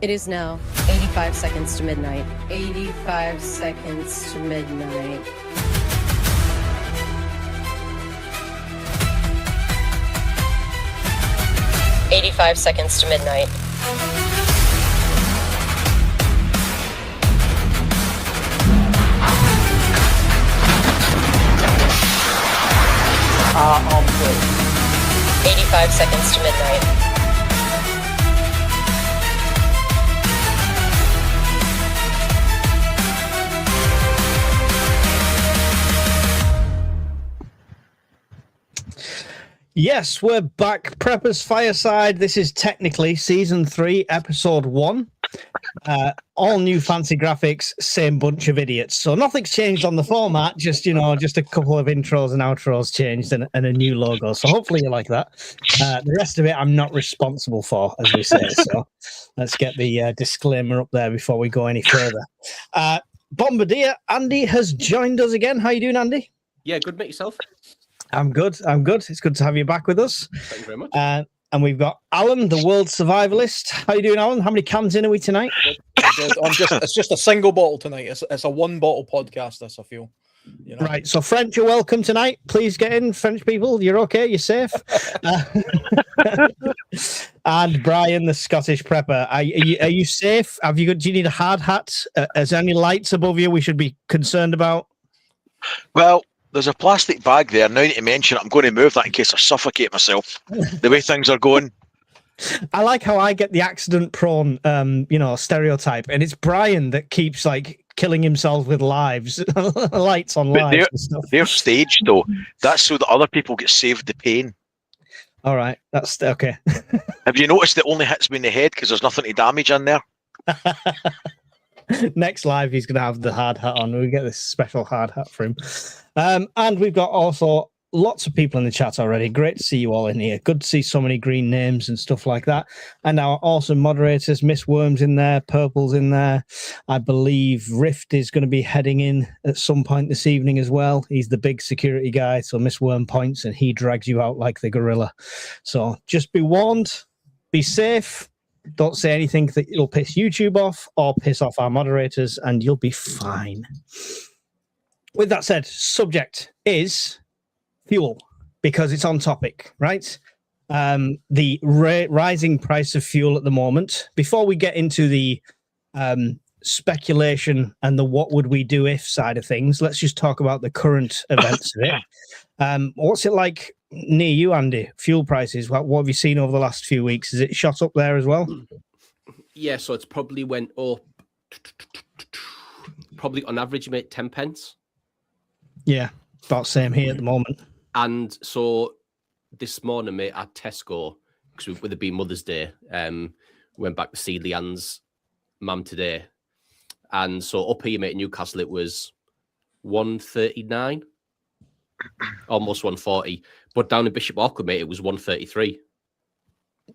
It is now 85 seconds to midnight. 85 seconds to midnight. "85 seconds to midnight. On foot. 85 seconds to midnight. Yes, we're back. Preppers Fireside. This is technically season 3, episode 1. All new fancy graphics, same bunch of idiots. So nothing's changed on the format. Just a couple of intros and outros changed and a new logo. So hopefully you like that. The rest of it, I'm not responsible for, as we say. So let's get the disclaimer up there before we go any further. Bombardier, Andy has joined us again. How you doing, Andy? Yeah, good, mate. Yourself? I'm good. It's good to have you back with us. Thank you very much. And we've got Alan, the world survivalist. How you doing, Alan? How many cans in are we tonight? It's just a single bottle tonight. It's a one bottle podcast, this, I feel. You know? Right. So French, you're welcome tonight. Please get in, French people. You're okay. You're safe. And Brian, the Scottish prepper. Are you safe? Do you need a hard hat? Is there any lights above you we should be concerned about? Well, there's a plastic bag there. Now that you mention it, I'm going to move that in case I suffocate myself. The way things are going. I like how I get the accident-prone, stereotype, and it's Brian that keeps killing himself with lights on lives and stuff. They're staged though. That's so that other people get saved the pain. All right, that's okay. Have you noticed it only hits me in the head because there's nothing to damage in there? Next live, he's going to have the hard hat on. We get this special hard hat for him. And we've got also lots of people in the chat already. Great to see you all in here. Good to see so many green names and stuff like that. And our awesome moderators, Miss Worm's in there, Purple's in there. I believe Rift is going to be heading in at some point this evening as well. He's the big security guy. So Miss Worm points and he drags you out like the gorilla. So just be warned, be safe. Don't say anything that will piss YouTube off or piss off our moderators, and you'll be fine. With that said, subject is fuel, because it's on topic, right? The rising price of fuel at the moment. Before we get into the speculation and the what would we do if side of things, let's just talk about the current events of it. What's it like near you, Andy? Fuel prices, what have you seen over the last few weeks? Is it shot up there as well? Yeah, so it's probably went up, probably on average, mate, 10 pence. Yeah, about same here at the moment. And so this morning, mate, at Tesco, because with it being Mother's Day, went back to see Leanne's mum today. And so up here, mate, in Newcastle, it was 139, almost 140. But down in Bishop Auckland, mate, it was 133.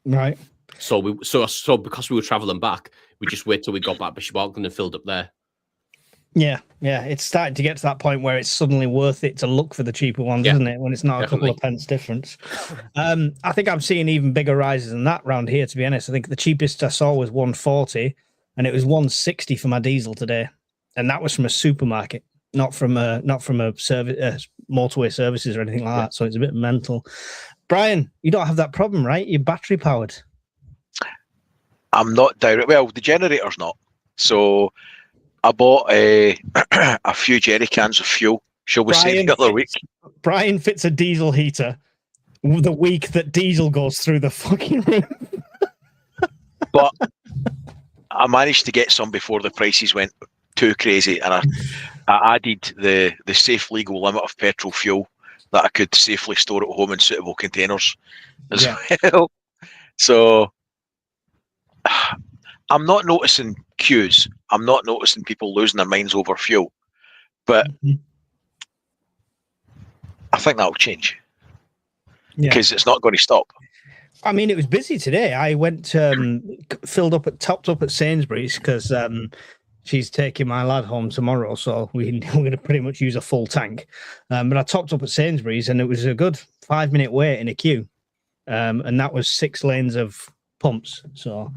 Right. So because we were travelling back, we just wait till we got back to Bishop Auckland and filled up there. Yeah, it's starting to get to that point where it's suddenly worth it to look for the cheaper ones, isn't it? When it's not definitely a couple of pence difference. I think I'm seeing even bigger rises than that round here, to be honest. I think the cheapest I saw was 140, and it was 160 for my diesel today, and that was from a supermarket, not from a service, motorway services or anything like that. So it's a bit mental. Brian, you don't have that problem, right? You're battery powered. I'm not direct. Well, the generator's not. So I bought a few jerry cans of fuel, shall we say, the other week. Brian fits a diesel heater the week that diesel goes through the fucking roof. But I managed to get some before the prices went too crazy, and I added the safe legal limit of petrol fuel that I could safely store at home in suitable containers as well. So I'm not noticing queues. I'm not noticing people losing their minds over fuel, but I think that'll change because it's not going to stop. I mean, it was busy today. I went topped up at Sainsbury's because she's taking my lad home tomorrow, so we're going to pretty much use a full tank. But I topped up at Sainsbury's, and it was a good 5-minute wait in a queue, and that was 6 lanes of pumps. So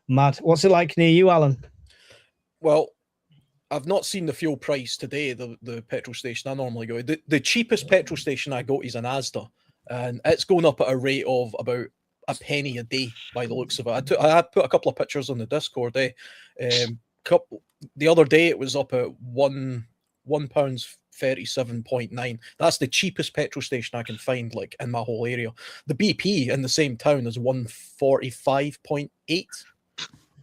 Mad. What's it like near you, Alan? Well, I've not seen the fuel price today, the petrol station I normally go. The cheapest petrol station I go is an Asda, and it's going up at a rate of about a penny a day by the looks of it. I put a couple of pictures on the Discord. The other day it was up at £1.37.9. That's the cheapest petrol station I can find, like, in my whole area. The BP in the same town is 145.8.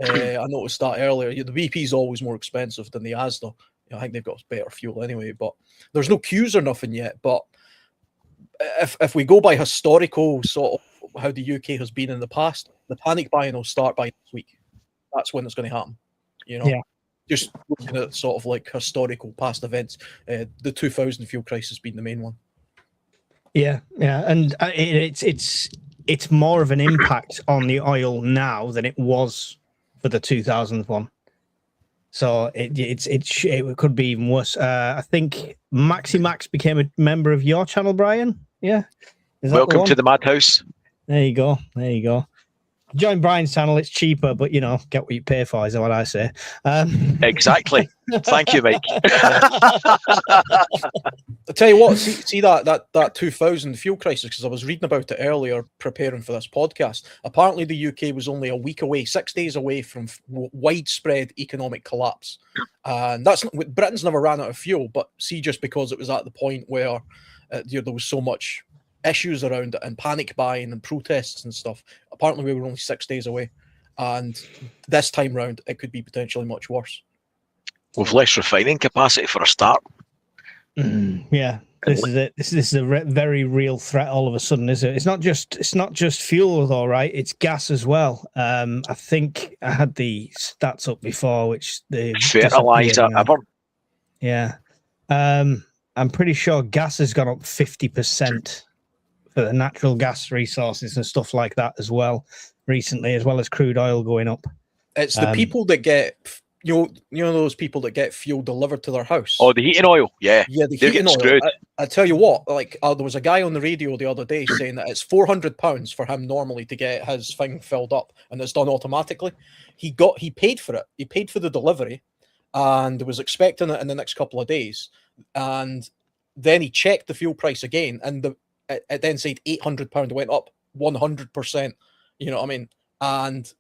I noticed that earlier. The BP is always more expensive than the Asda. I think they've got better fuel anyway, but there's no queues or nothing yet. But if we go by historical sort of how the UK has been in the past, the panic buying will start by this week. That's when it's going to happen. Yeah. Just looking at sort of like historical past events, the 2000 fuel crisis being the main one. Yeah, and it's more of an impact on the oil now than it was for the 2000 one. So it could be even worse. I think Maxi Max became a member of your channel, Brian. Yeah. Welcome to the Madhouse. There you go. Join Brian's channel. It's cheaper, but get what you pay for, is what I say. Exactly. Thank you, Mike. I tell you what, see that 2000 fuel crisis, because I was reading about it earlier preparing for this podcast. Apparently the UK was only a week away, 6 days away from widespread economic collapse. And Britain's never ran out of fuel, but see, just because it was at the point where there was so much issues around it and panic buying and protests and stuff, apparently we were only 6 days away. And this time round, it could be potentially much worse. With less refining capacity for a start. Yeah, this is it. This is a very real threat all of a sudden, is it? It's not just fuel, though, right? It's gas as well. I think I had the stats up before, which the fertilizer ever. Yeah, I'm pretty sure gas has gone up 50% for the natural gas resources and stuff like that as well recently, as well as crude oil going up. It's the people that get. You know those people that get fuel delivered to their house? Oh, the heating oil, yeah. Yeah, the heating oil. I tell you what, like there was a guy on the radio the other day saying that it's £400 for him normally to get his thing filled up, and it's done automatically. He paid for it. He paid for the delivery, and was expecting it in the next couple of days. And then he checked the fuel price again, and it then said £800 went up 100%. You know what I mean? And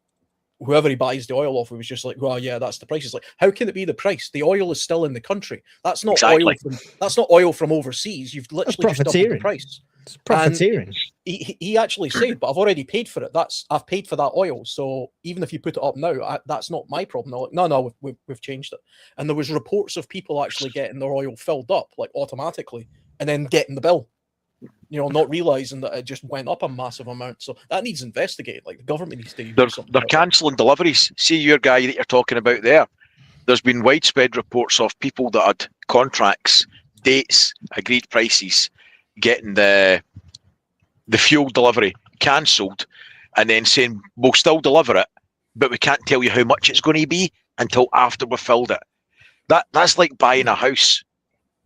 whoever he buys the oil off, he was just like, well, yeah, that's the price. It's like, how can it be the price? The oil is still in the country. That's not oil. That's not oil from overseas. You've literally just doubled the price. It's profiteering. He actually said, but I've already paid for it. I've paid for that oil. So even if you put it up now, that's not my problem. Like, no, we've changed it. And there was reports of people actually getting their oil filled up like automatically, and then getting the bill. Not realizing that it just went up a massive amount. So that needs investigated. Like the government needs to do something. They're cancelling deliveries. See your guy that you're talking about there. There's been widespread reports of people that had contracts, dates, agreed prices, getting the fuel delivery cancelled, and then saying we'll still deliver it, but we can't tell you how much it's going to be until after we've filled it. That's like buying a house,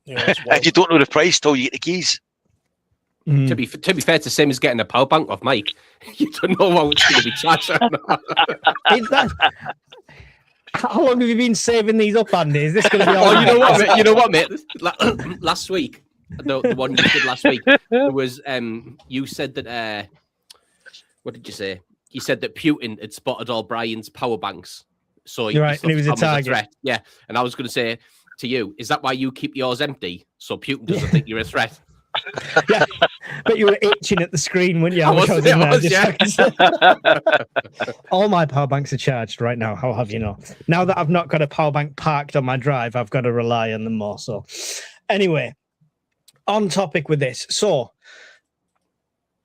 and you don't know the price till you get the keys. Mm. To be fair, it's the same as getting a power bank off Mike. You don't know what it's going to be charged. How long have you been saving these up, Andy? Is this going to be? You know what, mate? Last week, the one you did last week, there was you said that. What did you say? You said that Putin had spotted all Brian's power banks, so you're right, and he was a target. Threat. Yeah, and I was going to say to you, is that why you keep yours empty so Putin doesn't think you're a threat? Yeah, but you were itching at the screen, weren't you? All my power banks are charged right now. How have you know? Now that I've not got a power bank parked on my drive, I've got to rely on them more. So, anyway, on topic with this. So,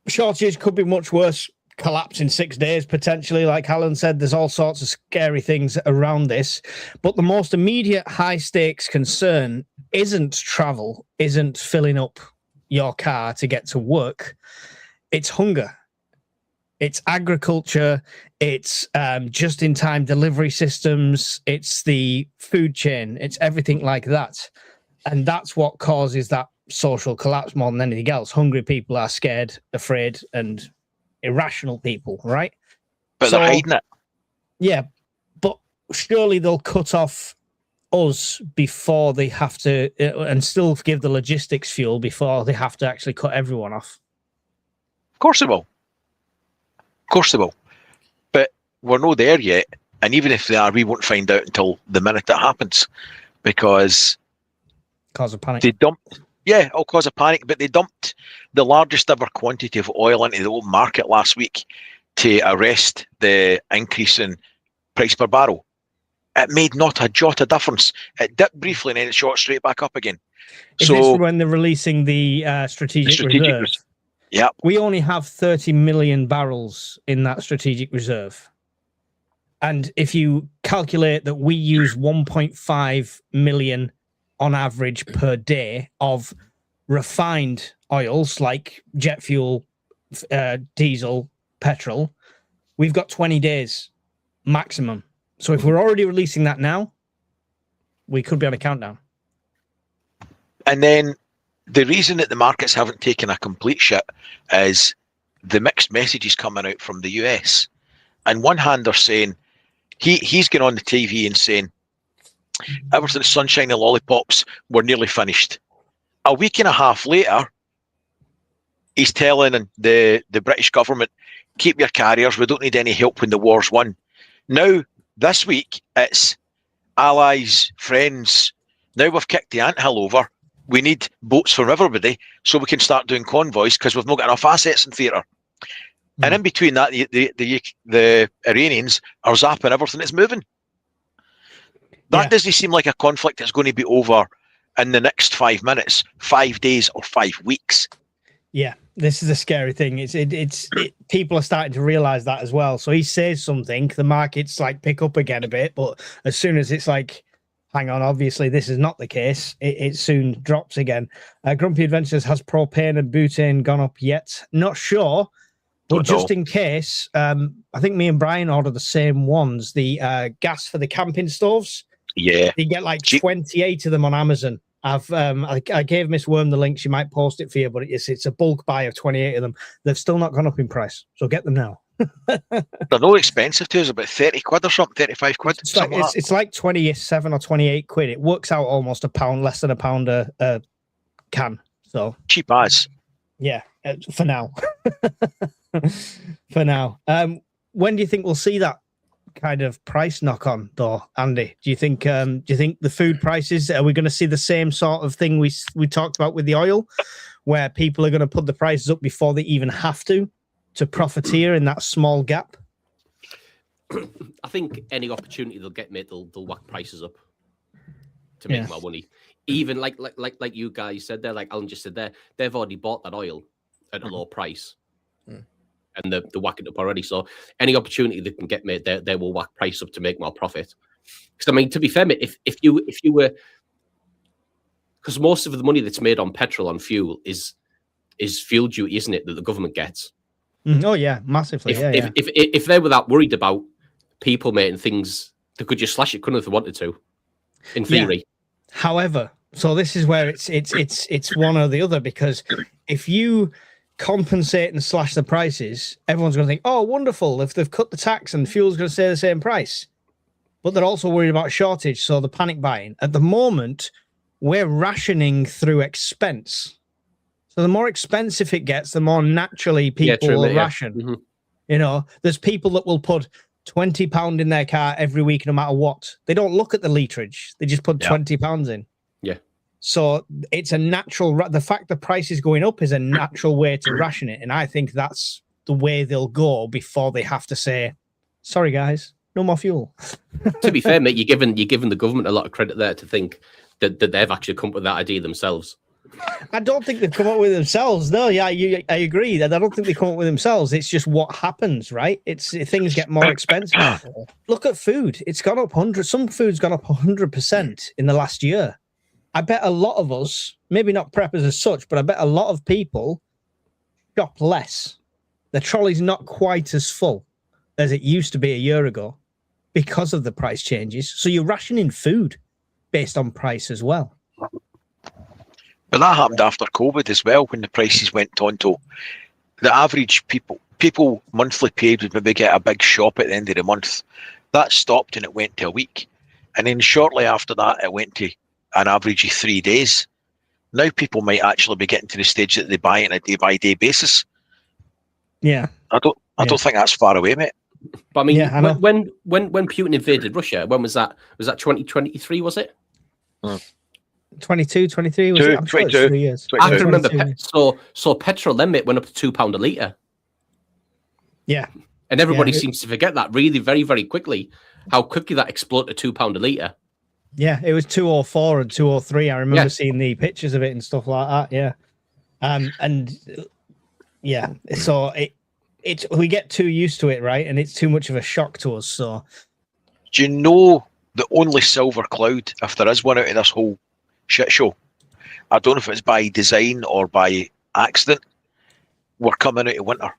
shortages could be much worse. Collapse in 6 days, potentially. Like Alan said, there's all sorts of scary things around this. But the most immediate high stakes concern isn't travel, isn't filling up your car to get to work. It's hunger. It's agriculture. It's just-in-time delivery systems. It's the food chain. It's everything like that. And that's what causes that social collapse more than anything else. Hungry people are scared, afraid, and irrational people, right? But they're hiding it. Yeah, but surely they'll cut off us before they have to, and still give the logistics fuel before they have to actually cut everyone off. Of course they will. Of course they will. But we're not there yet. And even if they are, we won't find out until the minute that happens, because Cause a panic. they dumped. Yeah, it'll cause a panic. But they dumped the largest ever quantity of oil into the open market last week to arrest the increase in price per barrel. It made not a jot of difference. It dipped briefly and then it shot straight back up again. Is this when they're releasing the strategic reserve? Yeah. We only have 30 million barrels in that strategic reserve. And if you calculate that we use 1.5 million on average per day of refined oils like jet fuel, diesel, petrol, we've got 20 days maximum. So if we're already releasing that now, we could be on a countdown. And then the reason that the markets haven't taken a complete shit is the mixed messages coming out from the US. On one hand, they're saying, he's going on the TV and saying, everything's sunshine and lollipops, we're nearly finished. A week and a half later, he's telling the British government, keep your carriers, we don't need any help when the war's won. Now, this week, it's allies, friends. Now we've kicked the anthill over. We need boats for everybody so we can start doing convoys because we've not got enough assets in theatre. Mm. And in between that, the Iranians are zapping everything that's moving. That doesn't seem like a conflict that's going to be over in the next 5 minutes, 5 days, or 5 weeks. Yeah, this is a scary thing. People are starting to realize that as well. So he says something, the markets like pick up again a bit, but as soon as it's like, hang on, obviously this is not the case, it soon drops again. Grumpy Adventures, has propane and butane gone up yet? Not sure, but just in case, I think me and Brian ordered the same ones, the gas for the camping stoves. Yeah, you get like 28 of them on Amazon. I gave Miss Worm the link. She might post it for you, but it's a bulk buy of 28 of them. They've still not gone up in price, so get them now. They're not expensive too. It's about 30 quid or something, 35 quid. It's like 27 or 28 quid. It works out almost £1, less than £1 a can. So cheap as. Yeah, for now. For now. When do you think we'll see that kind of price knock on though, Andy? Do you think the food prices, are we going to see the same sort of thing we talked about with the oil, where people are going to put the prices up before they even have to profiteer in that small gap? I think any opportunity they'll get, mate, they'll whack prices up to make more money. Even like you guys said there, like Alan just said there, they've already bought that oil at a low price. And they're whacking up already. So any opportunity they can get, mate, they will whack price up to make more profit. Because I mean, to be fair, mate, if you were, because most of the money that's made on petrol, on fuel, is fuel duty, isn't it, that the government gets? Oh yeah, massively. If they were that worried about people, mate, and things, they could just slash it, couldn't they, if they wanted to? In theory. Yeah. However, so this is where it's one or the other, because if you compensate and slash the prices, everyone's going to think, oh, wonderful, if they've cut the tax and fuel's going to stay the same price. But they're also worried about shortage, so the panic buying. At the moment, we're rationing through expense. So the more expensive it gets, the more naturally people will ration. Mm-hmm. You know, there's people that will put £20 in their car every week, no matter what. They don't look at the literage. They just put £20 in. Yeah. So it's a natural, the fact the price is going up is a natural way to ration it. And I think that's the way they'll go before they have to say, sorry, guys, no more fuel. To be fair, mate, you're giving the government a lot of credit there to think that they've actually come up with that idea themselves. I don't think they've come up with themselves. No, yeah, I agree that I don't think they come up with themselves. It's just what happens, right? Things get more expensive. Look at food; it's gone up 100. Some food's gone up 100% in the last year. I bet a lot of us, maybe not preppers as such, but I bet a lot of people shop less. The trolley's not quite as full as it used to be a year ago because of the price changes. So you're rationing food based on price as well. But that happened after COVID as well, when the prices went on to the average people monthly paid would maybe get a big shop at the end of the month, That stopped and it went to a week. And then shortly after that, it went to an average of 3 days. Now people might actually be getting to the stage that they buy it on a day-by-day basis. Yeah. I don't think that's far away, mate. But I mean, Yeah, I know. when Putin invaded Russia, when was that? Was that 2023? Was it? 22, 23? Was it? I'm sure it's 22. 3 years. I can remember. 22, So petrol then mate went up to £2 a litre, yeah. and everybody Yeah, seems to forget that really very very quickly. How quickly that exploded to £2 a litre. Yeah, it was 204 and 203. I remember Yeah. seeing the pictures of it and stuff like that. Yeah. And yeah, so it we get too used to it, right? And it's too much of a shock to us. So Do you know the only silver cloud, if there is one out of this whole shit show? I don't know if it's by design or by accident. We're coming out of winter.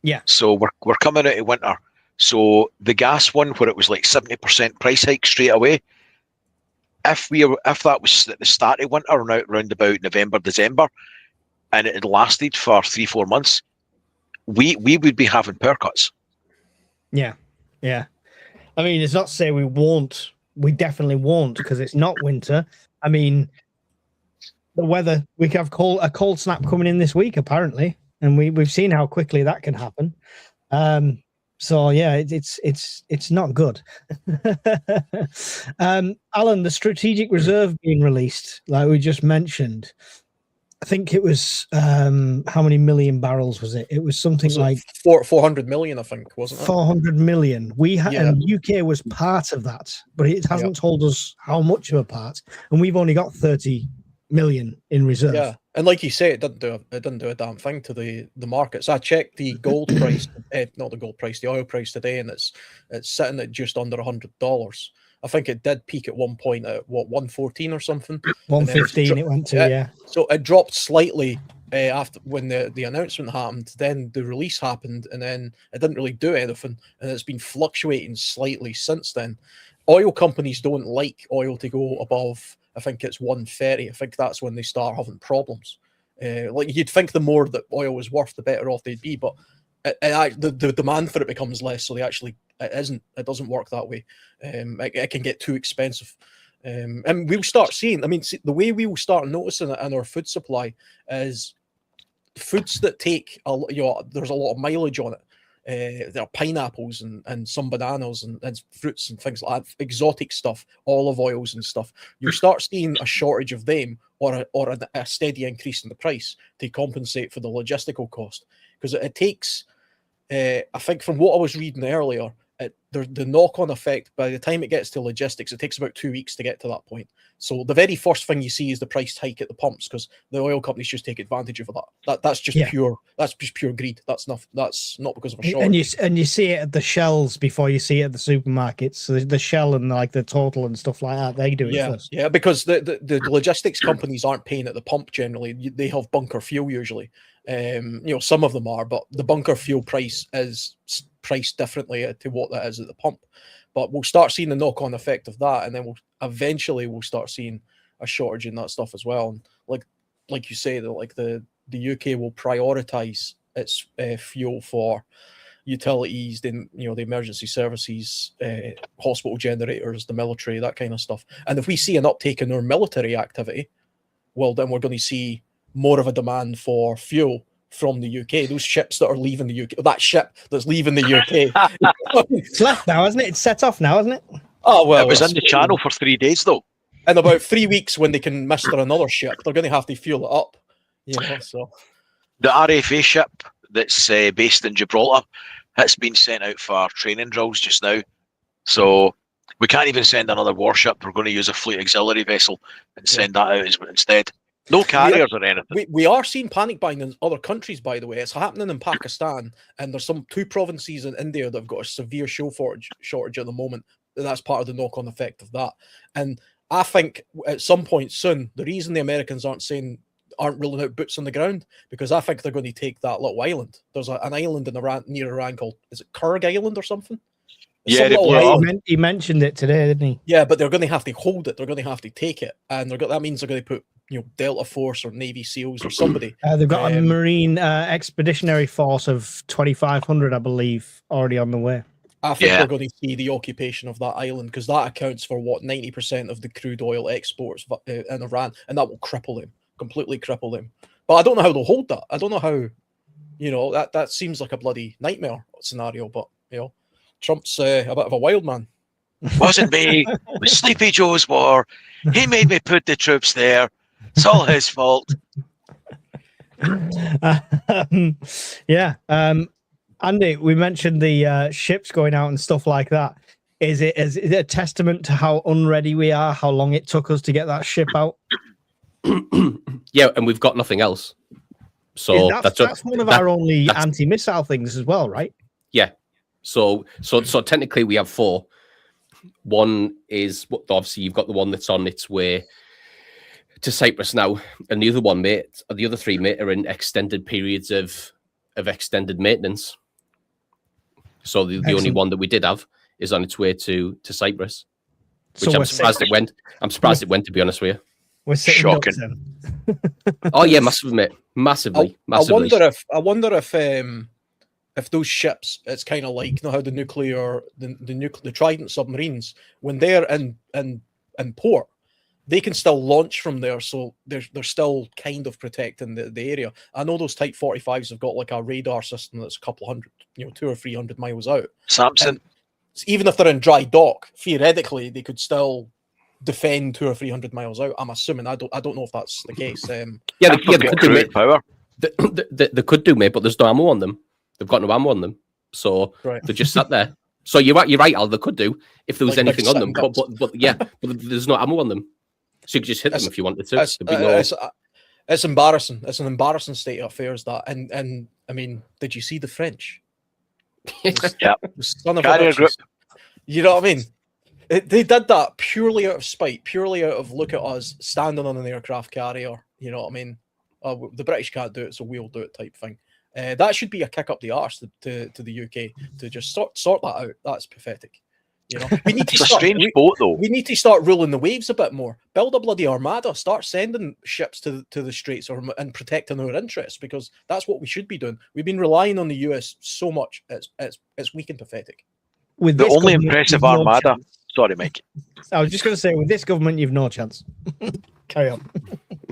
Yeah. So we're coming out of winter. So the gas one, where it was like 70% price hike straight away, if that was at the start of winter, around about November, December, and it had lasted for 3-4 months, we would be having power cuts. yeah. I mean, it's not to say we won't. We definitely won't, because it's not winter. I mean, the weather, we have a cold snap coming in this week apparently, and we've seen how quickly that can happen. So yeah, it's not good. Alan, the strategic reserve being released, like we just mentioned, I think it was how many million barrels was it? It was something like 400 million, I think, wasn't it? 400 million. We had, Yeah. and UK was part of that, but it hasn't told us how much of a part, and we've only got 30 million in reserve. Yeah, and like you say, it didn't do a damn thing to the markets. I checked the gold price, not the gold price, the oil price today, and it's sitting at just under $100. I think it did peak at one point at 114 or something. 115 it went to, yeah. So it dropped slightly after when the announcement happened. Then the release happened, and then it didn't really do anything, and it's been fluctuating slightly since then. Oil companies don't like oil to go above, I think it's 130. I think that's when they start having problems. Like you'd think the more that oil is worth, the better off they'd be, but the demand for it becomes less, so it doesn't work that way. It can get too expensive. And we'll start seeing, the way we will start noticing it in our food supply is foods that take, there's a lot of mileage on it. There are pineapples and some bananas and fruits and things like that, exotic stuff, olive oils and stuff. You'll start seeing a shortage of them, or a steady increase in the price to compensate for the logistical cost. Because it takes, I think from what I was reading earlier, the knock-on effect, by the time it gets to logistics, it takes about 2 weeks to get to that point. So the very first thing you see is the price hike at the pumps, because the oil companies just take advantage of that. That's just pure greed. That's not because of a shortage. And you see it at the shells before you see it at the supermarkets. So the Shell and like the Total and stuff like that, they do it first. Yeah, because the logistics companies aren't paying at the pump generally. They have bunker fuel usually. Some of them are, but the bunker fuel price is priced differently to what that is at the pump. But we'll start seeing the knock-on effect of that, and then we'll eventually start seeing a shortage in that stuff as well. And like you say, the UK will prioritize its fuel for utilities, then the emergency services, hospital generators, the military, that kind of stuff. And if we see an uptake in our military activity, well, then we're going to see more of a demand for fuel from the UK. Those ships that are leaving the UK, that ship that's leaving the UK. It's left now, isn't it? It's set off now, isn't it? Oh, well. It was in the channel for 3 days, though. In about 3 weeks, when they can muster another ship, they're going to have to fuel it up. So The RFA ship that's based in Gibraltar, it's been sent out for training drills just now. So we can't even send another warship. We're going to use a fleet auxiliary vessel and send that out instead. No carriers or anything. We are seeing panic buying in other countries, by the way. It's happening in Pakistan, and there's 2 provinces in India that have got a severe fuel shortage at the moment. That's part of the knock-on effect of that. And I think at some point soon, the reason the Americans aren't rolling out boots on the ground, because I think they're going to take that little island. There's an island in Iran, near Iran, called, is it Kurg Island or something? He mentioned it today, didn't he? Yeah, but they're going to have to hold it. They're going to have to take it, and that means they're going to put Delta Force or Navy SEALs or somebody. They've got a Marine Expeditionary Force of 2,500, I believe, already on the way. I think we're going to see the occupation of that island because that accounts for 90% of the crude oil exports in Iran, and that will cripple them, completely cripple them. But I don't know how they'll hold that. I don't know how, that seems like a bloody nightmare scenario. But Trump's a bit of a wild man. Wasn't me. It was Sleepy Joe's war. He made me put the troops there. It's all his fault. Andy, we mentioned the ships going out and stuff like that. Is it a testament to how unready we are, how long it took us to get that ship out? Yeah, and we've got nothing else. So that's one of our only anti-missile things as well, right? Yeah. So technically we have 4. One is obviously you've got the one that's on its way to Cyprus now, and the other one, mate, or the other 3, mate, are in extended periods of extended maintenance. So the only one that we did have is on its way to Cyprus, which I'm surprised it went. I'm surprised it went, to be honest with you. We're shocking. Oh yeah, massively, mate. Massively. I wonder if those ships, it's kind of like how the Trident submarines, when they're in port, they can still launch from there, so they're still kind of protecting the area. I know those Type 45s have got like a radar system that's a couple hundred, 200 or 300 miles out. Samson. Even if they're in dry dock, theoretically they could still defend 200 or 300 miles out. I'm assuming. I don't know if that's the case. They could do, mate. Power. They could do, mate, but there's no ammo on them. They've got no ammo on them, so they're just sat there. So you're right, Al. They could do if there was anything on them, but there's no ammo on them. So you could just hit them if you wanted to. It's embarrassing. It's an embarrassing state of affairs, that. And I mean, did you see the French? Yeah. Son of a group. You know what I mean? They did that purely out of spite, purely out of look at us standing on an aircraft carrier. You know what I mean? The British can't do it, so we'll do it type thing. That should be a kick up the arse to the UK to just sort that out. That's pathetic. We need to it's a strange boat, though. We need to start ruling the waves a bit more. Build a bloody armada. Start sending ships to the Straits and protecting our interests, because that's what we should be doing. We've been relying on the US so much. It's weak and pathetic. With the only impressive armada. Sorry, Mike. I was just going to say, with this government, you've no chance. Carry on.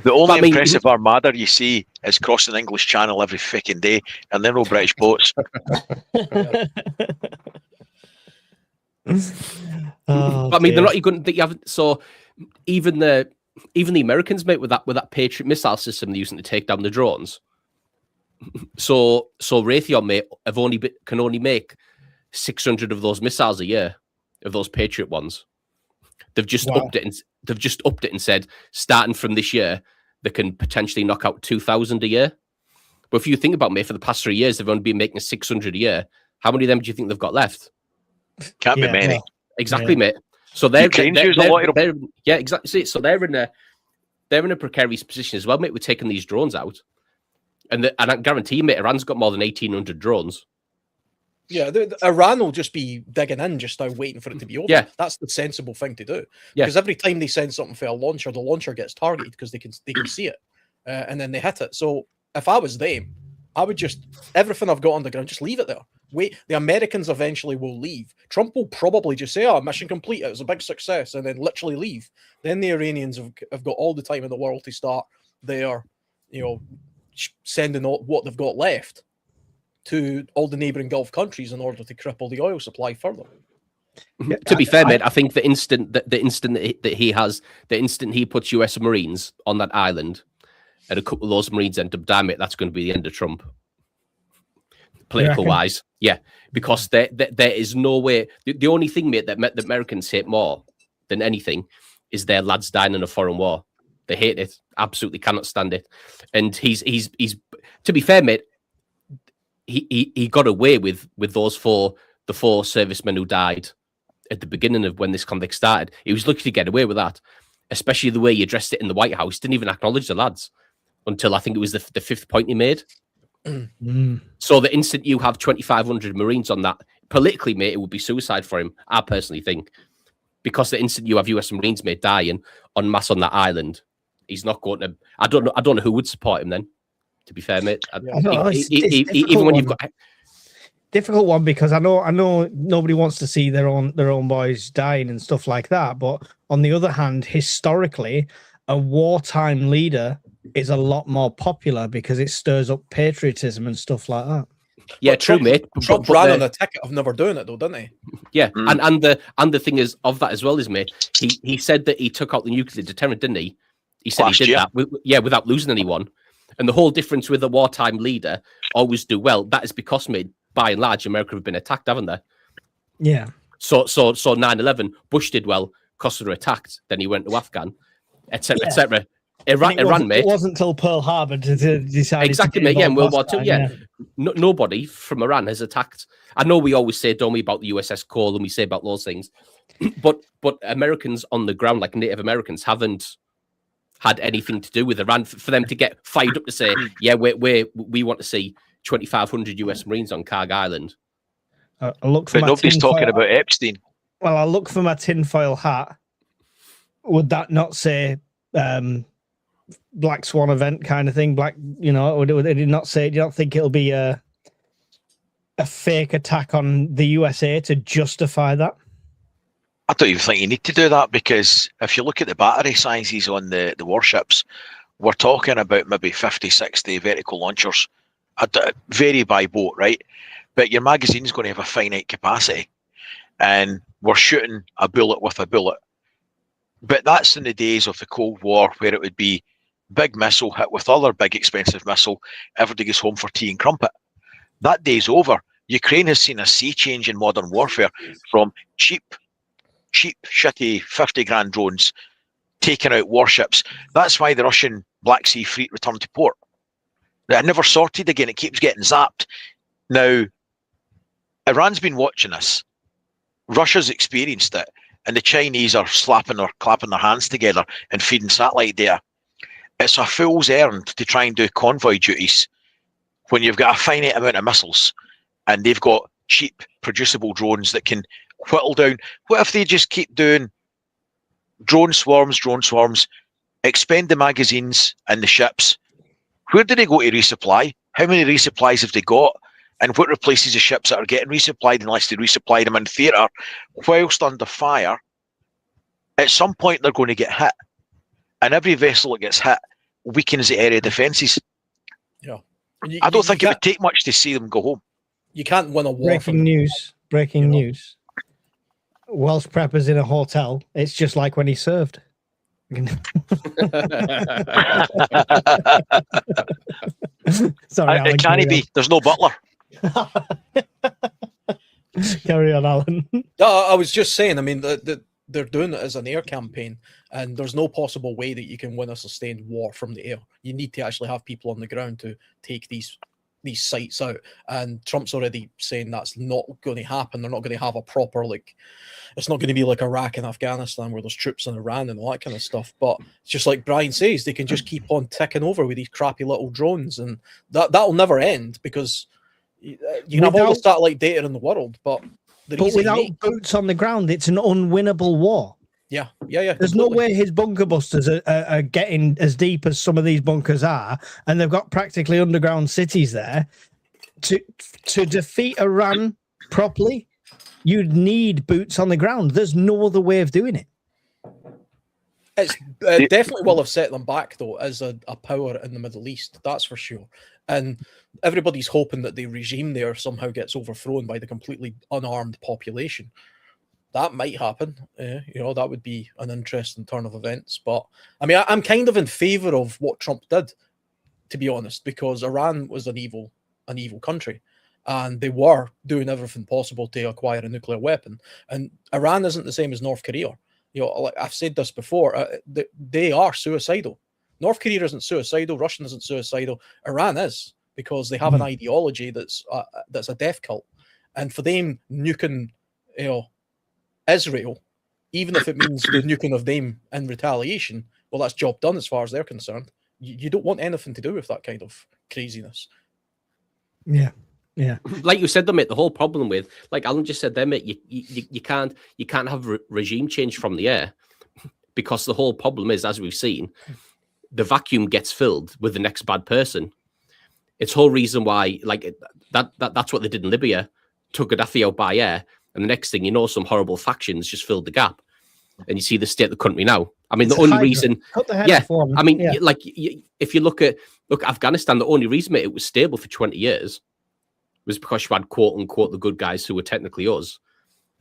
The only impressive armada you see is crossing the English Channel every fucking day, and they're all British boats. I mean, they're not even that you haven't. So even the Americans, mate, with that Patriot missile system they're using to take down the drones. So Raytheon, mate, can only make 600 of those missiles a year, of those Patriot ones. They've just upped it and said, starting from this year, they can potentially knock out 2,000 a year. But if you think about, mate, for the past 3 years, they've only been making 600 a year. How many of them do you think they've got left? Can't be many. Well, exactly, mate. So they're exactly. So they're in a precarious position as well, mate. We're taking these drones out, and I guarantee you, mate, Iran's got more than 1,800 drones. Yeah, Iran will just be digging in, just now waiting for it to be over. Yeah, that's the sensible thing to do. Because every time they send something for a launcher, the launcher gets targeted because they can see it, and then they hit it. So if I was them, I would just everything I've got on the ground, just leave it there. Wait, the Americans eventually will leave. Trump will probably just say, "Oh, mission complete. It was a big success," and then literally leave. Then the Iranians have got all the time in the world to start their, sending what they've got left to all the neighbouring Gulf countries in order to cripple the oil supply further. To be fair, mate, I think the instant he puts US Marines on that island, and a couple of those Marines end up dying, mate, that's going to be the end of Trump. Political wise, yeah, because there is no way. The only thing, mate, that the Americans hate more than anything is their lads dying in a foreign war. They hate it, absolutely cannot stand it. And he's to be fair, mate, he got away with the 4 servicemen who died at the beginning of when this conflict started. He was lucky to get away with that, especially the way he addressed it in the White House. Didn't even acknowledge the lads until I think it was the 5th point he made. So the instant you have 2,500 Marines on that, politically, mate, it would be suicide for him, I personally think. Because the instant you have US Marines, mate, dying en masse on that island, he's not going to... I don't know who would support him then, to be fair, mate. Even when you've got... difficult one because I know nobody wants to see their own boys dying and stuff like that. But on the other hand, historically, a wartime leader is a lot more popular because it stirs up patriotism and stuff like that. Yeah, But true, mate. Trump ran on a ticket of never doing it, though, didn't he? Yeah, and the thing is of that as well is, mate, he said that he took out the nuclear deterrent, didn't he? He said Last he did year. that, without losing anyone. And the whole difference with a wartime leader always do well. That is because, mate, by and large, America have been attacked, haven't they? Yeah. So 9/11, Bush did well because they were attacked. Then he went to Afghan, etc., etc. Iran, mate. It wasn't until Pearl Harbor to decide. Exactly, mate. Yeah, in World War II, yeah. Nobody from Iran has attacked. I know we always say, don't we, about the USS Cole and we say about those things, but Americans on the ground, like Native Americans, haven't had anything to do with Iran for them to get fired up to say, yeah, we want to see 2,500 US Marines on Karg Island. I look for But nobody's talking about Epstein. Well, I look for my tinfoil hat. Would that not say Black Swan event kind of thing? Would it not say? Do you not think it'll be a fake attack on the USA to justify that? I don't even think you need to do that, because if you look at the battery sizes on the warships, we're talking about maybe 50, 60 vertical launchers. Vary by boat, right? But your magazine's going to have a finite capacity, and we're shooting a bullet with a bullet. But that's in the days of the Cold War, where it would be big missile hit with other big expensive missile, everybody goes home for tea and crumpet. That day's over. Ukraine has seen a sea change in modern warfare from cheap, shitty 50 grand drones taking out warships. That's why the Russian Black Sea Fleet returned to port. It never sorted again. It keeps getting zapped. Now, Iran's been watching this. Russia's experienced it. And the Chinese are clapping their hands together and feeding satellite data. It's a fool's errand to try and do convoy duties when you've got a finite amount of missiles and they've got cheap, producible drones that can whittle down. What if they just keep doing drone swarms, expend the magazines and the ships? Where do they go to resupply? How many resupplies have they got? And what replaces the ships that are getting resupplied unless they resupply them in theatre whilst under fire? At some point, they're going to get hit. And every vessel that gets hit weakens the area defences. Yeah. I don't think it would take much to see them go home. You can't win a war. Breaking news. Welsh preppers in a hotel. It's just like when he served. Sorry, It can't be. There's no butler. Carry on, Alan. I was just saying, I mean, they're doing it as an air campaign, and there's no possible way that you can win a sustained war from the air. You need to actually have people on the ground to take these sites out, and Trump's already saying that's not going to happen. They're not going to have a proper, it's not going to be like Iraq and Afghanistan where there's troops in Iran and all that kind of stuff. But it's just like Brian says, they can just keep on ticking over with these crappy little drones, and that'll never end, because you can have all the satellite data in the world, but without boots on the ground, it's an unwinnable war. Yeah. There's no way his bunker busters are getting as deep as some of these bunkers are, and they've got practically underground cities there. To defeat Iran properly, you'd need boots on the ground. There's no other way of doing it. It's definitely will have set them back, though, as a power in the Middle East. That's for sure. And everybody's hoping that the regime there somehow gets overthrown by the completely unarmed population. That might happen. That would be an interesting turn of events. But I mean, I'm kind of in favor of what Trump did, to be honest, because Iran was an evil country, and they were doing everything possible to acquire a nuclear weapon. And Iran isn't the same as North Korea. Like I've said this before, they are suicidal. North Korea isn't suicidal. Russia isn't suicidal. Iran is, because they have an ideology that's a death cult, and for them nuking, Israel, even if it means the nuking of them in retaliation, well, that's job done as far as they're concerned. You don't want anything to do with that kind of craziness. Yeah. Like you said, though, mate, the whole problem with, like Alan just said there, mate, you can't have regime change from the air, because the whole problem is, as we've seen, the vacuum gets filled with the next bad person. It's whole reason why, like that's what they did in Libya. took Gaddafi out by air, and the next thing you know, some horrible factions just filled the gap, and you see the state of the country now. I mean, the only reason, I mean, like if you look Afghanistan, the only reason it was stable for 20 years was because you had quote unquote the good guys who were technically us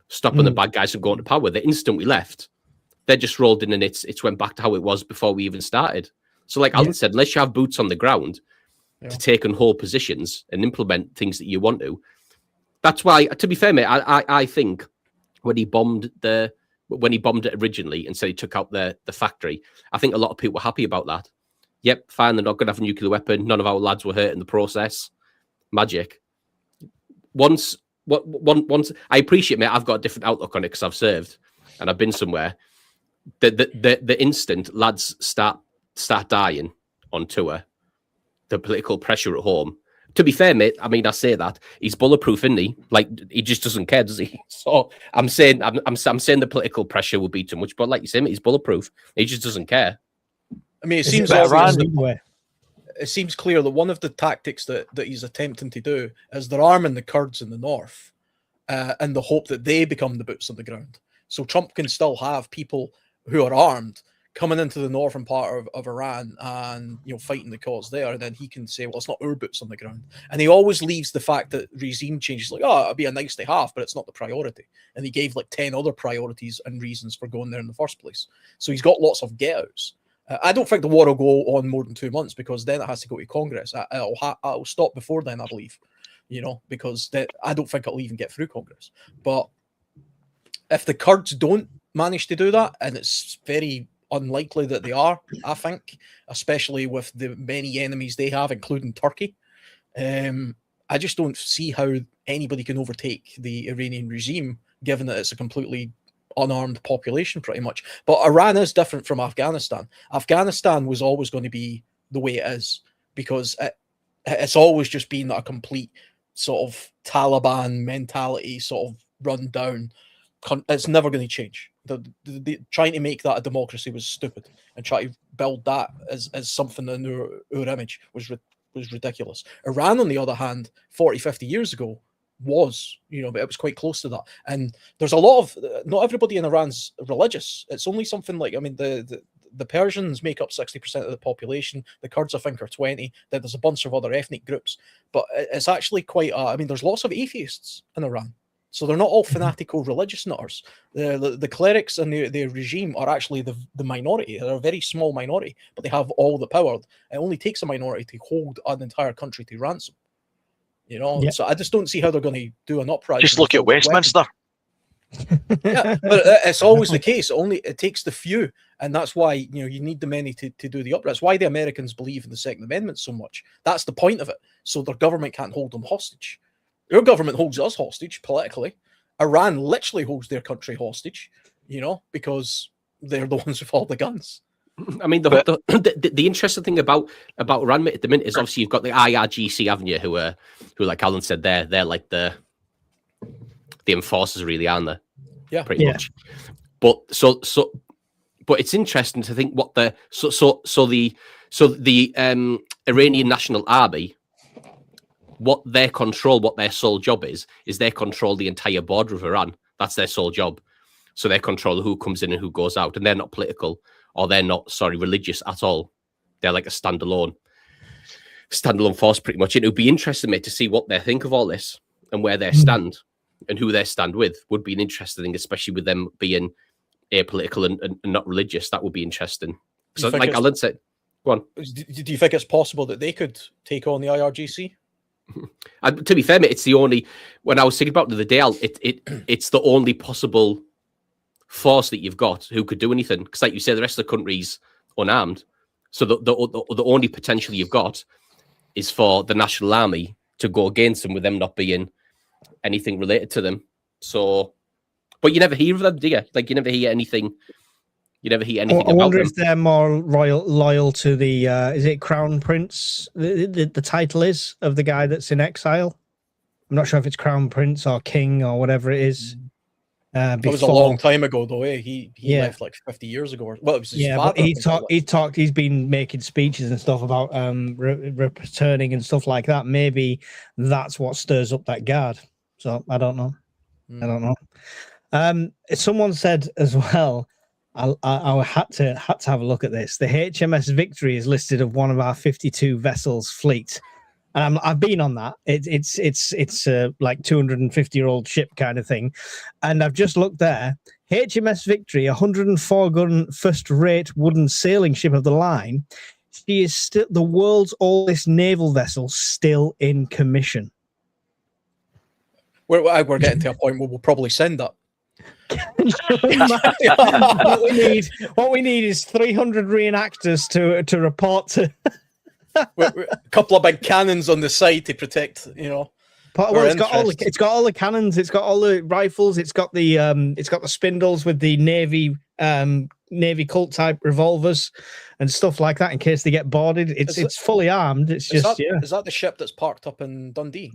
stopping the bad guys from going to power. The instant we left, they just rolled in and it's went back to how it was before we even started. So, like Alan said, unless you have boots on the ground to take and hold positions and implement things that you want to, that's why. To be fair, mate, I think when he bombed it originally and said he took out the factory, I think a lot of people were happy about that. Yep, fine, they're not going to have a nuclear weapon. None of our lads were hurt in the process. Magic. Once I appreciate, mate, I've got a different outlook on it because I've served and I've been somewhere. The instant lads start dying on tour, the political pressure at home. To be fair, mate, I mean, I say that he's bulletproof, isn't he? Like, he just doesn't care, does he? So I'm saying the political pressure will be too much, but like you say, mate, he's bulletproof. He just doesn't care. I mean, it seems clear that one of the tactics that he's attempting to do is they're arming the Kurds in the north in the hope that they become the boots on the ground. So Trump can still have people who are armed coming into the northern part of Iran and, you know, fighting the cause there. And then he can say, well, it's not our boots on the ground. And he always leaves the fact that regime changes like, oh, it'd be a nice to have, but it's not the priority. And he gave like 10 other priorities and reasons for going there in the first place. So he's got lots of get-outs. I don't think the war will go on more than 2 months because then it has to go to Congress. It'll stop before then, I believe, you know, because I don't think it'll even get through Congress. But if the Kurds don't manage to do that, and it's very unlikely that they are, I think, especially with the many enemies they have, including Turkey, I just don't see how anybody can overtake the Iranian regime, given that it's a completely unarmed population pretty much. But Iran is different from Afghanistan. Afghanistan was always going to be the way it is because it's always just been a complete sort of Taliban mentality, sort of run down. It's never going to change. The trying to make that a democracy was stupid, and try to build that as something in our image was ridiculous. Iran, on the other hand, 40, 50 years ago, was, you know, but it was quite close to that. And there's a lot of, not everybody in Iran's religious. It's only something like, I mean, the Persians make up 60% of the population. The Kurds, I think, are 20. Then there's a bunch of other ethnic groups. But it's actually quite, I mean, there's lots of atheists in Iran. So they're not all fanatical religious nutters. The clerics and the regime are actually the minority. They're a very small minority, but they have all the power. It only takes a minority to hold an entire country to ransom. You know, so I just don't see how they're going to do an uprising. Just look at Westminster. Yeah, but it's always the case. It takes the few, and that's why, you know, you need the many to do the uprising. That's why the Americans believe in the Second Amendment so much. That's the point of it. So their government can't hold them hostage. Our government holds us hostage politically. Iran literally holds their country hostage, you know, because they're the ones with all the guns. I mean, the interesting thing about Iran at the minute is obviously you've got the IRGC, haven't you? Who like Alan said, they're like the enforcers, really, aren't they? Yeah, pretty much. But but it's interesting to think what the Iranian National Army, what their sole job is they control the entire border of Iran. That's their sole job. So they control who comes in and who goes out, and they're not political. Or they're not, religious at all. They're like a standalone force, pretty much. It would be interesting, mate, to see what they think of all this and where they stand and who they stand with. Would be an interesting thing, especially with them being apolitical and not religious. That would be interesting. So, like Alan said, go on. Do you think it's possible that they could take on the IRGC? To be fair, mate, it's the only. When I was thinking about it the other day, it's the only possible force that you've got who could do anything, because like you say, the rest of the country's unarmed, so the only potential you've got is for the National Army to go against them, with them not being anything related to them. So, but you never hear of them, do you? Like, you never hear anything about them. I wonder if they're more loyal to the is it Crown Prince, the title is of the guy that's in exile. I'm not sure if it's Crown Prince or King or whatever it is. It was a long time ago, though. He left like 50 years ago. Well, it was his father. But he's been making speeches and stuff about returning and stuff like that. Maybe that's what stirs up that guard. So I don't know. I don't know. Someone said as well, I had to have a look at this. The HMS Victory is listed as one of our 52 vessels fleet, and I've been on that. It's like 250-year-old ship kind of thing, and I've just looked there. HMS Victory, 104-gun first-rate wooden sailing ship of the line. She is still the world's oldest naval vessel, still in commission. We're getting to a point where we'll probably send that. What we need is 300 reenactors to report to. A couple of big cannons on the side to protect, Well, it's got all the cannons, it's got all the rifles, it's got the spindles with the Navy Colt type revolvers and stuff like that in case they get boarded. It's fully armed. Is that the ship that's parked up in Dundee?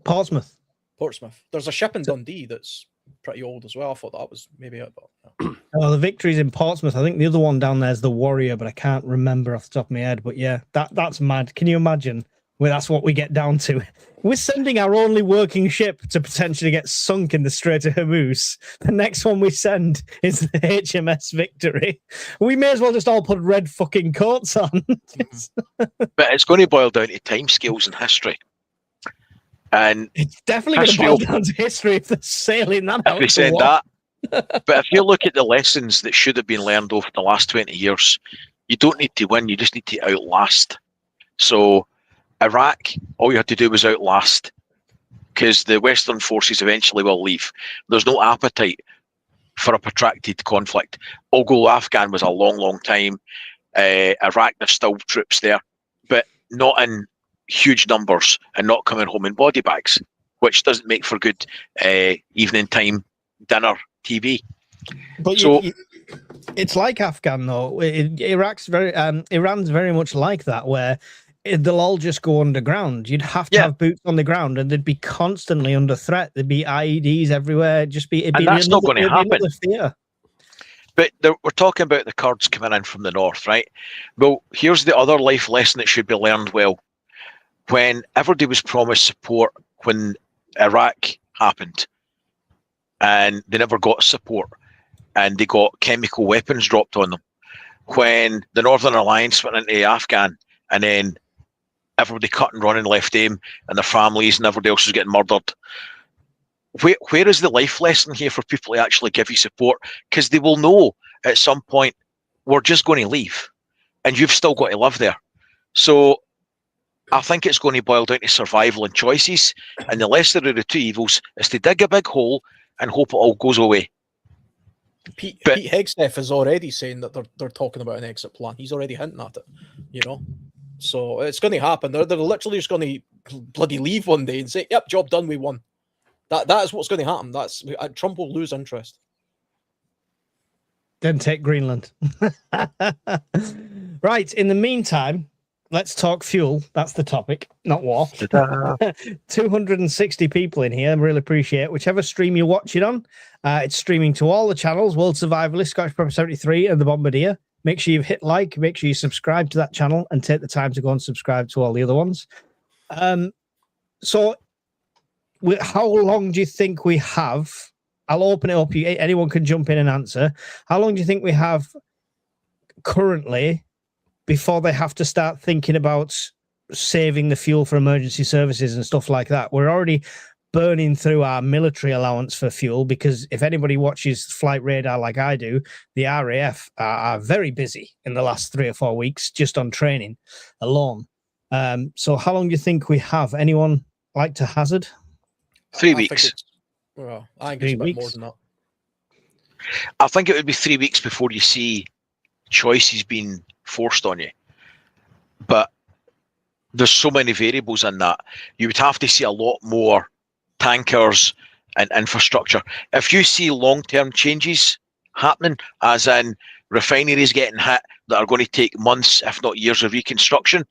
Portsmouth. There's a ship in Dundee that's pretty old as well. I thought that was maybe it, but Oh, the Victory's in Portsmouth. I think the other one down there is the Warrior, but I can't remember off the top of my head. But yeah, that's mad. Can you imagine? Well, that's what we get down to. We're sending our only working ship to potentially get sunk in the Strait of Hormuz. The next one we send is the HMS Victory. We may as well just all put red fucking coats on. But it's going to boil down to timescales and history. And it's definitely going to boil down to history if they're sailing that out. If we said that. But if you look at the lessons that should have been learned over the last 20 years, you don't need to win, you just need to outlast. So Iraq, all you had to do was outlast, because the Western forces eventually will leave. There's no appetite for a protracted conflict. Although Afghan was a long, long time. Iraq, there's still troops there, but not in huge numbers and not coming home in body bags, which doesn't make for good evening time dinner TV. But it's like Afghan though. Iran's very much like that, where they'll all just go underground. You'd have to have boots on the ground, and they'd be constantly under threat. There'd be IEDs everywhere. That's not going to happen. But we're talking about the Kurds coming in from the north, right? Well, here's the other life lesson that should be learned well. When everybody was promised support when Iraq happened, and they never got support, and they got chemical weapons dropped on them. When the Northern Alliance went into Afghan, and then everybody cut and run and left them and their families, and everybody else was getting murdered. Where is the life lesson here for people to actually give you support? Because they will know at some point, we're just going to leave, and you've still got to live there. So I think it's going to boil down to survival and choices, and the lesser of the two evils is to dig a big hole and hope it all goes away. Pete Hegseth is already saying that they're talking about an exit plan. He's already hinting at it, So it's going to happen. They're literally just going to bloody leave one day and say, "Yep, job done, we won." That is what's going to happen. Trump will lose interest. Then take Greenland. Right. In the meantime, let's talk fuel. That's the topic, not war. 260 people in here. I really appreciate it. Whichever stream you're watching on, it's streaming to all the channels, World Survivalist, Scottish Prepper 73, and the Bombardier. Make sure you hit like, make sure you subscribe to that channel, and take the time to go and subscribe to all the other ones. How long do you think we have? I'll open it up. Anyone can jump in and answer. How long do you think we have currently before they have to start thinking about saving the fuel for emergency services and stuff like that? We're already burning through our military allowance for fuel, because if anybody watches Flight Radar like I do, the RAF are very busy in the last 3 or 4 weeks just on training alone. So how long do you think we have? Anyone like to hazard? 3 weeks. I think it's a bit more than that. I think it would be 3 weeks before you see choices being forced on you. But there's so many variables in that. You would have to see a lot more tankers and infrastructure. If you see long-term changes happening, as in refineries getting hit that are going to take months, if not years of reconstruction,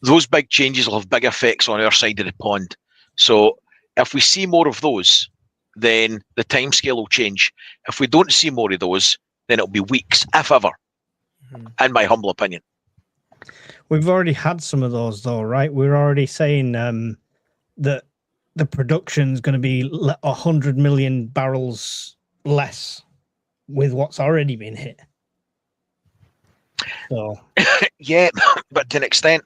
those big changes will have big effects on our side of the pond. So if we see more of those, then the timescale will change. If we don't see more of those, then it'll be weeks, if ever, in my humble opinion. We've already had some of those, though, right? We're already saying that the production's going to be 100 million barrels less with what's already been hit. So Yeah, but to an extent,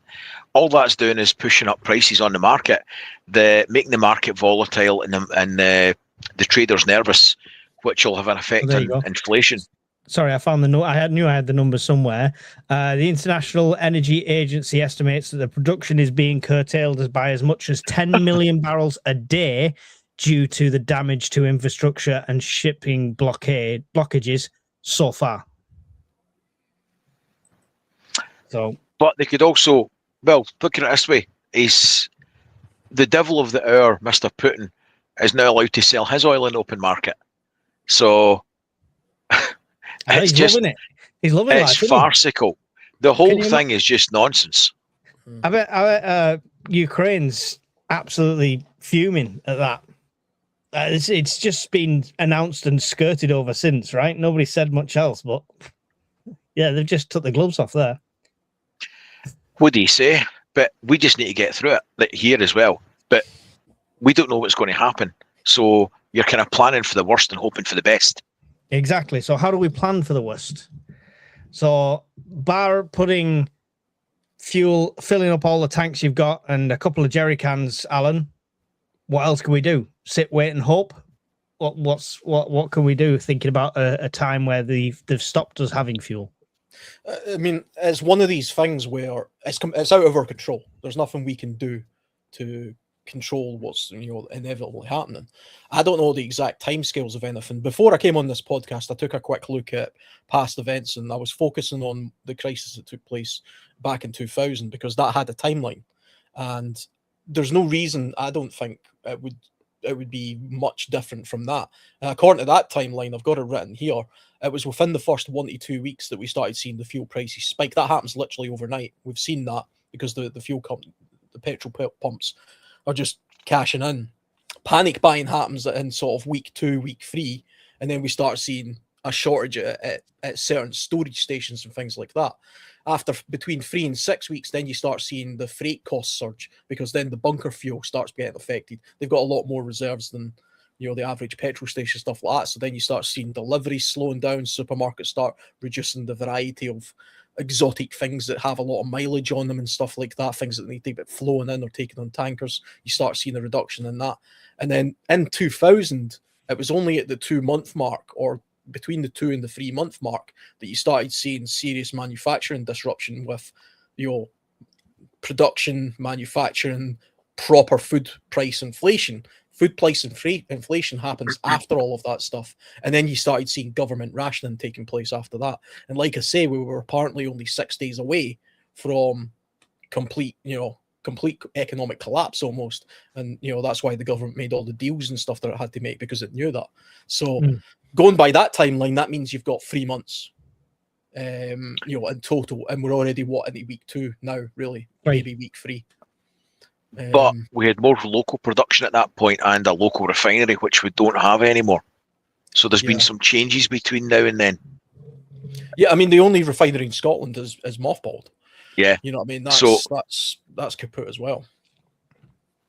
all that's doing is pushing up prices on the market, making the market volatile, and the traders nervous, which will have an effect there you on go. inflation. Sorry, I found the note. Knew I had the number somewhere. The International Energy Agency estimates that the production is being curtailed by as much as 10 million barrels a day due to the damage to infrastructure and shipping blockages so far. So, But they could also, well, look at it this way: is the devil of the hour, Mr. Putin, is now allowed to sell his oil in the open market. So it's he's just loving it. He's loving it's life. farcical. The whole thing is just nonsense. I bet Ukraine's absolutely fuming at that. It's just been announced and skirted over since, right? Nobody said much else, but yeah, they've just took the gloves off there. What do you say? But we just need to get through it, like here as well. But we don't know what's going to happen. So you're kind of planning for the worst and hoping for the best. Exactly. So how do we plan for the worst? So bar putting fuel, filling up all the tanks you've got and a couple of jerry cans, Alan, what else can we do? Sit, wait and hope? What can we do thinking about a time where they've stopped us having fuel? I mean, it's one of these things where it's out of our control. There's nothing we can do to control what's inevitably happening. I don't know the exact timescales of anything. Before I came on this podcast, I took a quick look at past events, and I was focusing on the crisis that took place back in 2000 because that had a timeline, and there's no reason I don't think it would be much different from that. According to that timeline, I've got it written here. It was within the first 1 to 2 weeks that we started seeing the fuel prices spike. That happens literally overnight. We've seen that because the fuel company, the petrol pumps, are just cashing in. Panic buying happens in sort of week 2, week 3, and then we start seeing a shortage at certain storage stations and things like that. After between 3 and 6 weeks, then you start seeing the freight costs surge because then the bunker fuel starts getting affected. They've got a lot more reserves than the average petrol station, stuff like that. So then you start seeing deliveries slowing down. Supermarkets start reducing the variety of exotic things that have a lot of mileage on them and stuff like that, things that need to get flown in or taken on tankers. You start seeing a reduction in that. And then in 2000, it was only at the 2-month mark or between the 2 and the 3-month mark that you started seeing serious manufacturing disruption with production, manufacturing, proper food price inflation. Food price inflation happens after all of that stuff. And then you started seeing government rationing taking place after that. And like I say, we were apparently only 6 days away from complete economic collapse almost. And, that's why the government made all the deals and stuff that it had to make because it knew that. So going by that timeline, that means you've got 3 months, in total. And we're already, into week 2 now, really, maybe week 3. But we had more local production at that point and a local refinery, which we don't have anymore. So there's been some changes between now and then. Yeah, I mean, the only refinery in Scotland is mothballed. Yeah. You know what I mean? That's kaput as well.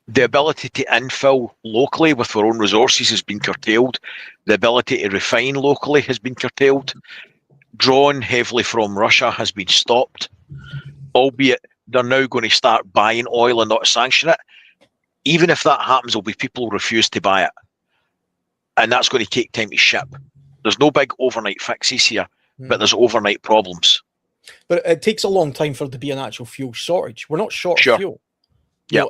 The ability to infill locally with our own resources has been curtailed. The ability to refine locally has been curtailed. Drawn heavily from Russia has been stopped, albeit they're now going to start buying oil and not sanction it. Even if that happens, there'll be people who refuse to buy it. And that's going to take time to ship. There's no big overnight fixes here, but there's overnight problems. But it takes a long time for there to be an actual fuel shortage. We're not short of fuel. Yeah.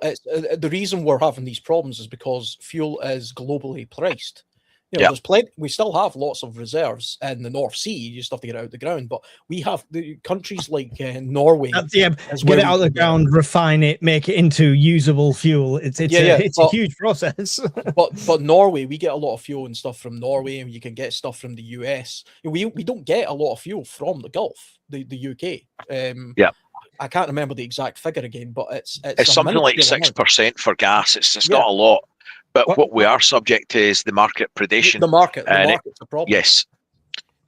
The reason we're having these problems is because fuel is globally priced. There's plenty. We still have lots of reserves in the North Sea. You just have to get it out of the ground. But we have the countries like Norway. Get it out of the ground, refine it, make it into usable fuel. It's a huge process. but Norway, we get a lot of fuel and stuff from Norway, and you can get stuff from the US. We don't get a lot of fuel from the Gulf, the UK. I can't remember the exact figure again, but it's something like 6% for gas. It's not a lot. But what we are subject to is the market predation. The market's a problem. Yes.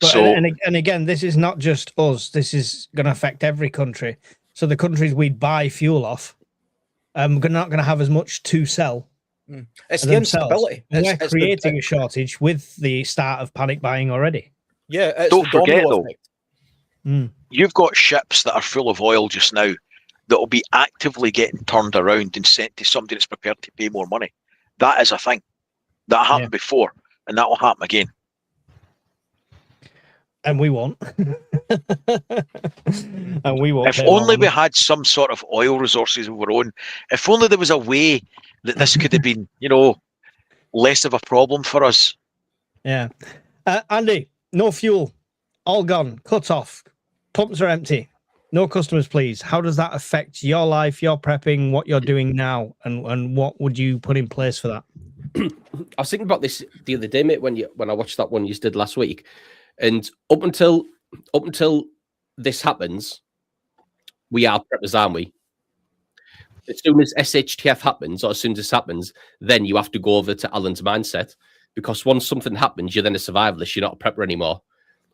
But, and again, this is not just us. This is going to affect every country. So the countries we buy fuel off, we're not going to have as much to sell It's the themselves. instability. We're It's creating a shortage with the start of panic buying already. Yeah, it's Don't the domino forget, though, effect. you've got ships that are full of oil just now that will be actively getting turned around and sent to somebody that's prepared to pay more money. That is a thing. That happened before, and that will happen again. And we won't. And we won't. If only we had some sort of oil resources of our own. If only there was a way that this could have been, less of a problem for us. Yeah. Andy, no fuel. All gone. Cut off. Pumps are empty. No customers, please. How does that affect your life, your prepping, what you're doing now? And what would you put in place for that? I was thinking about this the other day, mate, when I watched that one you did last week. And up until this happens, we are preppers, aren't we? As soon as SHTF happens, or as soon as this happens, then you have to go over to Alan's mindset, because once something happens, you're then a survivalist. You're not a prepper anymore.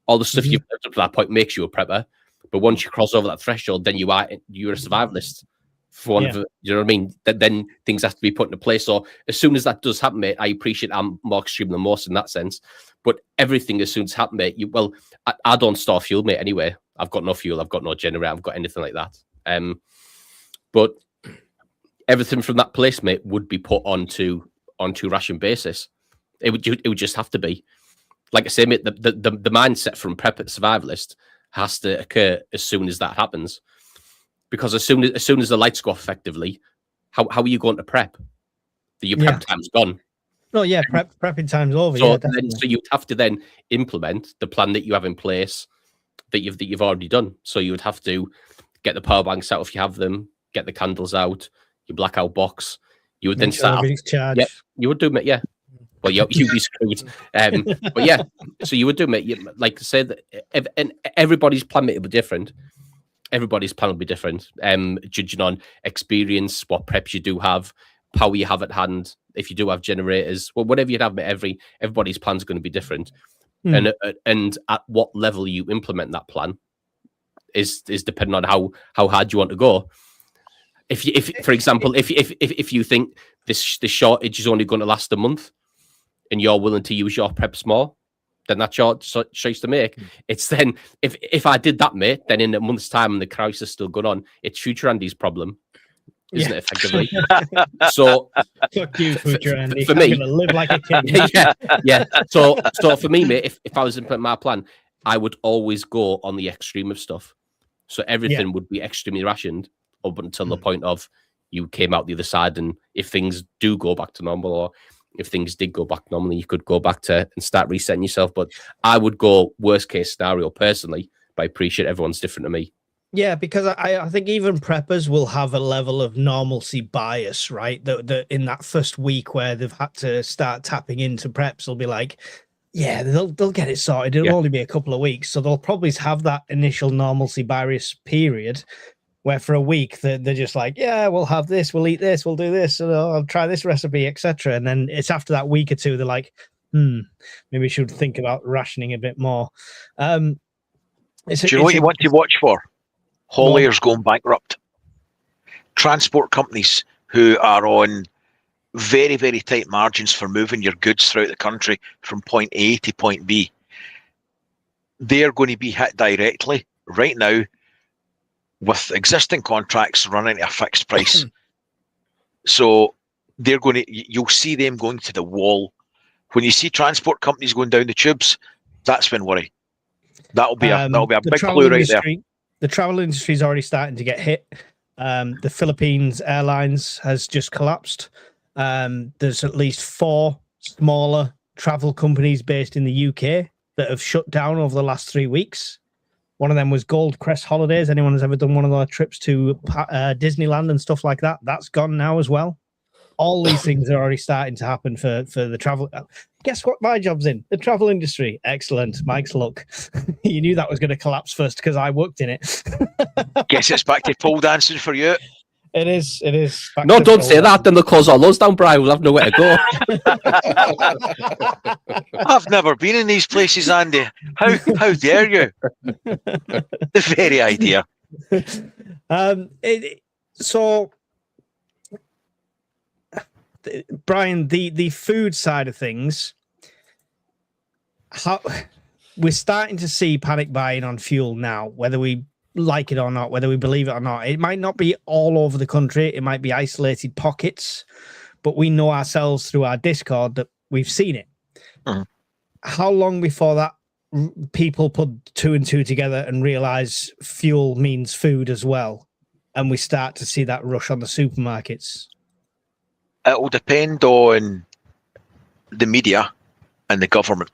All the stuff you've prepped up to that point makes you a prepper, but once you cross over that threshold, then you're a survivalist. For one of the, you know what I mean? Then things have to be put into place. So as soon as that does happen, mate, I appreciate I'm more extreme than most in that sense. But everything as soon as happen, mate, I don't store fuel, mate, anyway. I've got no fuel, I've got no generator, I've got anything like that. But everything from that place, mate, would be put onto ration basis. It would just have to be. Like I say, mate, the mindset from prep at survivalist has to occur as soon as that happens. Because as soon as the lights go off effectively, how are you going to prep? Your prep time's gone. No, yeah, prepping time's over. So, so you'd have to then implement the plan that you have in place that you've already done. So you would have to get the power banks out if you have them, get the candles out, your blackout box. You would then start. Yeah, you would do it. Yeah. Well, you'd be screwed. But yeah, so you would do it. Like I said, and everybody's plan will be different. Everybody's plan will be different, judging on experience, what preps you do have, power you have at hand. If you do have generators, well, whatever you have, everybody's plan's going to be different, and at what level you implement that plan is depending on how hard you want to go. If for example, if you think this shortage is only going to last a month, and you're willing to use your preps more, then that's your choice to make. It's then, if I did that, mate, then in a month's time and the crisis is still going on, it's future Andy's problem, isn't it, effectively? So, fuck you, future Andy. For me, I'm gonna live like a king. yeah. So for me, mate, if I was implementing my plan, I would always go on the extreme of stuff. So everything would be extremely rationed up until the point of you came out the other side. And if things do go back to normal, or if things did go back normally, you could go back to and start resetting yourself. But I would go worst case scenario personally, but I appreciate everyone's different to me. Yeah, because I think even preppers will have a level of normalcy bias, right? That in that first week where they've had to start tapping into preps, they'll be like, yeah, they'll get it sorted. It'll only be a couple of weeks. So they'll probably have that initial normalcy bias period where for a week they're just like, yeah, we'll have this, we'll eat this, we'll do this, and I'll try this recipe, etc. And then it's after that week or two, they're like, maybe we should think about rationing a bit more. Do you know what you want to watch for? Hauliers going bankrupt. Transport companies who are on very, very tight margins for moving your goods throughout the country from point A to point B. They're going to be hit directly right now with existing contracts running at a fixed price. So you'll see them going to the wall. When you see transport companies going down the tubes, that's when worry. That'll be a big clue right there. The travel industry is already starting to get hit. The Philippines Airlines has just collapsed. There's at least 4 smaller travel companies based in the UK that have shut down over the last 3 weeks. One of them was Gold Crest Holidays. Anyone who's ever done one of their trips to Disneyland and stuff like that, that's gone now as well. All these things are already starting to happen for the travel. Guess what my job's in? The travel industry. Excellent. Mike's luck. You knew that was going to collapse first because I worked in it. Guess it's back to pole dancing for you. It is. No, don't say that. Then they'll close all those down, Brian. We'll have nowhere to go. I've never been in these places, Andy. How dare you? The very idea. So Brian, the food side of things, how we're starting to see panic buying on fuel now, whether we like it or not, whether we believe it or not. It might not be all over the country. It might be isolated pockets, but we know ourselves through our Discord that we've seen it. How long before that people put 2 and 2 together and realize fuel means food as well, and we start to see that rush on the supermarkets? It will depend on the media and the government,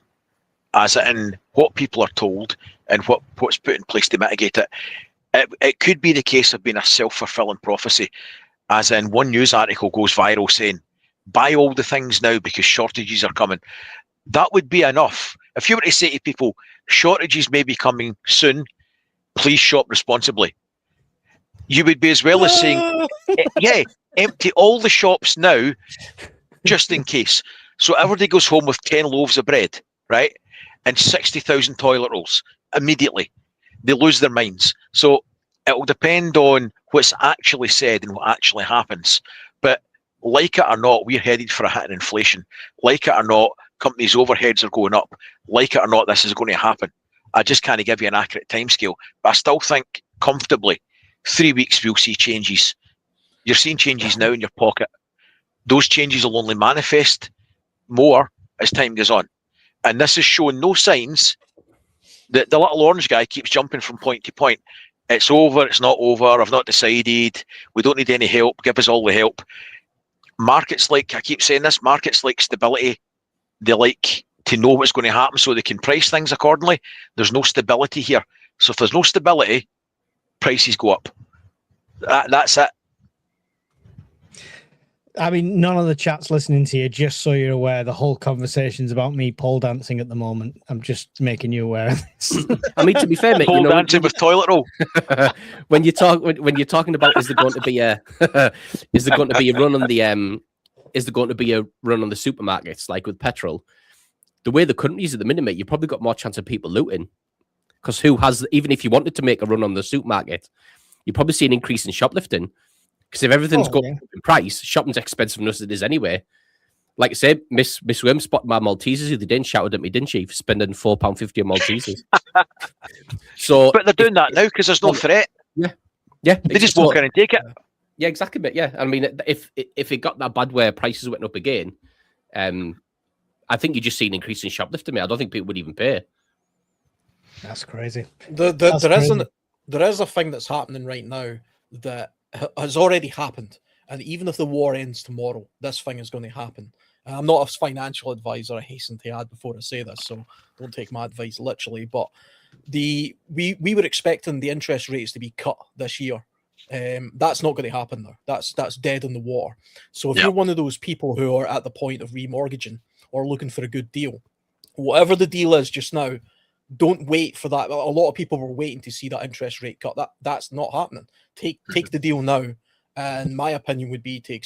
as in what people are told and what's put in place to mitigate it. It could be the case of being a self-fulfilling prophecy, as in one news article goes viral saying, buy all the things now because shortages are coming. That would be enough. If you were to say to people, shortages may be coming soon, please shop responsibly, you would be as well as saying, yeah, empty all the shops now, just in case. So everybody goes home with 10 loaves of bread, right? And 60,000 toilet rolls immediately. They lose their minds. So it will depend on what's actually said and what actually happens. But like it or not, we're headed for a hit in inflation. Like it or not, companies' overheads are going up. Like it or not, this is going to happen. I just can't give you an accurate timescale. But I still think comfortably 3 weeks we'll see changes. You're seeing changes now in your pocket. Those changes will only manifest more as time goes on. And this is showing no signs that the little orange guy keeps jumping from point to point. It's over, it's not over, I've not decided, we don't need any help, give us all the help. Markets like, I keep saying this, markets like stability. They like to know what's going to happen so they can price things accordingly. There's no stability here. So if there's no stability, prices go up. That's it. I mean, none of the chat's listening to you, just so you're aware. The whole conversation's about me pole dancing at the moment. I'm just making you aware of this. I mean, to be fair, mate, pole dancing with toilet roll. when you're talking about is there going to be a run on the supermarkets like with petrol? The way the country is at the minute, mate, you've probably got more chance of people looting. Because even if you wanted to make a run on the supermarket, you probably see an increase in shoplifting. Because if everything's going up in price, shopping's expensive enough as it is anyway. Like I said, Miss Wim spotted my Maltesers the other day and shouted at me, didn't she, for spending £4.50 on Maltesers. But they're doing that now because there's no threat. Yeah. They just walk in and take it. Yeah, exactly. But yeah, I mean, if it got that bad where prices went up again, I think you just see an increase in shoplifting. I don't think people would even pay. That's crazy. There is a thing that's happening right now that has already happened, and even if the war ends tomorrow, this thing is going to happen. I'm not a financial advisor, I hasten to add before I say this, so don't take my advice literally, but we were expecting the interest rates to be cut this year. That's not going to happen now. That's dead in the water. So if you're one of those people who are at the point of remortgaging or looking for a good deal, whatever the deal is just now, don't wait for that. A lot of people were waiting to see that interest rate cut. That's not happening. Take the deal now. And my opinion would be to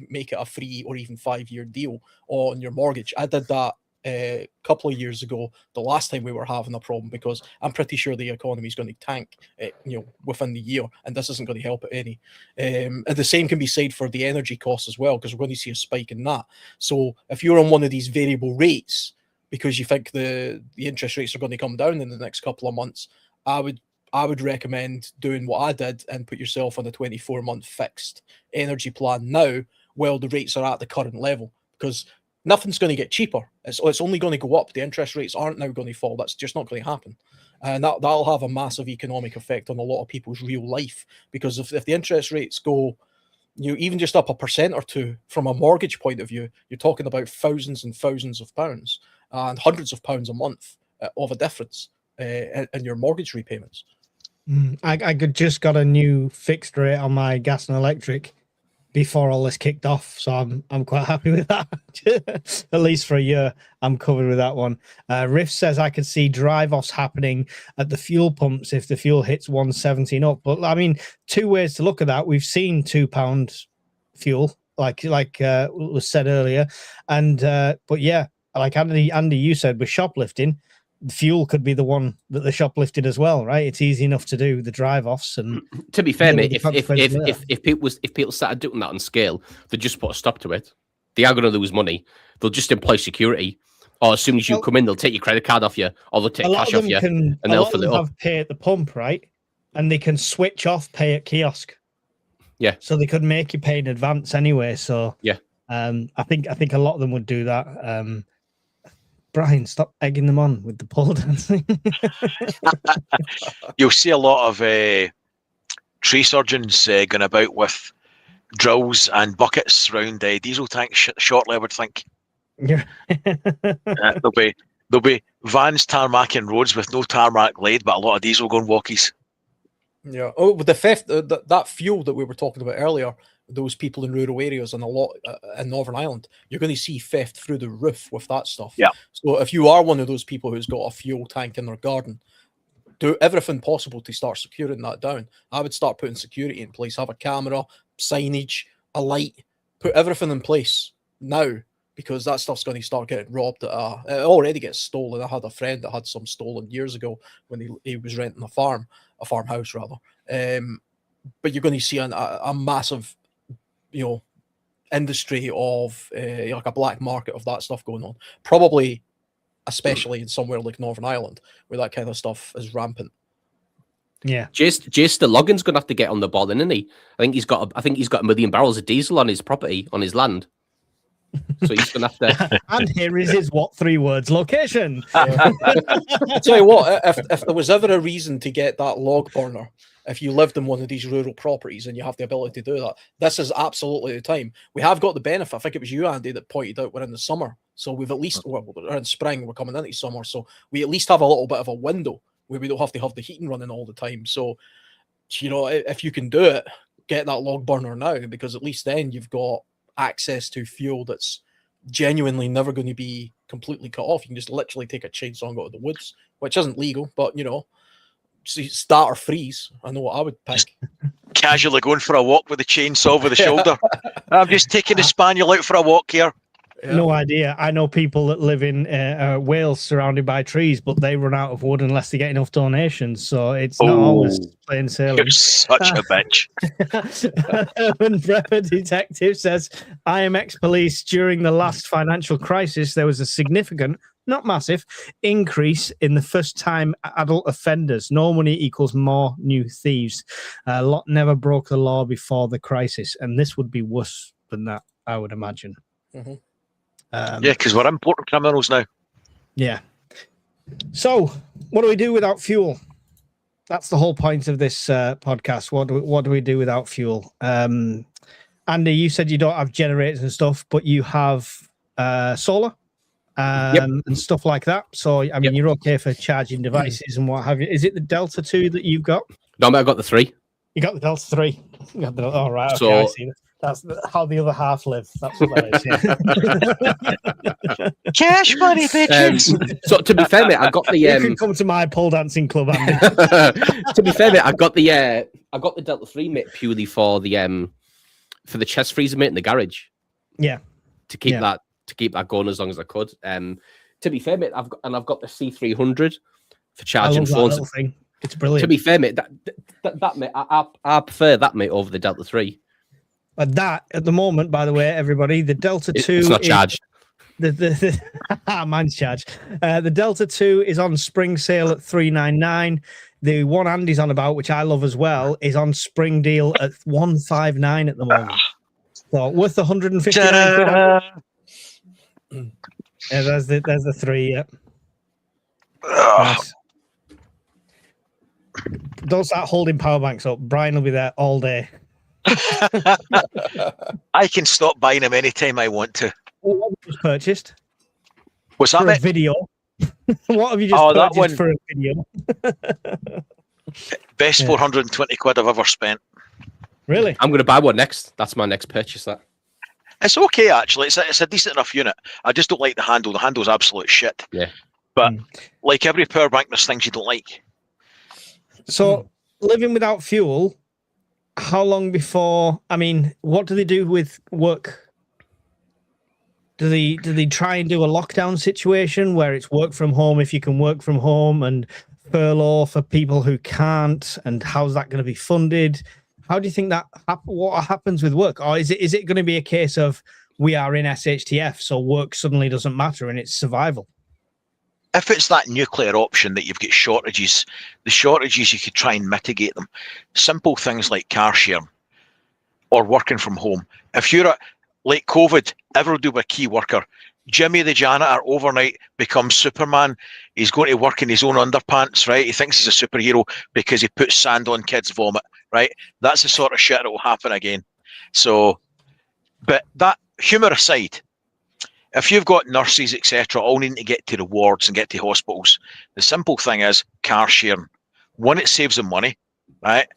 make it a 3 or even 5-year deal on your mortgage. I did that a couple of years ago, the last time we were having a problem, because I'm pretty sure the economy is going to tank, within the year, and this isn't going to help it any. And the same can be said for the energy costs as well, because we're going to see a spike in that. So if you're on one of these variable rates, because you think the interest rates are going to come down in the next couple of months, I would recommend doing what I did and put yourself on a 24-month fixed energy plan now while the rates are at the current level, because nothing's going to get cheaper. It's only going to go up. The interest rates aren't now going to fall. That's just not going to happen. And that'll have a massive economic effect on a lot of people's real life, because if the interest rates go, even just up 1% or 2 from a mortgage point of view, you're talking about thousands and thousands of pounds and hundreds of pounds a month of a difference in your mortgage repayments. I just got a new fixed rate on my gas and electric before all this kicked off, so I'm quite happy with that. At least for a year, I'm covered with that one. Riff says I could see drive-offs happening at the fuel pumps if the fuel hits 117 up. But I mean, 2 ways to look at that. We've seen £2 fuel, like was said earlier, and but yeah, like Andy, you said with shoplifting, fuel could be the one that the shoplifted as well, right? It's easy enough to do the drive-offs. And to be fair, mate, if people started doing that on scale, they'd just put a stop to it. they are going to lose money. They'll just employ security, or as soon as you come in, they'll take your credit card off you, or they'll take cash off you, and they'll fill it up. Have pay at the pump, right? And they can switch off pay at kiosk. Yeah. So they could make you pay in advance anyway. So yeah, I think a lot of them would do that. Brian, stop egging them on with the pole dancing. You'll see a lot of tree surgeons going about with drills and buckets around diesel tanks shortly, I would think. Yeah. There'll be vans tarmacking roads with no tarmac laid, but a lot of diesel going walkies. Yeah. Oh, with the theft, that fuel that we were talking about earlier, those people in rural areas and a lot in Northern Ireland, you're going to see theft through the roof with that stuff. Yeah. So if you are one of those people who's got a fuel tank in their garden, do everything possible to start securing that down. I would start putting security in place, have a camera, signage, a light, put everything in place now, because that stuff's going to start getting robbed. It already gets stolen. I had a friend that had some stolen years ago when he was renting a farmhouse rather. But you're going to see a massive, industry of like a black market of that stuff going on. Probably, especially in somewhere like Northern Ireland, where that kind of stuff is rampant. Yeah, Jace the Loggin's going to have to get on the ball, isn't he? I think he's got 1 million barrels of diesel on his property, on his land. So he's going to have to. And here is his 3 words location. I tell you what, if there was ever a reason to get that log burner, if you lived in one of these rural properties and you have the ability to do that, this is absolutely the time. We have got the benefit. I think it was you, Andy, that pointed out we're in the summer, so we've at least we're in spring. We're coming into summer, so we at least have a little bit of a window where we don't have to have the heating running all the time. So, if you can do it, get that log burner now, because at least then you've got access to fuel that's genuinely never going to be completely cut off. You can just literally take a chainsaw and go to the woods, which isn't legal, but start or freeze. I know what I would pick. Casually going for a walk with a chainsaw over the shoulder. I'm just taking the spaniel out for a walk here. Yeah. No idea. I know people that live in Wales surrounded by trees, but they run out of wood unless they get enough donations. So it's not always plain sailing. You're such a bitch. Urban Prepper Detective says, I am ex-police. During the last financial crisis, there was a significant, not massive, increase in the first-time adult offenders. No money equals more new thieves. A lot never broke the law before the crisis, and this would be worse than that, I would imagine. Mm-hmm. Yeah, because we're importing criminals now. Yeah. So, what do we do without fuel? That's the whole point of this podcast. What do we do without fuel? Andy, you said you don't have generators and stuff, but you have solar and stuff like that. So, I mean, you're okay for charging devices and what have you. Is it the Delta 2 that you've got? No, I've got the 3. You got the Delta 3. All right. Okay, So, I see that. That's how the other half live. That's what that is. Yeah. Cash money, bitches. So to be fair, mate, I got the. You can come to my pole dancing club, Andy. To be fair, mate, I got the Delta 3, mate, purely for the chest freezer, mate, in the garage. Yeah. To keep that going as long as I could. To be fair, mate, I've got the C300 for charging phones. Thing. It's brilliant. To be fair, mate, that mate, I prefer that, mate, over the Delta 3. That at the moment, by the way, everybody, the Delta 2 it's not charged. Mine's charged. The Delta 2 is on spring sale at $399. The one Andy's on about, which I love as well, is on spring deal at $159 at the moment. So worth $159. Yeah, there's the 3. Yeah. Nice. Don't start holding power banks up. Brian will be there all day. I can stop buying them anytime I want to. What have you just purchased? What's that, for mate? A video? What have you just purchased for a video? Best 420 quid I've ever spent. Really? I'm going to buy one next. That's my next purchase. That. It's okay, actually. It's a decent enough unit. I just don't like the handle. The handle's absolute shit. Yeah. But like every power bank, there's things you don't like. So living without fuel, how long before? I mean, what do they do with work? Do they try and do a lockdown situation where it's work from home if you can work from home, and furlough for people who can't? And how's that going to be funded? How do you think that what happens with work? Or is it going to be a case of we are in SHTF, so work suddenly doesn't matter and it's survival. If it's that nuclear option that you've got shortages, the shortages, you could try and mitigate them. Simple things like car sharing or working from home. If you're like COVID, everybody were a key worker. Jimmy the janitor overnight becomes Superman. He's going to work in his own underpants, right? He thinks he's a superhero because he puts sand on kids' vomit, right? That's the sort of shit that will happen again. So, but that, humour aside, if you've got nurses, etc., all needing to get to the wards and get to hospitals, the simple thing is car sharing. One, it saves them money, right?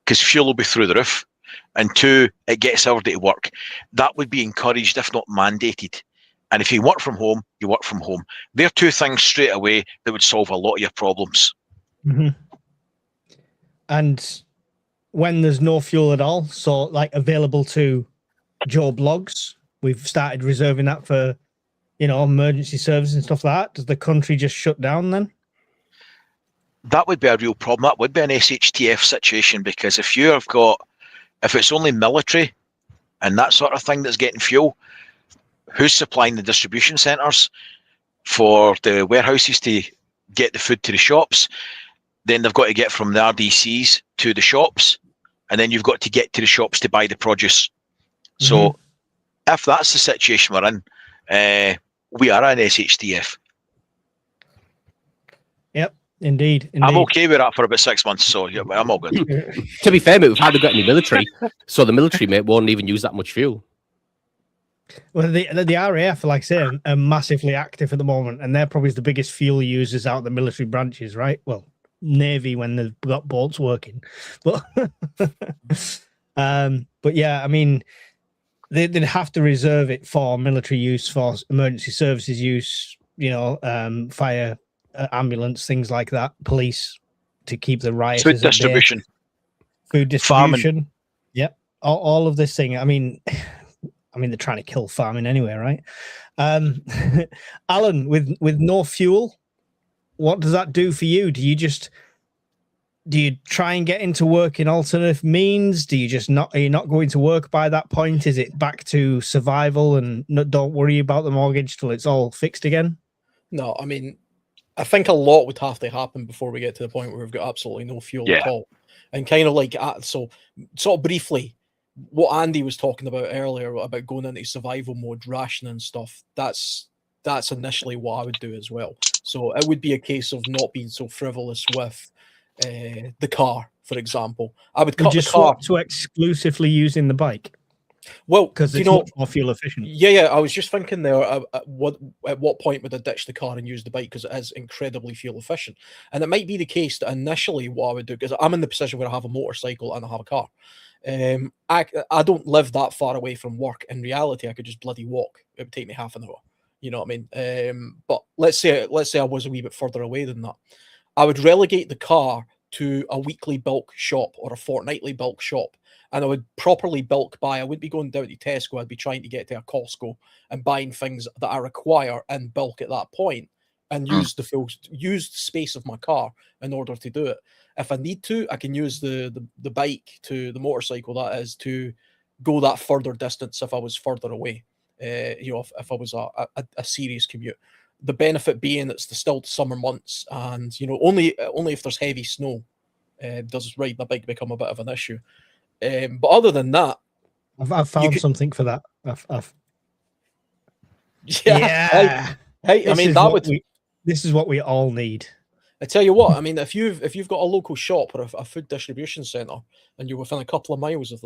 Because fuel will be through the roof. And two, it gets everybody to work. That would be encouraged, if not mandated. And if you work from home, you work from home. They're two things straight away that would solve a lot of your problems. Mm-hmm. And when there's no fuel at all, so like available to job logs, we've started reserving that for, emergency services and stuff like that. Does the country just shut down then? That would be a real problem. That would be an SHTF situation, because if it's only military and that sort of thing that's getting fuel, who's supplying the distribution centres for the warehouses to get the food to the shops? Then they've got to get from the RDCs to the shops, and then you've got to get to the shops to buy the produce. So if that's the situation we're in, we are in SHTF. Yep, indeed. I'm okay with that for about 6 months, so yeah, I'm all good. To be fair, mate, we've hardly got any military, so the military, mate, won't even use that much fuel. Well, the RAF, like I say, are massively active at the moment, and they're probably the biggest fuel users out of the military branches, right? Well, Navy when they've got boats working, but yeah, I mean, they'd have to reserve it for military use, for emergency services use, fire, ambulance, things like that, police, to keep the rioters. Food distribution. Food distribution. Farming. Yep. All of this thing. I mean, they're trying to kill farming anyway, right? Alan, with no fuel, what does that do for you? Do you try and get into work in alternative means? Are you not going to work by that point? Is it back to survival and don't worry about the mortgage till it's all fixed again? No, I mean, I think a lot would have to happen before we get to the point where we've got absolutely no fuel at all. And kind of like, so sort of briefly, what Andy was talking about earlier about going into survival mode, rationing stuff, that's initially what I would do as well. So it would be a case of not being so frivolous with the car, for example. I would cut the car swap to exclusively using the bike. Well, because it's much more fuel efficient. Yeah. I was just thinking there, at what point would I ditch the car and use the bike, because it is incredibly fuel efficient. And it might be the case that initially what I would do, because I'm in the position where I have a motorcycle and I have a car. I don't live that far away from work. In reality, I could just bloody walk. It would take me half an hour. You know what I mean? But let's say I was a wee bit further away than that. I would relegate the car to a weekly bulk shop or a fortnightly bulk shop, and I would properly bulk buy. I wouldn't be going down to Tesco. I'd be trying to get to a Costco and buying things that I require in bulk at that point, and use the space of my car in order to do it. If I need to, I can use the bike, to the motorcycle, that is, to go that further distance if I was further away. If I was a serious commute. The benefit being it's still summer months, and only if there's heavy snow does riding a bike become a bit of an issue. But other than that, I've found something for that. This is what we all need. I tell you what, I mean, if you've got a local shop or a food distribution centre and you're within a couple of miles of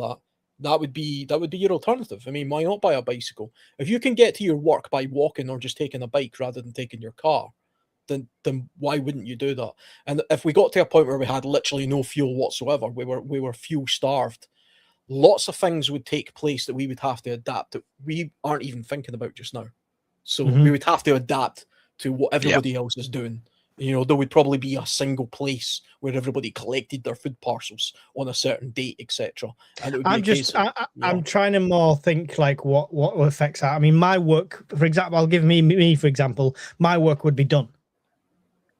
that would be your alternative. I mean, why not buy a bicycle? If you can get to your work by walking or just taking a bike rather than taking your car, then why wouldn't you do that? And if we got to a point where we had literally no fuel whatsoever, we were fuel starved, lots of things would take place that we would have to adapt that we aren't even thinking about just now. So we would have to adapt to what everybody else is doing. There would probably be a single place where everybody collected their food parcels on a certain date, etc. And it would be I'm trying to more think like what affects that. I mean, my work, for example, I'll give me for example, my work would be done.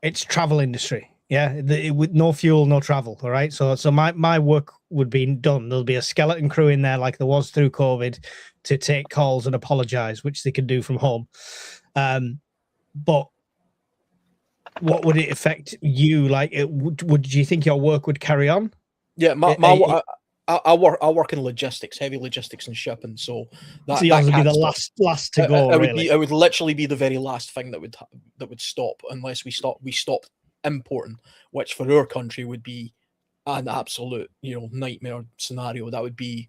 It's travel industry, with no fuel, no travel. All right, so my work would be done. There'll be a skeleton crew in there like there was through COVID to take calls and apologize, which they can do from home. But what would it affect you? Like, would you think your work would carry on? Yeah, I work in logistics, heavy logistics and shipping. So yours would be the last to go. It would literally be the very last thing that would stop unless we stopped importing, which for our country would be an absolute nightmare scenario. That would be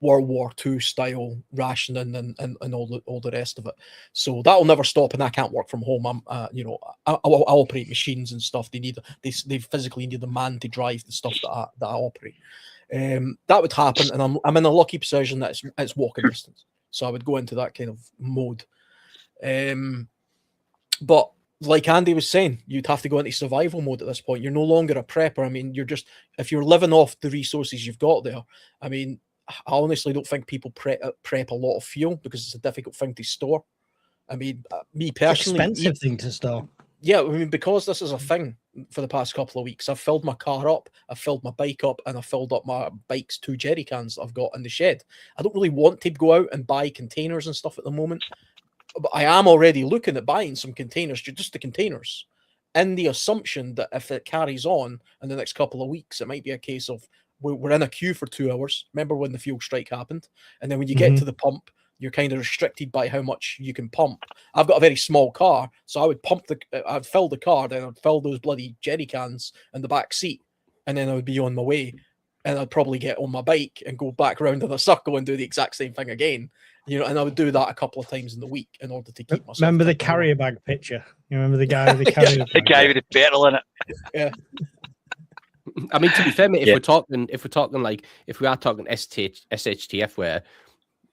World War II style rationing and all the rest of it. So that'll never stop, and I can't work from home. I operate machines and stuff. They physically need a man to drive the stuff that I operate. That would happen, and I'm in a lucky position that it's walking distance, so I would go into that kind of mode. But like Andy was saying, you'd have to go into survival mode at this point. You're no longer a prepper. I mean, if you're living off the resources you've got there. I mean, I honestly don't think people prep a lot of fuel because it's a difficult thing to store. I mean, me personally, expensive thing to store. Yeah, I mean, because this is a thing for the past couple of weeks, I've filled my car up, I've filled my bike up, and I've filled up my bike's 2 jerry cans that I've got in the shed. I don't really want to go out and buy containers and stuff at the moment, but I am already looking at buying some containers, just the containers, in the assumption that if it carries on in the next couple of weeks, it might be a case of we're in a queue for 2 hours. Remember when the fuel strike happened? And then when you get to the pump, you're kind of restricted by how much you can pump. I've got a very small car, so I would I'd fill the car, then I'd fill those bloody jerry cans in the back seat, and then I would be on my way, and I'd probably get on my bike and go back around in a circle and do the exact same thing again. And I would do that a couple of times in the week in order to keep myself. Remember the carrier bag picture? You remember the guy with the carrier bag? The guy with the petrol in it. Yeah. I mean, to be fair, mate, if we are talking like, if we are talking SHTF, where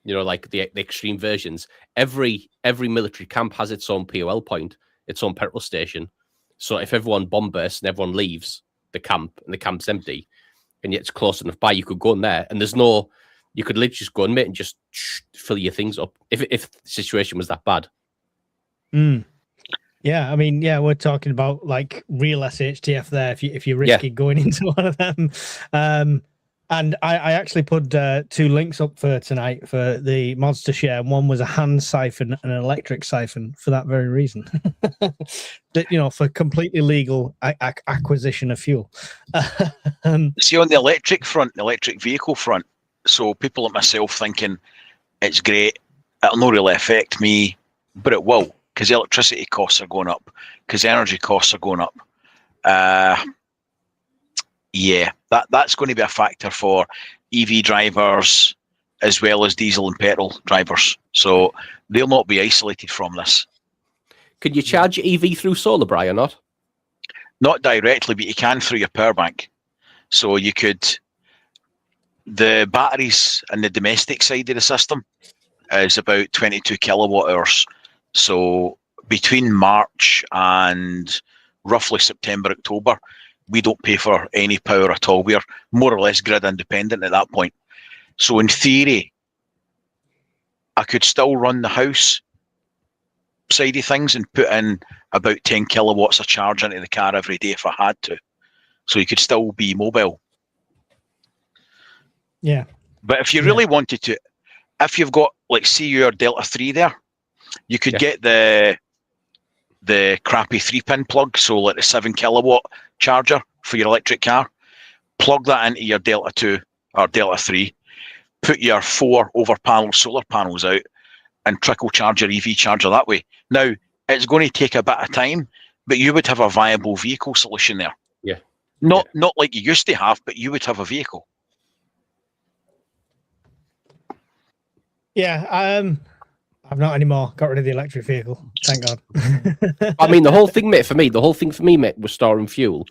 like the extreme versions, every military camp has its own POL point, its own petrol station. So if everyone bomb bursts and everyone leaves the camp and the camp's empty, and yet it's close enough by, you could go in there, and you could literally just go in, mate, and just fill your things up if the situation was that bad. Yeah, I mean, we're talking about like real SHTF there. If you're risky going into one of them, and I actually put 2 links up for tonight for the mods to share. One was a hand siphon and an electric siphon for that very reason. That for completely legal acquisition of fuel. See, on the electric front, the electric vehicle front, so people like myself thinking it's great, it'll not really affect me, but it will. Because electricity costs are going up, because energy costs are going up. That's going to be a factor for EV drivers as well as diesel and petrol drivers. So they'll not be isolated from this. Could you charge your EV through solar, Bri, or not? Not directly, but you can through your power bank. So you could. The batteries in the domestic side of the system is about 22 kilowatt hours. So between March and roughly September, October, we don't pay for any power at all. We are more or less grid independent at that point. So in theory, I could still run the house side of things and put in about 10 kilowatts of charge into the car every day if I had to. So you could still be mobile. Yeah. But if you really wanted to, if you've got, like, see your Delta 3 there, you could get the crappy 3-pin plug, so like the 7 kilowatt charger for your electric car. Plug that into your Delta 2 or Delta 3. Put your 4 over panel solar panels out and trickle charge your EV charger that way. Now, it's going to take a bit of time, but you would have a viable vehicle solution there. Yeah. Not like you used to have, but you would have a vehicle. Yeah, I've not anymore. Got rid of the electric vehicle. Thank God. I mean, the whole thing, mate, was storing fuel.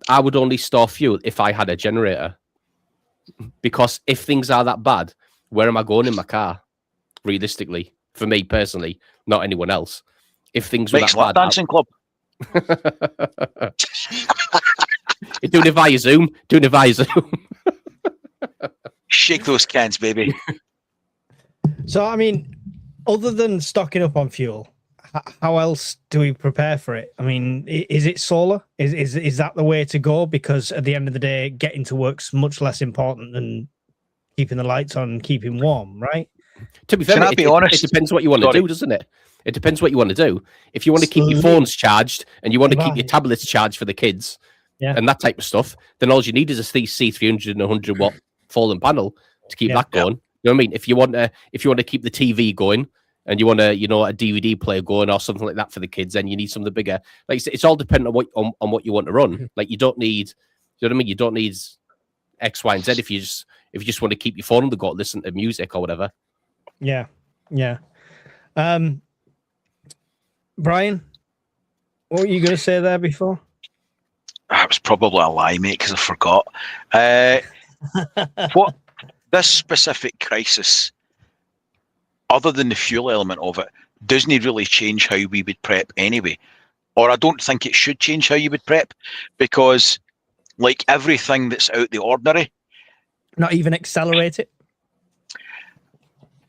I would only store fuel if I had a generator. Because if things are that bad, where am I going in my car? Realistically, for me personally, not anyone else. If things were that bad, dancing club. You're doing it via Zoom. Shake those cans, baby. So, I mean, other than stocking up on fuel, how else do we prepare for it? I mean, is it solar? Is that the way to go? Because at the end of the day, getting to work's much less important than keeping the lights on and keeping warm, right? To be fair, Can I mate, be it honest? depends what you want to Sorry. do, doesn't it? It depends what you want to do. If you want to keep your phones charged and you want to keep your Right. tablets charged for the kids Yeah. and that type of stuff, then all you need is a C300 and 100 watt fallen panel to keep Yeah. that going. You know what I mean? If you want to keep the TV going and you want to, a DVD player going or something like that for the kids, then you need something bigger. Like it's all dependent on what you want to run. Like you don't need, you know what I mean? You don't need X, Y, and Z if you just want to keep your phone on the go, listen to music or whatever. Yeah. Yeah. Brian, what were you going to say there before? It was probably a lie, mate, because I forgot. What this specific crisis, other than the fuel element of it, doesn't really change how we would prep anyway. Or I don't think it should change how you would prep, because like everything that's out the ordinary, Not even accelerate it?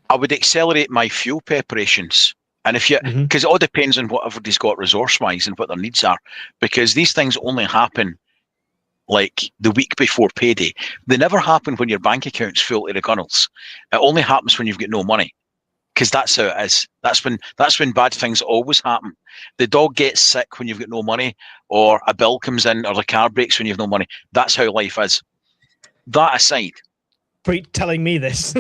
I would accelerate my fuel preparations. And if you, because it all depends on what everybody's got resource-wise and what their needs are, because these things only happen like the week before payday. They never happen when your bank account's full to the gunnels. It only happens when you've got no money, because that's how it is. That's when bad things always happen. The dog gets sick when you've got no money, or a bill comes in, or the car breaks when you've no money. That's how life is. That aside, Telling me this.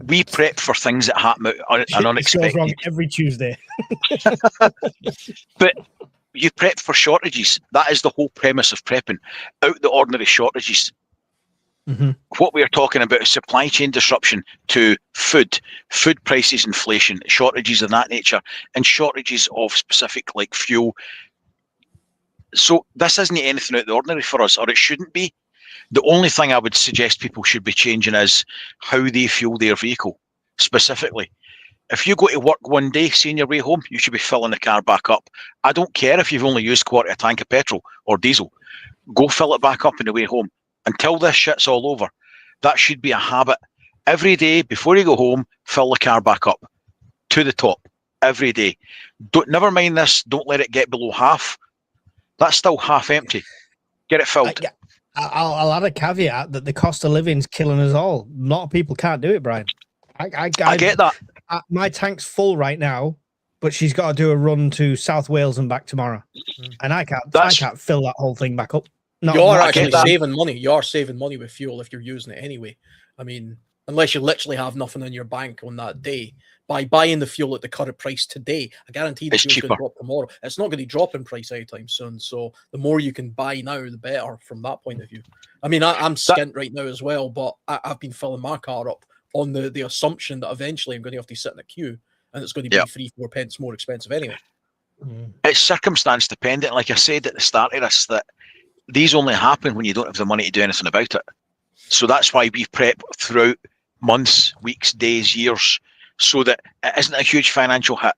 we prep for things that happen and Shit goes unexpected. wrong every Tuesday. But you prep for shortages. That is the whole premise of prepping. Out the ordinary shortages. What we are talking about is supply chain disruption to food prices, inflation, shortages of that nature, and shortages of specific like fuel. So this isn't anything out of the ordinary for us, or it shouldn't be. The only thing I would suggest people should be changing is how they fuel their vehicle. Specifically, if you go to work one day, see on your way home, you should be filling the car back up. I don't care if you've only used a quarter of a tank of petrol or diesel. Go fill it back up on the way home. Until this shit's all over, that should be a habit. Every day before you go home, fill the car back up to the top every day. Never mind this. Don't let it get below half. That's still half empty. Get it filled. I'll add a caveat that the cost of living's killing us all. A lot of people can't do it, Brian. I get that. My tank's full right now, but she's got to do a run to South Wales and back tomorrow, and I can't fill that whole thing back up. You're actually saving money. You're saving money with fuel if you're using it anyway. I mean, unless you literally have nothing in your bank on that day. By buying the fuel at the current price today, I guarantee the fuel's going to drop tomorrow. It's not going to drop in price anytime soon. So the more you can buy now, the better from that point of view. I mean, I'm skint right now as well, but I've been filling my car up on the assumption that eventually I'm going to have to sit in a queue and it's going to be 3-4 pence more expensive anyway. It's circumstance dependent. Like I said at the start of this, that these only happen when you don't have the money to do anything about it. So that's why we prep throughout months, weeks, days, years, so that it isn't a huge financial hit.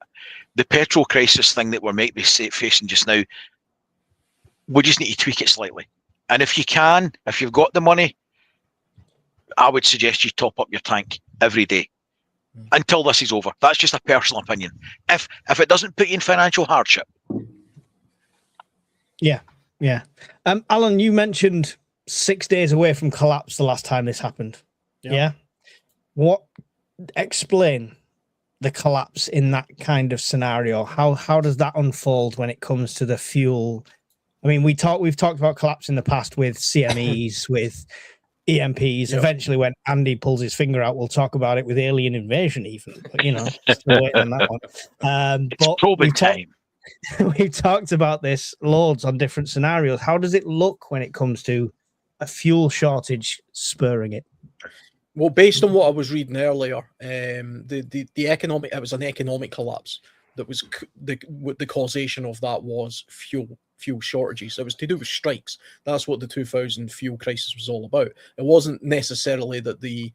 The petrol crisis thing that we're maybe facing just now, we just need to tweak it slightly. And if you've got the money, I would suggest you top up your tank every day until this is over. That's just a personal opinion. If it doesn't put you in financial hardship. Yeah. Alan, you mentioned 6 days away from collapse the last time this happened. Yeah. Explain the collapse in that kind of scenario. How does that unfold when it comes to the fuel? I mean, we've talked about collapse in the past with CMEs, with EMPs. Eventually, when Andy pulls his finger out, we'll talk about it with alien invasion, even. But, still waiting on that one. But probing time. We've talked about this loads on different scenarios. How does it look when it comes to a fuel shortage spurring it? Well, based on what I was reading earlier, the economic, it was an economic collapse. That was the causation of that was fuel fuel shortages. It was to do with strikes. That's what the 2000 fuel crisis was all about. It wasn't necessarily that the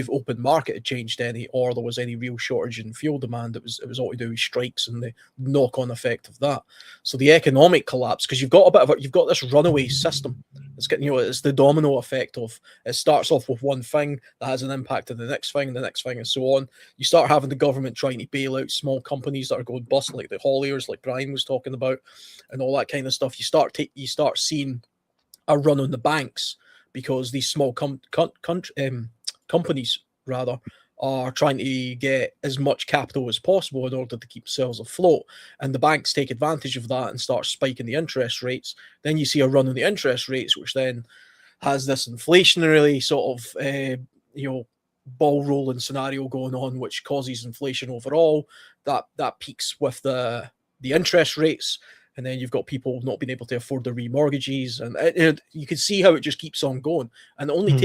open market had changed any, or there was any real shortage in fuel demand. It was all to do with strikes and the knock-on effect of that. So the economic collapse, because you've got this runaway system. It's getting, it's the domino effect of, it starts off with one thing that has an impact on the next thing, and so on. You start having the government trying to bail out small companies that are going bust, like the hauliers, like Brian was talking about, and all that kind of stuff. You start seeing a run on the banks because these small companies rather are trying to get as much capital as possible in order to keep themselves afloat, and the banks take advantage of that and start spiking the interest rates. Then you see a run on the interest rates, which then has this inflationary sort of ball rolling scenario going on, which causes inflation overall. That peaks with the interest rates, and then you've got people not being able to afford their remortgages, and you can see how it just keeps on going. And it only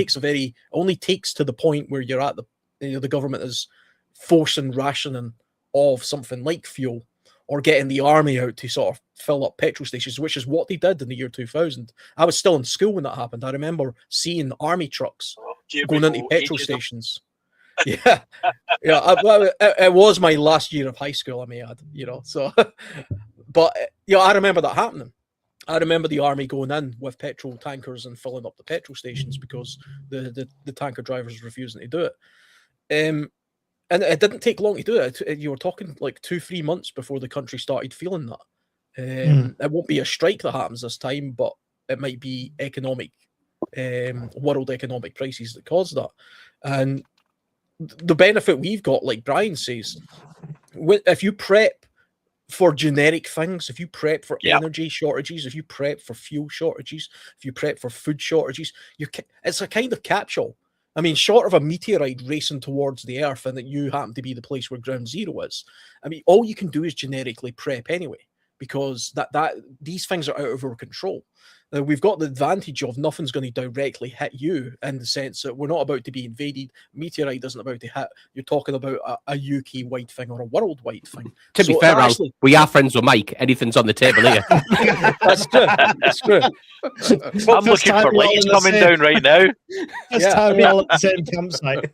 takes to the point where you're at the government is forcing rationing of something like fuel, or getting the army out to sort of fill up petrol stations, which is what they did in the year 2000. I was still in school when that happened. I remember seeing army trucks going into petrol stations. Yeah, it was my last year of high school, I may add, so but I remember that happening. I remember the army going in with petrol tankers and filling up the petrol stations because the tanker drivers were refusing to do it. And it didn't take long to do it. You were talking like 2-3 months before the country started feeling that. It won't be a strike that happens this time, but it might be world economic crises that cause that. And the benefit we've got, like Brian says, if you prep for generic things, if you prep for energy shortages, if you prep for fuel shortages, if you prep for food shortages, it's a kind of catch-all. I mean, short of a meteorite racing towards the Earth and that you happen to be the place where ground zero is, I mean, all you can do is generically prep anyway, because that these things are out of our control. Now, we've got the advantage of nothing's going to directly hit you, in the sense that we're not about to be invaded. Meteorite isn't about to hit. You're talking about a UK-wide thing or a worldwide thing. To be fair, Al, we are friends with Mike. Anything's on the table here. That's true. That's true. I'm looking for lights coming down right now. First time we're all at the same campsite.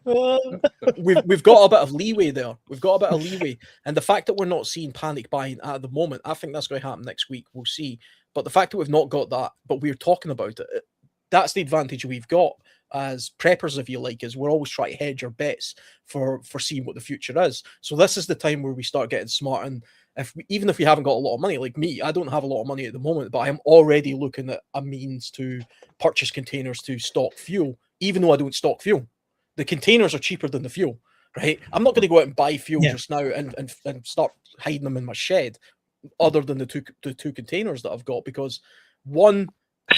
We've got a bit of leeway there. And the fact that we're not seeing panic buying at the moment, I think that's going to happen next week. We'll see. But the fact that we've not got that, but we're talking about it, that's the advantage we've got as preppers, if you like, is we're always trying to hedge our bets for seeing what the future is. So this is the time where we start getting smart. And even if we haven't got a lot of money, like me, I don't have a lot of money at the moment, but I'm already looking at a means to purchase containers to stock fuel, even though I don't stock fuel. The containers are cheaper than the fuel, right? I'm not going to go out and buy fuel just now and start hiding them in my shed, other than the two containers that I've got, because one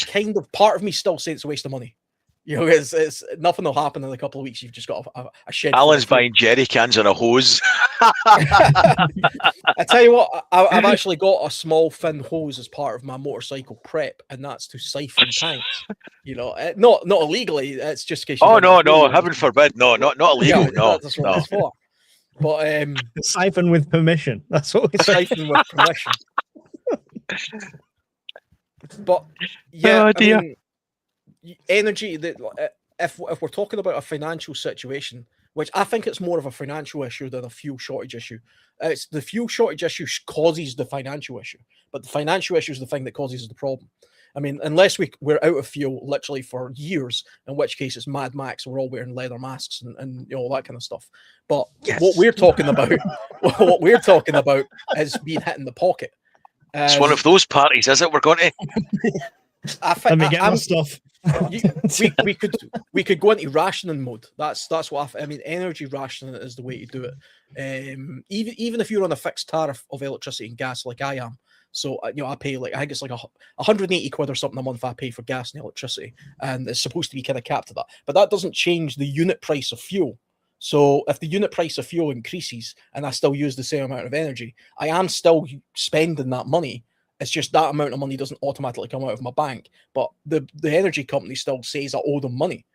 kind of part of me still says it's a waste of money. It's nothing will happen in a couple of weeks. You've just got a shed. Alan's buying jerry cans and a hose. I tell you what, I've actually got a small thin hose as part of my motorcycle prep, and that's to siphon tanks. Not illegally. It's just in case. No, heaven forbid. No, not illegal. No, that's what it's for. But siphon with permission. That's what we siphon with permission. But I mean, energy. If we're talking about a financial situation, which I think it's more of a financial issue than a fuel shortage issue. It's the fuel shortage issue causes the financial issue, but the financial issue is the thing that causes the problem. I mean, unless we're out of fuel literally for years, in which case it's Mad Max, we're all wearing leather masks and all that kind of stuff. But what we're talking about is being hit in the pocket. It's one of those parties, is it? We're going to. Let me get my stuff. We could go into rationing mode. That's what I mean. Energy rationing is the way to do it. Even if you're on a fixed tariff of electricity and gas, like I am. So I pay I think it's like 180 quid or something a month I pay for gas and electricity, and it's supposed to be kind of capped at that. But that doesn't change the unit price of fuel. So if the unit price of fuel increases and I still use the same amount of energy, I am still spending that money. It's just that amount of money doesn't automatically come out of my bank, but the energy company still says I owe them money.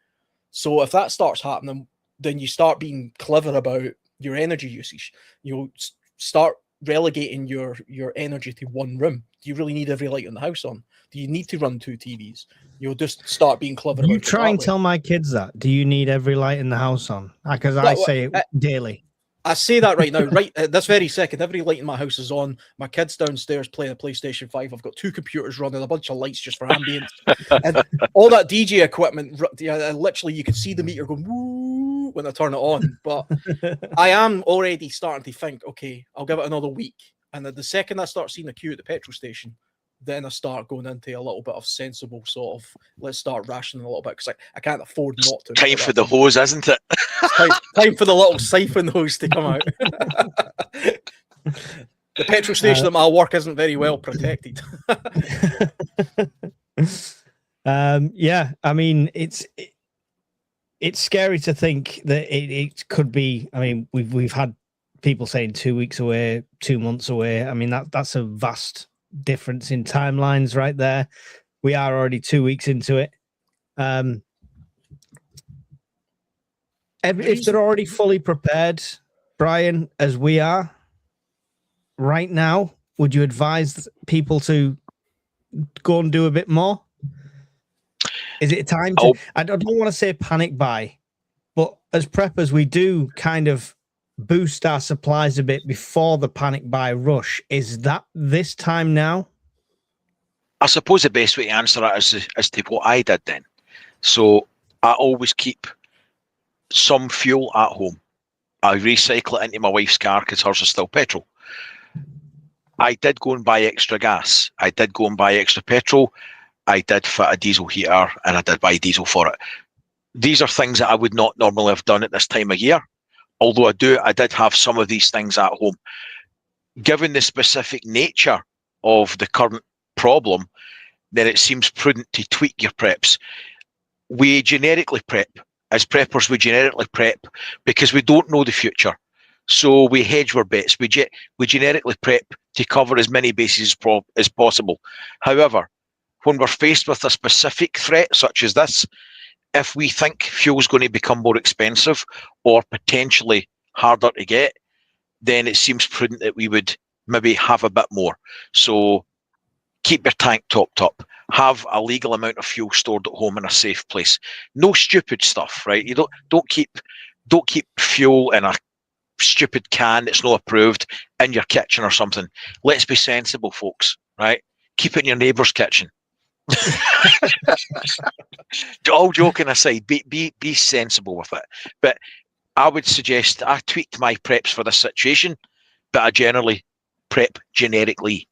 So if that starts happening, then you start being clever about your energy usage. You'll start relegating your energy to one room? Do you really need every light in the house on? Do you need to run 2 TVs? You'll just start being clever. You about it try that and way. tell my kids that. Do you need every light in the house on? Because I say it daily. I say that right now, right at this very second. Every light in my house is on. My kids downstairs playing a PlayStation 5. I've got 2 computers running, a bunch of lights just for ambience, and all that DJ equipment. Yeah, literally, you can see the meter going woo when I turn it on. But I am already starting to think, okay, I'll give it another week, and the second I start seeing a queue at the petrol station, then I start going into a little bit of sensible sort of, let's start rationing a little bit, because I can't afford not to. Time for the hose, isn't it? Time for the little siphon hose to come out. The petrol station at my work isn't very well protected. Yeah, I mean, it's scary to think that it could be. I mean, we've had people saying 2 weeks away, 2 months away. I mean, that's a vast difference in timelines right there. We are already 2 weeks into it. If they're already fully prepared, Brian, as we are right now, would you advise people to go and do a bit more? Is it time to, I don't want to say panic buy, but as preppers, we do kind of boost our supplies a bit before the panic buy rush. Is that this time now? I suppose the best way to answer that is as to what I did then. So I always keep some fuel at home. I recycle it into my wife's car because hers is still petrol. I did go and buy extra gas. I did go and buy extra petrol. I did fit a diesel heater and I did buy diesel for it. These are things that I would not normally have done at this time of year. Although I did have some of these things at home. Given the specific nature of the current problem, then it seems prudent to tweak your preps. We generically prep. As preppers, we generically prep because we don't know the future. So we hedge our bets. We generically prep to cover as many bases as possible. However, when we're faced with a specific threat such as this, if we think fuel's going to become more expensive or potentially harder to get, then it seems prudent that we would maybe have a bit more. So keep your tank topped up. Have a legal amount of fuel stored at home in a safe place. No stupid stuff, right? You don't keep fuel in a stupid can that's not approved in your kitchen or something. Let's be sensible, folks, right? Keep it in your neighbour's kitchen. All joking aside, be sensible with it. But I would suggest I tweaked my preps for this situation, but I generally prep generically.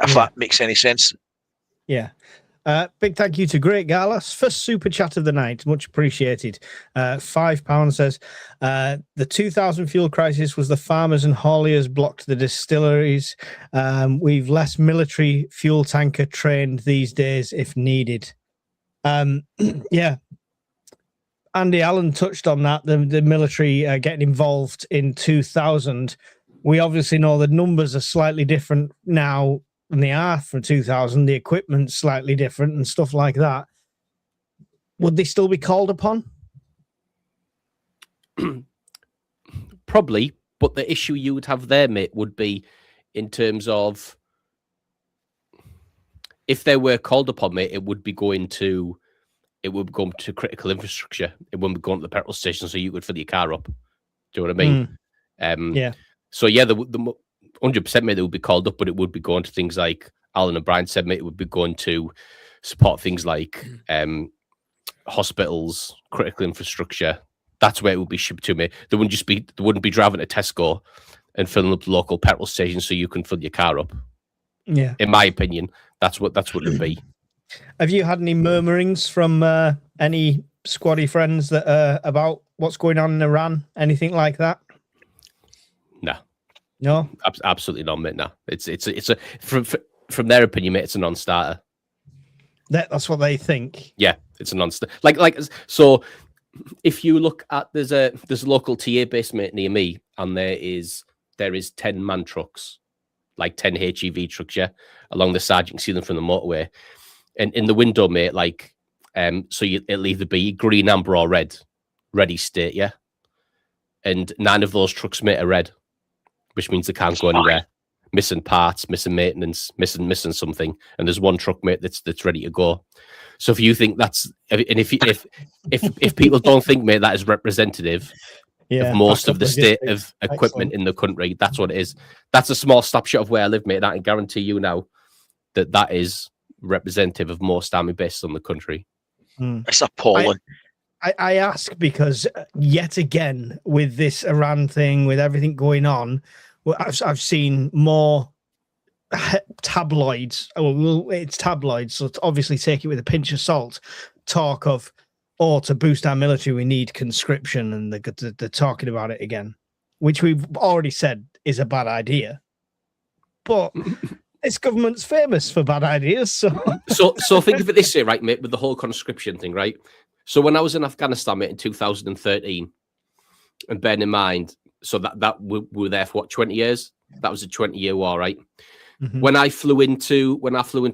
If that makes any sense. Yeah. Big thank you to Great Galas for super chat of the night. Much appreciated. £5 says the 2000 fuel crisis was the farmers and hauliers blocked the distilleries. We've less military fuel tanker trained these days if needed. Yeah. Andy Allen touched on that, the military getting involved in 2000. We obviously know the numbers are slightly different now than they are from 2000. The equipment's slightly different and stuff like that. Would they still be called upon? Probably, but the issue you would have there, mate, would be in terms of if they were called upon, mate, it would be going to critical infrastructure. It wouldn't be going to the petrol station so you could fill your car up. Do you know what I mean? Yeah. So yeah, the 100% mate, they would be called up, but it would be going to things like Alan and Brian said, mate, it would be going to support things like hospitals, critical infrastructure. That's where it would be shipped to, mate. They wouldn't be driving to Tesco and filling up the local petrol station so you can fill your car up. Yeah. In my opinion, that's what it would be. Have you had any murmurings from any squaddy friends that about what's going on in Iran? Anything like that? No, absolutely not, mate. No, it's from their opinion, mate. It's a non-starter. That's what they think. Yeah, it's a non-starter. Like so. If you look at there's a local TA base, mate, near me, and there is 10 man trucks, like 10 HEV trucks, yeah, along the side. You can see them from the motorway, and in the window, mate, so it'll either be green, amber, or red, ready state, yeah, and 9 of those trucks, mate, are red. which means they can't go anywhere. Missing parts, missing maintenance, missing something, and there's one truck, mate, that's ready to go. So if you think that's, and if people don't think, mate, that is representative of most of the state of equipment in the country, that's what it is. That's a small snapshot of where I live, mate. I can guarantee you now that is representative of most army bases on the country. It's appalling. I ask because yet again, with this Iran thing, with everything going on, I've seen more tabloids. Well, it's tabloids, so obviously take it with a pinch of salt. Talk of, to boost our military, we need conscription, and they're talking about it again, which we've already said is a bad idea. But this government's famous for bad ideas, so think of it this way, right, mate, with the whole conscription thing, right? So when I was in Afghanistan, mate, in 2013, and bearing in mind, so that we were there for what, 20 years? That was a 20-year war, right? Mm-hmm. When I flew into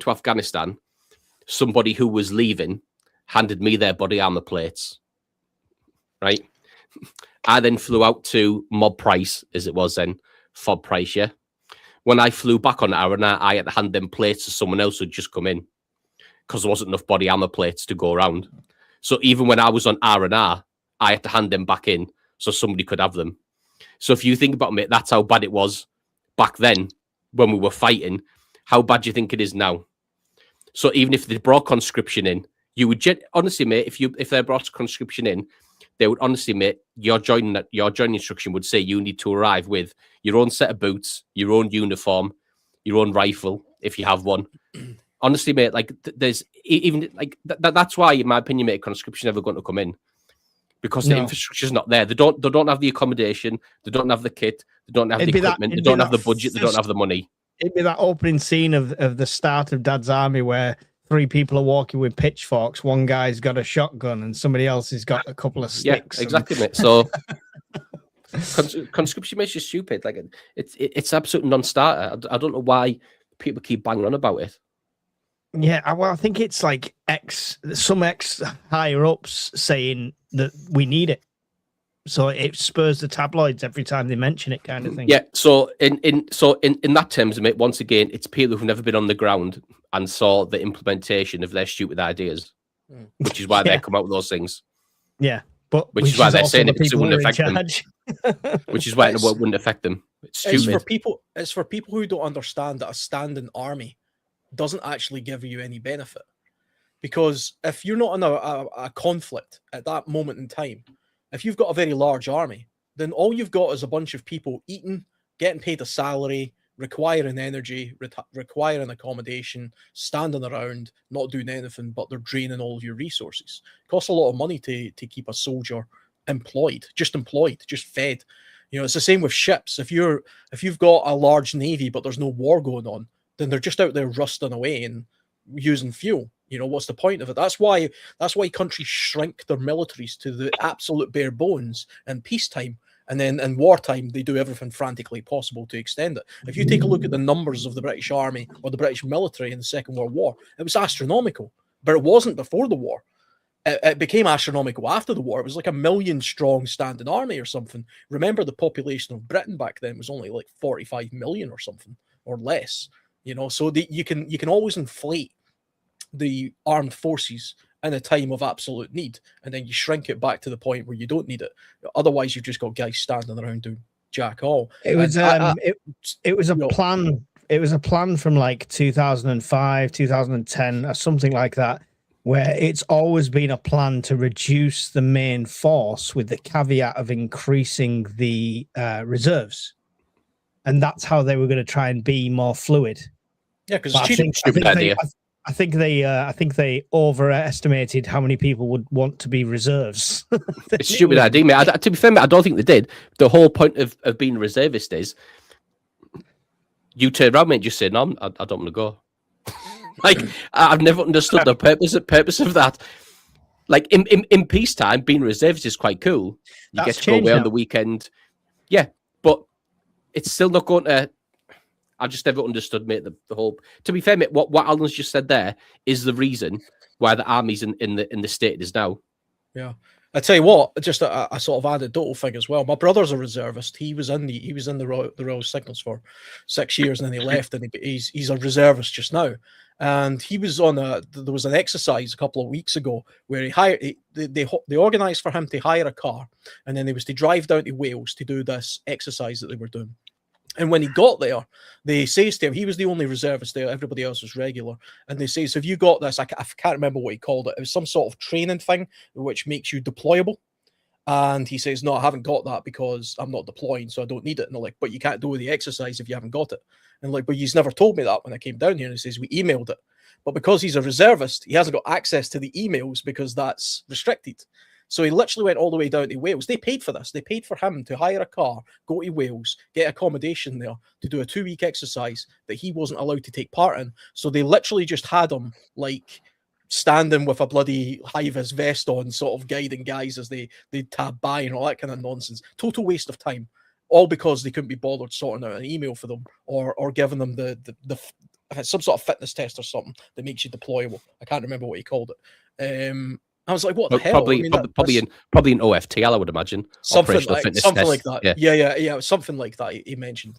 Afghanistan, somebody who was leaving handed me their body armor plates, right? I then flew out to Mob Price, as it was then, Fob Price, yeah? When I flew back on Arana, I had to hand them plates to someone else who'd just come in because there wasn't enough body armor plates to go around. So even when I was on R&R, I had to hand them back in so somebody could have them. So if you think about it, that's how bad it was back then when we were fighting. How bad do you think it is now? So even if they brought conscription in, you would honestly, mate, if they brought conscription in, they would honestly, mate, your joining instruction would say you need to arrive with your own set of boots, your own uniform, your own rifle, if you have one. Honestly, mate, like there's even like that's why, in my opinion, mate, conscription never going to come in because the infrastructure's not there. They don't have the accommodation, they don't have the kit, they don't have the equipment, they don't have the budget, they don't have the money. It'd be that opening scene of the start of Dad's Army where 3 people are walking with pitchforks. One guy's got a shotgun and somebody else has got a couple of sticks. Yeah, exactly, mate. So conscription makes you stupid. Like it's absolute non-starter. I don't know why people keep banging on about it. Yeah, well, I think it's like some ex higher ups saying that we need it, so it spurs the tabloids every time they mention it, kind of thing. Yeah. So in that terms, mate, once again, it's people who've never been on the ground and saw the implementation of their stupid ideas, which is why they come out with those things. Yeah, but which is why they're saying it because it wouldn't affect them. Which is why it wouldn't affect them. It's stupid. It's for people who don't understand that a standing army doesn't actually give you any benefit, because if you're not in a conflict at that moment in time, if you've got a very large army, then all you've got is a bunch of people eating, getting paid a salary, requiring energy, requiring accommodation, standing around, not doing anything, but they're draining all of your resources. It costs a lot of money to keep a soldier employed, just fed. You know, it's the same with ships. If you've got a large navy but there's no war going on, then they're just out there rusting away and using fuel. You know, what's the point of it? That's why countries shrink their militaries to the absolute bare bones in peacetime, and then in wartime they do everything frantically possible to extend it. If you take a look at the numbers of the British Army or the British military in the Second World War, it was astronomical, but it wasn't before the war. It became astronomical after the war. It was like 1 million strong standing army or something. Remember, the population of Britain back then was only like 45 million or something, or less. You know, so you can always inflate the armed forces in a time of absolute need, and then you shrink it back to the point where you don't need it. Otherwise, you've just got guys standing around doing jack all. It was it was a plan. It was a plan from like 2005, 2010, or something like that, where it's always been a plan to reduce the main force with the caveat of increasing the reserves. And that's how they were going to try and be more fluid. Yeah, because stupid idea. I think they overestimated how many people would want to be reserves. It's a stupid idea, mate. To be fair, mate, I don't think they did. The whole point of being a reservist is you turn around, mate, and just say, "No, I don't want to go." Like, I've never understood the purpose of that. Like in peacetime, being a reservist is quite cool. You get to go away on the weekend. Yeah, but it's still not going to. I just never understood, mate, the whole. To be fair, mate, what Alan's just said there is the reason why the army's in the state it is now. Yeah, I tell you what, just a sort of anecdotal thing as well. My brother's a reservist. He was in the Royal Signals for 6 years, and then he left, and he's a reservist just now. And he was there was an exercise a couple of weeks ago where they organised for him to hire a car, and then he was to drive down to Wales to do this exercise that they were doing. And when he got there, they says to him, he was the only reservist there, everybody else was regular. And they say, so have you got this? I can't remember what he called it. It was some sort of training thing which makes you deployable. And he says, no, I haven't got that because I'm not deploying, so I don't need it. And they're like, but you can't do the exercise if you haven't got it. And like, but he's never told me that when I came down here. And he says, we emailed it. But because he's a reservist, he hasn't got access to the emails because that's restricted. So he literally went all the way down to Wales. They paid for this. They paid for him to hire a car, go to Wales, get accommodation there to do a 2-week exercise that he wasn't allowed to take part in. So they literally just had him like standing with a bloody high-vis vest on, sort of guiding guys as they tab by and all that kind of nonsense. Total waste of time. All because they couldn't be bothered sorting out an email for them or giving them the some sort of fitness test or something that makes you deployable. I can't remember what he called it. I was like, "What the hell?" Probably, probably in OFTL, I would imagine. Something like that. Yeah, something like that. He mentioned.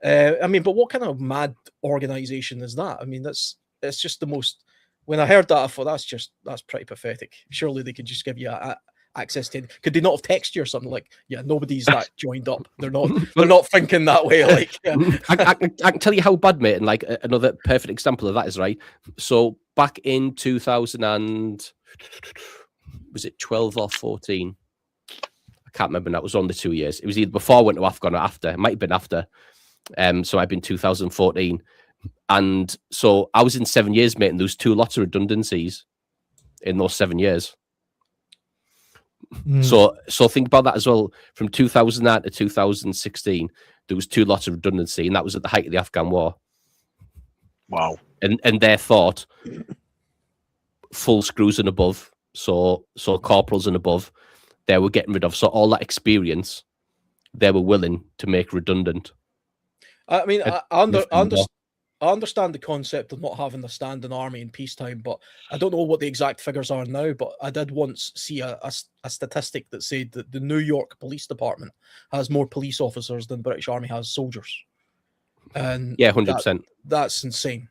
I mean, but what kind of mad organization is that? I mean, it's just the most. When I heard that, I thought that's pretty pathetic. Surely they could just give you access to. Could they not have texted you or something like, yeah, nobody's that joined up. They're not thinking that way. Like, yeah. I can tell you how bad, mate. And like another perfect example of that is right. So back in 2000 was it 12 or 14? I can't remember. That was only 2 years. It was either before I went to Afghan or after. It might have been after. So I've been 2014. And so I was in 7 years, mate, and there was 2 lots of redundancies in those 7 years. So think about that as well. From 2009 to 2016, there was 2 lots of redundancy, and that was at the height of the Afghan war. Wow. And they thought full screws and above, so corporals and above, they were getting rid of. So all that experience, they were willing to make redundant. I mean, I understand the concept of not having a standing army in peacetime, but I don't know what the exact figures are now. But I did once see a statistic that said that the New York Police Department has more police officers than the British Army has soldiers. And yeah, 100%. That's insane.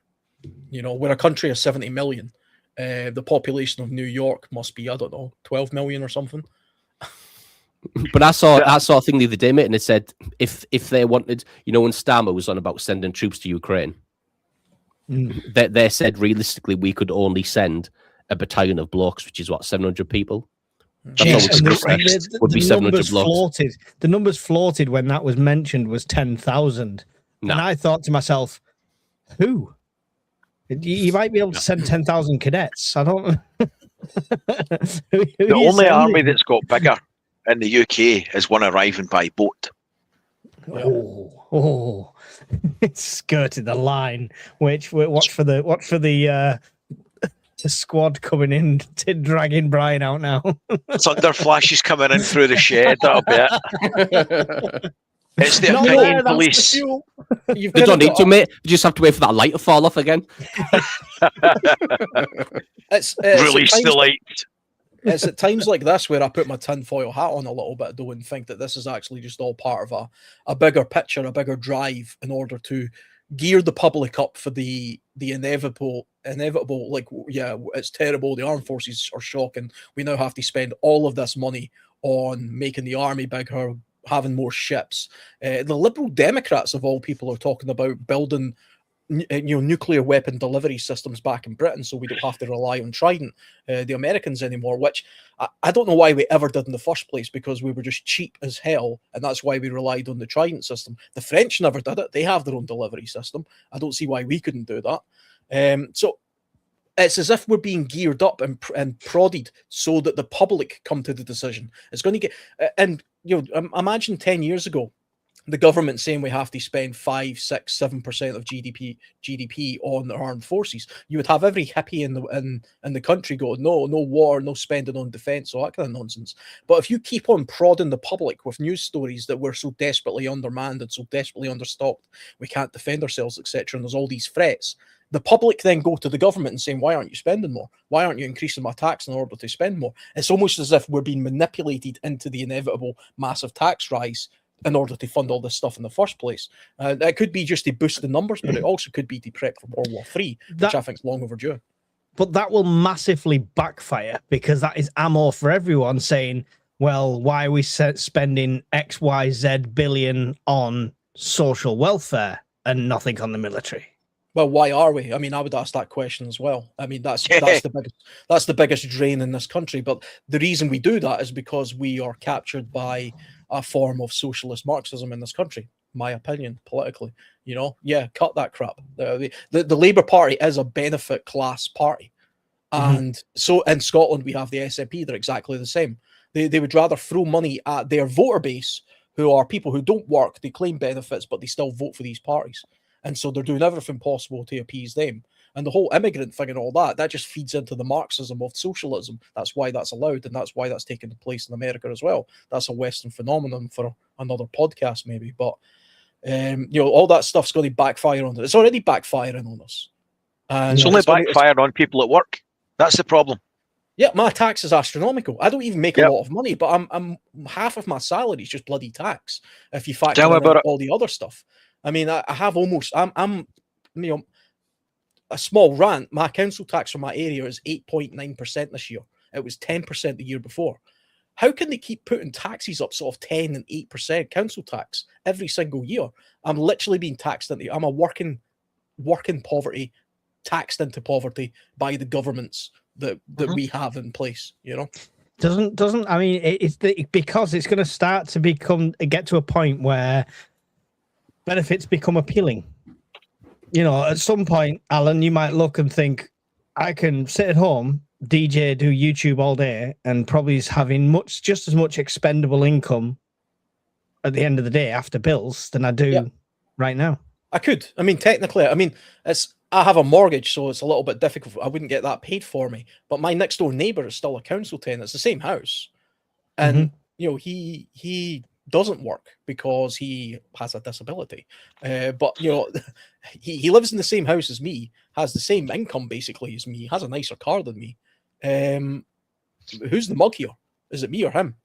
You know, we're a country of 70 million. The population of New York must be, I don't know, 12 million or something. But I saw a thing the other day, mate, and it said if they wanted, you know, when Starmer was on about sending troops to Ukraine, they said realistically we could only send a battalion of blokes, which is what, 700 people. Jesus Christ. Would be 700 blokes. The numbers floated when that was mentioned was 10,000, and I thought to myself, who? You might be able to send 10,000 cadets. I don't. The only army that's got bigger in the UK is one arriving by boat. Oh, it's skirted the line. Watch for the squad coming in to dragging Brian out now. Thunder flashes coming in through the shed. That'll be it. It's the opinion police. They don't need to, mate. You just have to wait for that light to fall off again. Release the light. It's at times like this where I put my tinfoil hat on a little bit, though, and think that this is actually just all part of a bigger picture, a bigger drive in order to gear the public up for the inevitable. Like, yeah, it's terrible. The armed forces are shocking. We now have to spend all of this money on making the army bigger, having more ships. The Liberal Democrats of all people are talking about building nuclear weapon delivery systems back in Britain so we don't have to rely on Trident, the Americans anymore, which I don't know why we ever did in the first place, because we were just cheap as hell, and that's why we relied on the Trident system. The French never did it. They have their own delivery system. I don't see why we couldn't do that. So it's as if we're being geared up and prodded so that the public come to the decision. It's going to get, and you know, imagine 10 years ago, the government saying we have to spend 5, 6, 7% of GDP on the armed forces, you would have every hippie in the country go, no war, no spending on defence, all that kind of nonsense. But if you keep on prodding the public with news stories that we're so desperately undermanned and so desperately understocked, we can't defend ourselves, etc., and there's all these threats, the public then go to the government and saying, why aren't you spending more? Why aren't you increasing my tax in order to spend more? It's almost as if we're being manipulated into the inevitable massive tax rise in order to fund all this stuff in the first place. That could be just to boost the numbers, but it also could be to prep for World War III, which I think is long overdue. But that will massively backfire, because that is ammo for everyone saying, well, why are we spending XYZ billion on social welfare and nothing on the military? Well, why are we? I mean, I would ask that question as well. I mean, that's the biggest drain in this country. But the reason we do that is because we are captured by a form of socialist Marxism in this country. My opinion, politically, cut that crap. The Labour Party is a benefit class party, and so in Scotland we have the SNP. They're exactly the same. They would rather throw money at their voter base, who are people who don't work, they claim benefits, but they still vote for these parties. And so they're doing everything possible to appease them. And the whole immigrant thing and all that just feeds into the Marxism of socialism. That's why that's allowed, and that's why that's taken place in America as well. That's a Western phenomenon for another podcast, maybe. But, all that stuff's going to backfire on us. It's already backfiring on us. And it's only backfired on people at work. That's the problem. Yeah, my tax is astronomical. I don't even make a lot of money, but I'm half of my salary is just bloody tax. If you factor in all the other stuff. I mean, I have almost, I'm a small rant. My council tax for my area is 8.9% this year. It was 10% the year before. How can they keep putting taxes up sort of 10 and 8% council tax every single year? I'm literally being taxed into, I'm a working poverty, taxed into poverty by the governments that we have in place, Doesn't I mean, because it's going to start to get to a point where benefits become appealing. At some point, Alan, you might look and think, I can sit at home, DJ, do YouTube all day, and probably is having just as much expendable income at the end of the day after bills than I do right now. I could. I mean, technically, I have a mortgage, so it's a little bit difficult. I wouldn't get that paid for me. But my next door neighbor is still a council tenant. It's the same house. And, he doesn't work because he has a disability. But he lives in the same house as me, has the same income basically as me, has a nicer car than me. Who's the mug here? Is it me or him?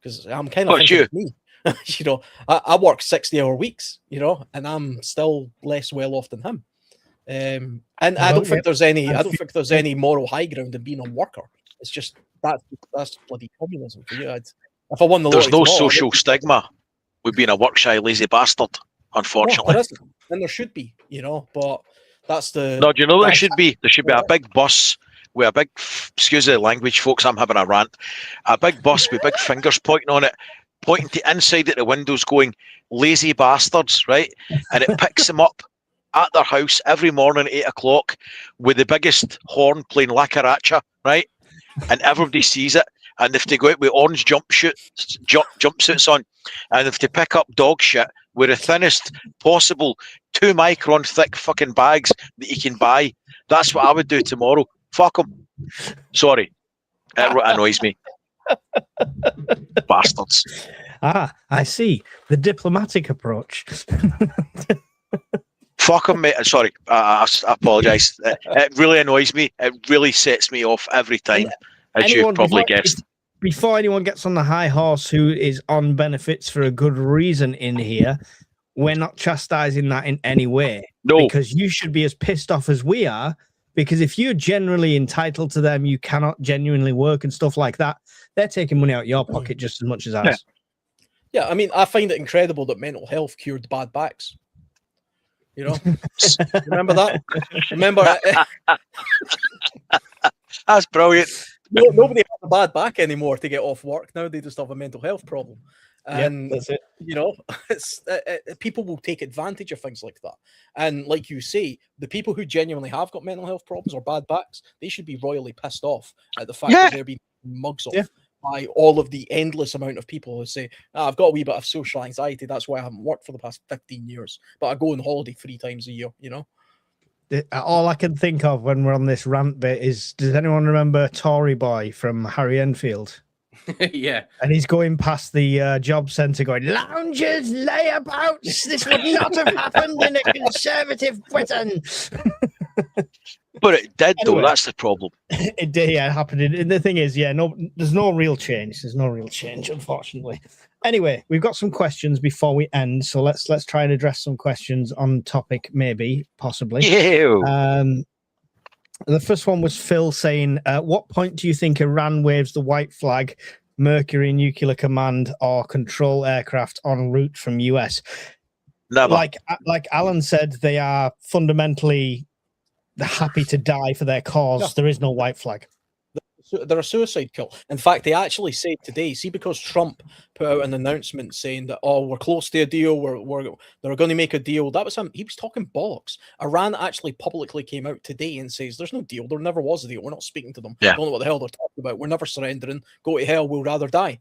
Because I'm kind of thinking it's me. I work 60-hour weeks, and I'm still less well off than him. And I don't think there's any moral high ground in being a worker. It's just that's bloody communism for you. If I won the there's no tomorrow, social stigma with being a work-shy, lazy bastard, unfortunately. No, there isn't. And there should be, but that's the... No, do you know what there should be? There should be a big bus with a big, excuse the language, folks, I'm having a rant, a big bus with big fingers pointing on it, pointing to inside at the windows going, lazy bastards, right? And it picks them up at their house every morning at 8 o'clock with the biggest horn playing La Caracha, right? And everybody sees it. And if they go out with orange jumpsuits on, and if they pick up dog shit with the thinnest possible 2-micron thick fucking bags that you can buy, that's what I would do tomorrow. Fuck them. Sorry. It annoys me. Bastards. I see. The diplomatic approach. Fuck them, mate. Sorry. I apologise. It really annoys me. It really sets me off every time. As you've probably guessed. Before anyone gets on the high horse who is on benefits for a good reason in here, we're not chastising that in any way. No. Because you should be as pissed off as we are, because if you're generally entitled to them, you cannot genuinely work and stuff like that. They're taking money out of your pocket just as much as ours. Yeah, I mean, I find it incredible that mental health cured bad backs. Remember that? Remember That's brilliant. Nobody has a bad back anymore to get off work. Now they just have a mental health problem. And, that's it. It's people will take advantage of things like that. And like you say, the people who genuinely have got mental health problems or bad backs, they should be royally pissed off at the fact that they're being mugs off by all of the endless amount of people who say, I've got a wee bit of social anxiety. That's why I haven't worked for the past 15 years. But I go on holiday 3 times a year, you know? All I can think of when we're on this rant bit is, does anyone remember Tory Boy from Harry Enfield? Yeah. And he's going past the job centre going, loungers, layabouts, this would not have happened in a conservative Britain. But it did, though. Anyway. That's the problem. It did, yeah, it happened. And the thing is, there's no real change. There's no real change, unfortunately. Anyway, we've got some questions before we end, so let's try and address some questions on topic, maybe, possibly. Yeah. The first one was Phil saying, at what point do you think Iran waves the white flag, Mercury nuclear command or control aircraft en route from US? Never. Like Alan said, they are fundamentally happy to die for their cause. Yeah. There is no white flag. They're a suicide kill. In fact, they actually said today, see, because Trump put out an announcement saying that, we're close to a deal, they're going to make a deal. That was him. He was talking bollocks. Iran actually publicly came out today and says, there's no deal. There never was a deal. We're not speaking to them. Yeah. Don't know what the hell they're talking about. We're never surrendering. Go to hell. We'll rather die.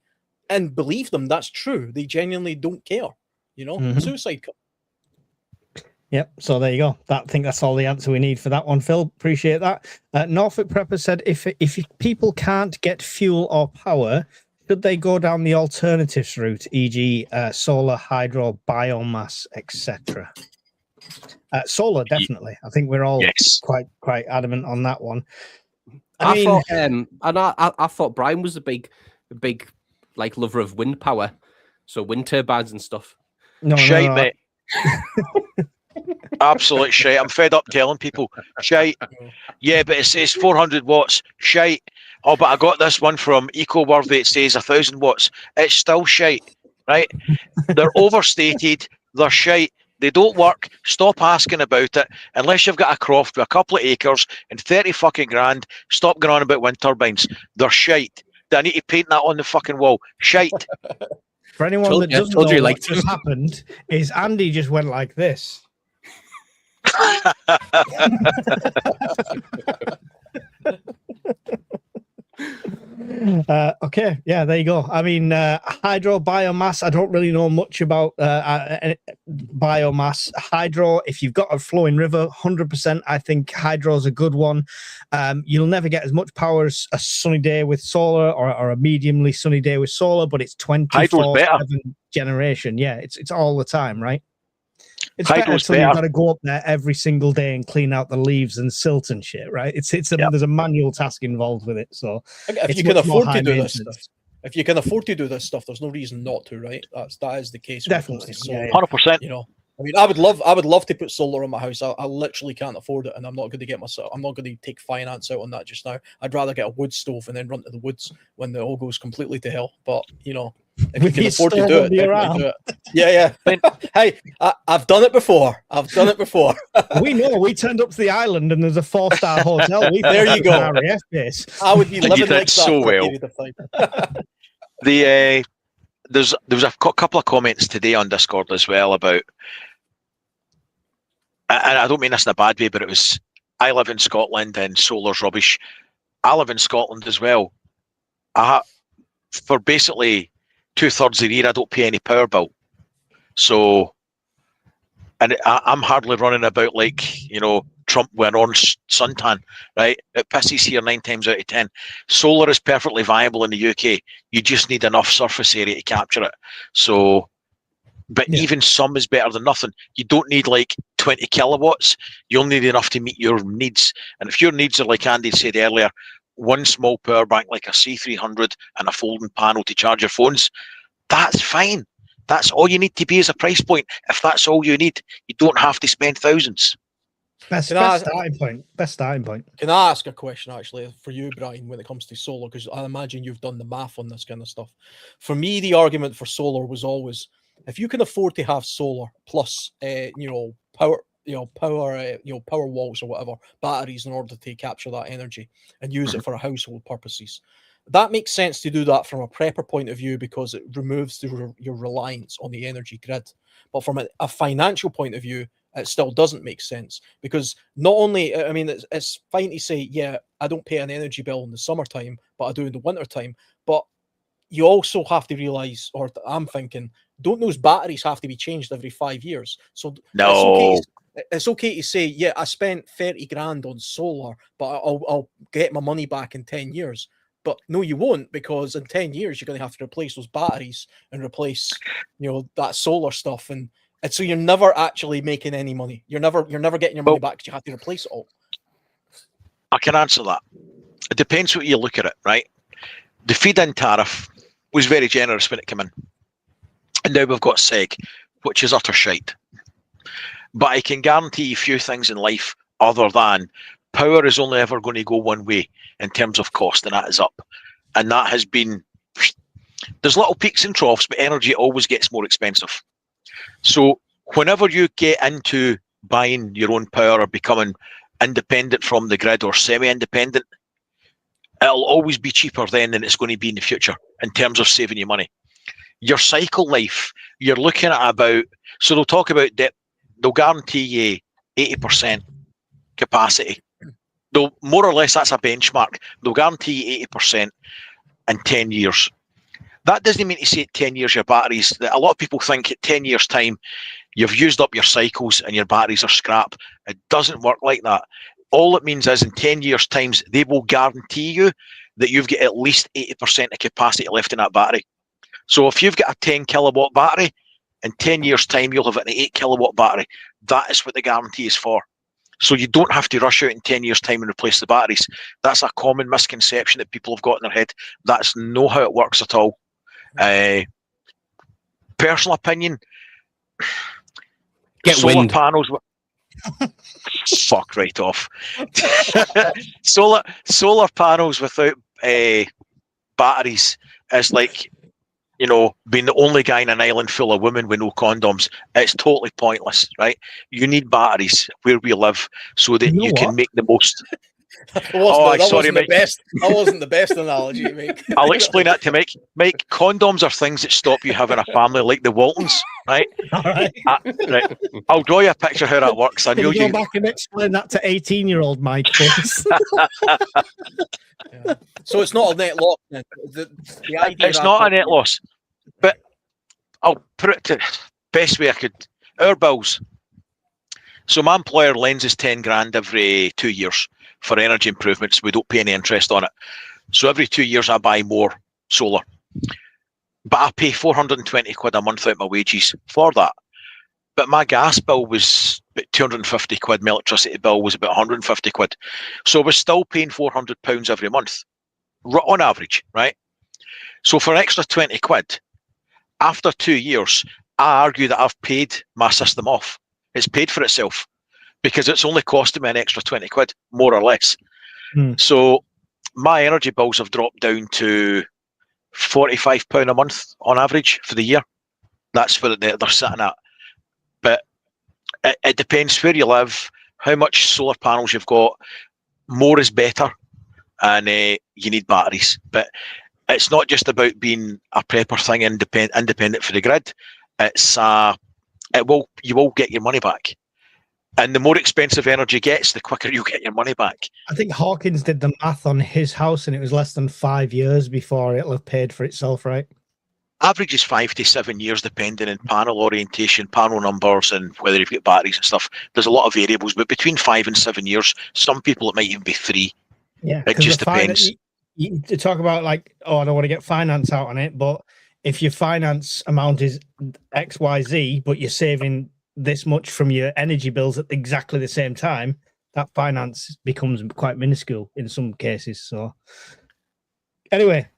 And believe them, that's true. They genuinely don't care. You know, suicide kill. Yep. So there you go. I think that's all the answer we need for that one, Phil. Appreciate that. Norfolk Prepper said, if people can't get fuel or power, should they go down the alternatives route, e.g., solar, hydro, biomass, etc.? Solar, definitely. I think we're all quite adamant on that one. I thought, and I thought Brian was a big like lover of wind power, so wind turbines and stuff. No, mate. Absolute shite. I'm fed up telling people shite. Yeah, but it says 400 watts. Shite. Oh, but I got this one from EcoWorthy. It says 1,000 watts. It's still shite, right? They're overstated. They're shite. They don't work. Stop asking about it. Unless you've got a croft with a couple of acres and 30 fucking grand, stop going on about wind turbines. They're shite. Do I need to paint that on the fucking wall? Shite. For anyone that doesn't know what just happened, is Andy just went like this. Okay, yeah, there you go. I mean, hydro, biomass, I don't really know much about biomass. Hydro, if you've got a flowing river, 100%, I think hydro is a good one. You'll never get as much power as a sunny day with solar or a mediumly sunny day with solar, but it's 24/7 generation. Yeah, it's all the time, right? It's better until you've got to go up there every single day and clean out the leaves and silt and shit, right? There's a manual task involved with it. So if you can afford to do this stuff, if you can afford to do this stuff, there's no reason not to, right? That is the case. Definitely, 100%. You know, I mean, I would love to put solar on my house. I literally can't afford it, and I'm not going to take finance out on that just now. I'd rather get a wood stove and then run to the woods when it all goes completely to hell. But you know, if you can afford to do it, do it. Yeah. Hey, I've done it before. We know. We turned up to the island and there's a 4-star hotel. There you go. RAF base. I would be living like so well. There was a couple of comments today on Discord as well about, and I don't mean this in a bad way, but it was, I live in Scotland and solar's rubbish. I live in Scotland as well. For basically 2/3 of the year, I don't pay any power bill. So, and I'm hardly running about like, you know, Trump with an orange suntan, right? It pisses here 9 times out of 10. Solar is perfectly viable in the UK. You just need enough surface area to capture it. So, but even some is better than nothing. You don't need like 20 kilowatts. You only need enough to meet your needs. And if your needs are, like Andy said earlier, one small power bank like a C300 and a folding panel to charge your phones, that's fine. That's all you need to be as a price point. If that's all you need, you don't have to spend thousands. Best starting point. Can I ask a question actually for you, Brian, when it comes to solar? Because I imagine you've done the math on this kind of stuff. For me, the argument for solar was always, if you can afford to have solar plus, power walls or whatever, batteries in order to capture that energy and use it for household purposes. That makes sense to do that from a prepper point of view because it removes your reliance on the energy grid. But from a financial point of view, it still doesn't make sense because not only, I mean, it's fine to say, yeah, I don't pay an energy bill in the summertime, but I do in the wintertime. But you also have to realize, or I'm thinking, don't those batteries have to be changed every 5 years? So No. it's okay to say, yeah, I spent 30 grand on solar, but I'll get my money back in 10 years. But no, you won't, because in 10 years you're going to have to replace those batteries and replace, that solar stuff, and so you're never actually making any money. You're never getting your money back because you have to replace it all. I can answer that. It depends what you look at it, right? The feed-in tariff was very generous when it came in, and now we've got SEG, which is utter shite. But I can guarantee you a few things in life other than power is only ever going to go one way in terms of cost, and that is up. And that has been, there's little peaks and troughs, but energy always gets more expensive. So whenever you get into buying your own power or becoming independent from the grid or semi-independent, it'll always be cheaper then than it's going to be in the future in terms of saving you money. Your cycle life, you're looking at about, so they'll talk about they'll guarantee you 80% capacity. They'll more or less, that's a benchmark. They'll guarantee you 80% in 10 years. That doesn't mean to say 10 years your batteries, a lot of people think at 10 years time you've used up your cycles and your batteries are scrap. It doesn't work like that. All it means is in 10 years times they will guarantee you that you've got at least 80% of capacity left in that battery. So if you've got a 10 kilowatt battery, in 10 years time you'll have an 8 kilowatt battery. That is what the guarantee is for. So you don't have to rush out in 10 years time and replace the batteries. That's a common misconception that people have got in their head. That's not how it works at all. Personal opinion, Get solar wind. panels. Fuck right off. solar panels without batteries is like, being the only guy in an island full of women with no condoms. It's totally pointless, right? You need batteries where we live so that you can make the most. That wasn't the best analogy to make. I'll explain that to Mike. Mike, condoms are things that stop you having a family like the Waltons, right? All right. Right. I'll draw you a picture how that works. I know Can you go back and explain that to 18-year-old Mike, please? Yeah. So it's not a net loss. Then. The idea it's not a net loss, but I'll put it to best way I could. Our bills. So my employer lends us 10 grand every 2 years for energy improvements. We don't pay any interest on it. So every 2 years I buy more solar. But I pay 420 quid a month out my wages for that. But my gas bill was about 250 quid. My electricity bill was about 150 quid. So I was still paying £400 every month, on average, right? So for an extra 20 quid, after 2 years, I argue that I've paid my system off. It's paid for itself because it's only costing me an extra 20 quid, more or less. So my energy bills have dropped down to £45 a month on average for the year. That's where they're sitting at. But it depends where you live, how much solar panels you've got. More is better, and you need batteries. But it's not just about being a prepper thing, independent for the grid. It's you will get your money back. And the more expensive energy gets, the quicker you get your money back. I think Hawkins did the math on his house, and it was less than 5 years before it'll have paid for itself, right? Average is 5 to 7 years, depending on panel orientation, panel numbers, and whether you've got batteries and stuff. There's a lot of variables, but between 5 and 7 years, some people it might even be 3. Yeah, it just depends. You talk about like, I don't want to get finance out on it, but if your finance amount is XYZ, but you're saving this much from your energy bills at exactly the same time, that finance becomes quite minuscule in some cases. So, anyway.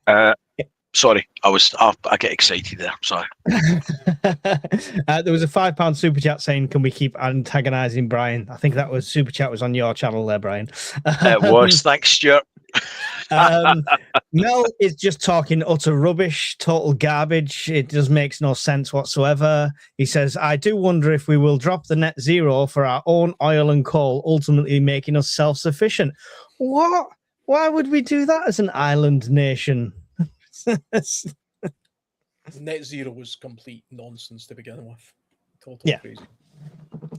Sorry, I get excited there. Sorry. There was a £5 super chat saying, "Can we keep antagonising Brian?" I think that was super chat was on your channel there, Brian. It was. Thanks, Stuart. Mel is just talking utter rubbish, total garbage. It just makes no sense whatsoever. He says, "I do wonder if we will drop the net zero for our own oil and coal, ultimately making us self-sufficient." What? Why would we do that as an island nation? Net zero was complete nonsense to begin with. Totally crazy.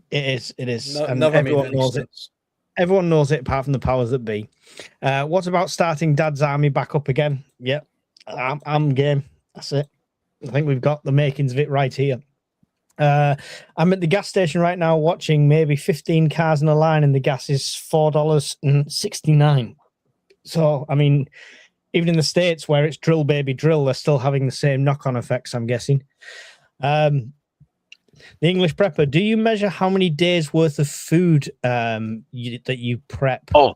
It is. No, and never everyone made knows sense. it. Everyone knows it, apart from the powers that be. What about starting Dad's army back up again? Yep. I'm game. That's it. I think we've got the makings of it right here. I'm at the gas station right now watching maybe 15 cars in a line, and the gas is $4.69. So, I mean, even in the States where it's drill, baby, drill, they're still having the same knock-on effects, I'm guessing. The English prepper, do you measure how many days worth of food that you prep? Oh,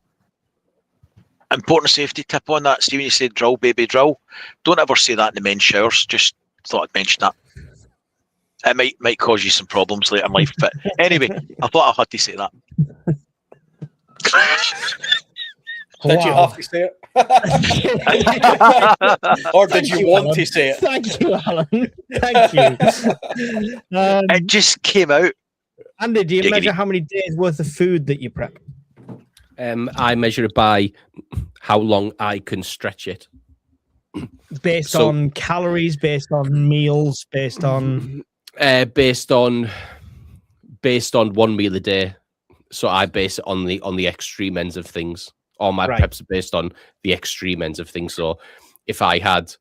important safety tip on that, Stephen. You said drill, baby, drill. Don't ever say that in the men's showers. Just thought I'd mention that. It might cause you some problems later in life. But anyway, I thought I had to say that. Did you have to say it? Or did you want to say it? Thank you, Alan. Thank you. It just came out. Andy, do you measure how many days worth of food that you prep? I measure it by how long I can stretch it. Based on calories, based on meals, based on one meal a day. So I base it on the extreme ends of things. All my preps are based on the extreme ends of things. So if I had,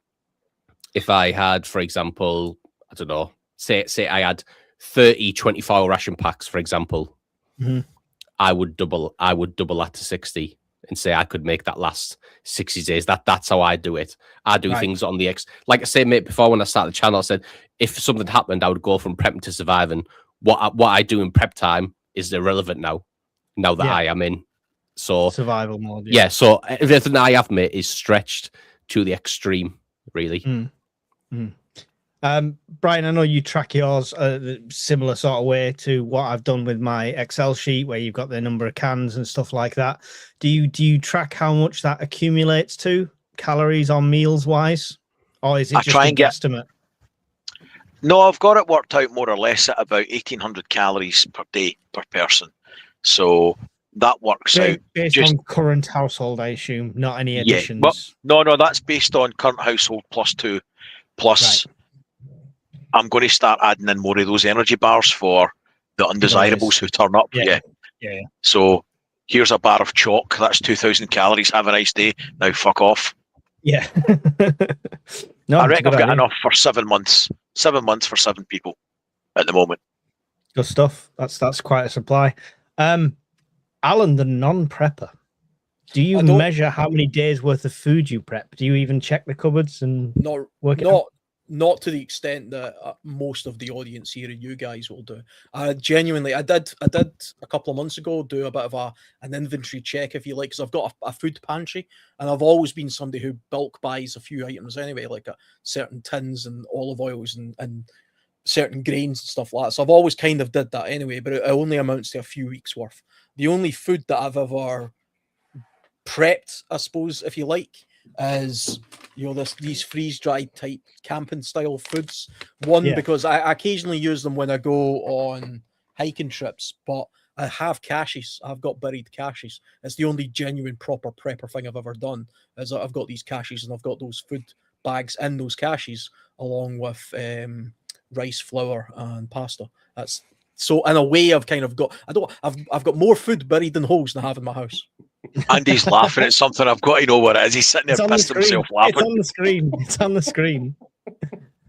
for example, I don't know, say I had 30 24-hour ration packs, for example, I would double that to 60 and say I could make that last 60 days. That's how I do it. I do things on the like I said, mate, before when I started the channel, I said if something happened, I would go from prepping to surviving. What I do in prep time is irrelevant now that I am in. So survival mode. Yeah. So everything I have, mate, is stretched to the extreme, really. Brian, I know you track yours similar sort of way to what I've done with my Excel sheet, where you've got the number of cans and stuff like that. Do you track how much that accumulates to calories on meals wise, or is it just a guesstimate? No, I've got it worked out more or less at about 1,800 calories per day per person. So that works out based on current household, I assume, not any additions. But no, that's based on current household plus 2. Plus, I'm going to start adding in more of those energy bars for the undesirables who turn up. Yeah. So here's a bar of chalk. That's 2,000 calories. Have a nice day. Now fuck off. Yeah. I reckon I've got enough for 7 months. 7 months for 7 people at the moment. Good stuff. That's quite a supply. Alan, the non-prepper, do you measure how many days worth of food you prep? Do you even check the cupboards and work it out? Not to the extent that most of the audience here and you guys will do. Genuinely, I did a couple of months ago do a bit of an inventory check, if you like, because I've got a food pantry, and I've always been somebody who bulk buys a few items anyway, like certain tins and olive oils and certain grains and stuff like that. So I've always kind of did that anyway, but it only amounts to a few weeks worth. The only food that I've ever prepped, I suppose, if you like, is these freeze-dried type camping style foods. Because I occasionally use them when I go on hiking trips, but I have caches. I've got buried caches. It's the only genuine proper prepper thing I've ever done, is I've got these caches and I've got those food bags in those caches along with rice, flour and pasta. So in a way, I've kind of got I've got more food buried in holes than I have in my house. Andy's laughing at something. I've got to know what it is. He's sitting there pissing himself laughing. It's on the screen. It's on the screen.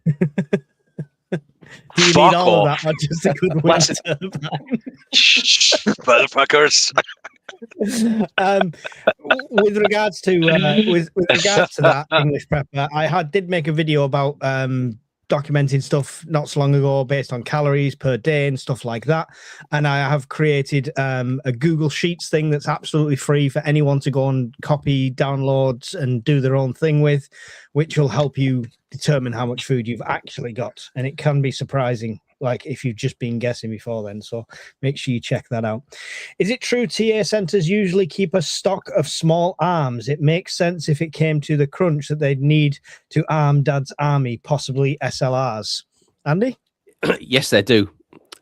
Do you Fuck need all off. of that, or just a good wind turbine? Motherfuckers. With regards to that English prepper, I did make a video about documenting stuff not so long ago based on calories per day and stuff like that, and I have created a Google Sheets thing that's absolutely free for anyone to go and copy, download and do their own thing with, which will help you determine how much food you've actually got, and it can be surprising, like if you've just been guessing before then. So make sure you check that out. Is it true TA centers usually keep a stock of small arms? It makes sense if it came to the crunch that they'd need to arm Dad's army, possibly SLRs. Andy? Yes, they do.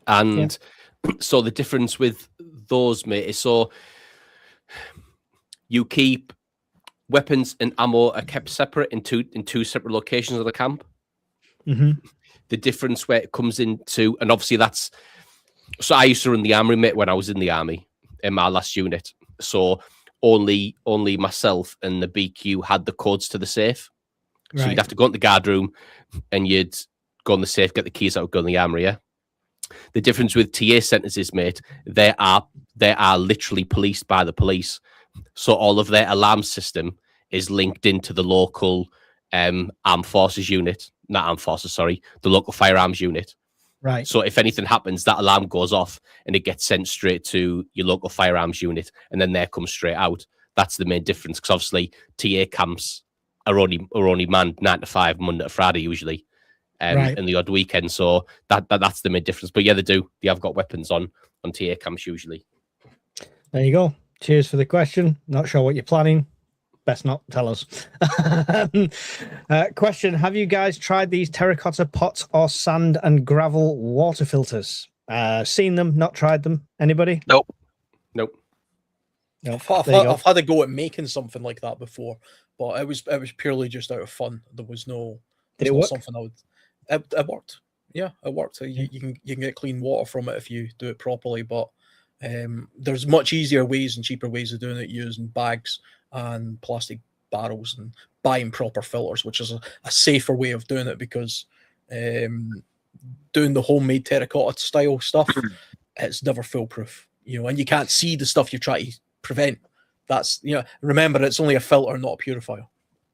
And so the difference with those, mate, is so you keep weapons and ammo are kept separate in two separate locations of the camp. The difference where it comes into, and obviously that's, so I used to run the armory, mate, when I was in the army in my last unit. So only myself and the BQ had the codes to the safe. So you'd have to go into the guard room and you'd go in the safe, get the keys out, go in the armory. Yeah. The difference with TA sentences, mate, they are literally policed by the police. So all of their alarm system is linked into the local armed forces unit, not armed forces, sorry, the local firearms unit. Right. So if anything happens, that alarm goes off and it gets sent straight to your local firearms unit, and then they come straight out. That's the main difference, because obviously TA camps are only manned 9 to 5, Monday to Friday usually, and the odd weekend. So that's the main difference. But yeah, they do. They have got weapons on TA camps usually. There you go. Cheers for the question. Not sure what you're planning. Best not tell us. Question: have you guys tried these terracotta pot or sand and gravel water filters? Seen them, not tried them. Anybody? Nope. No. I've had a go at making something like that before, but it was purely just out of fun. There was no. Did it work? Something I would. It worked. Yeah, it worked. You can get clean water from it if you do it properly, but there's much easier ways and cheaper ways of doing it using bags and plastic barrels and buying proper filters, which is a safer way of doing it, because doing the homemade terracotta style stuff, it's never foolproof, and you can't see the stuff you try to prevent. That's, remember, it's only a filter, not a purifier.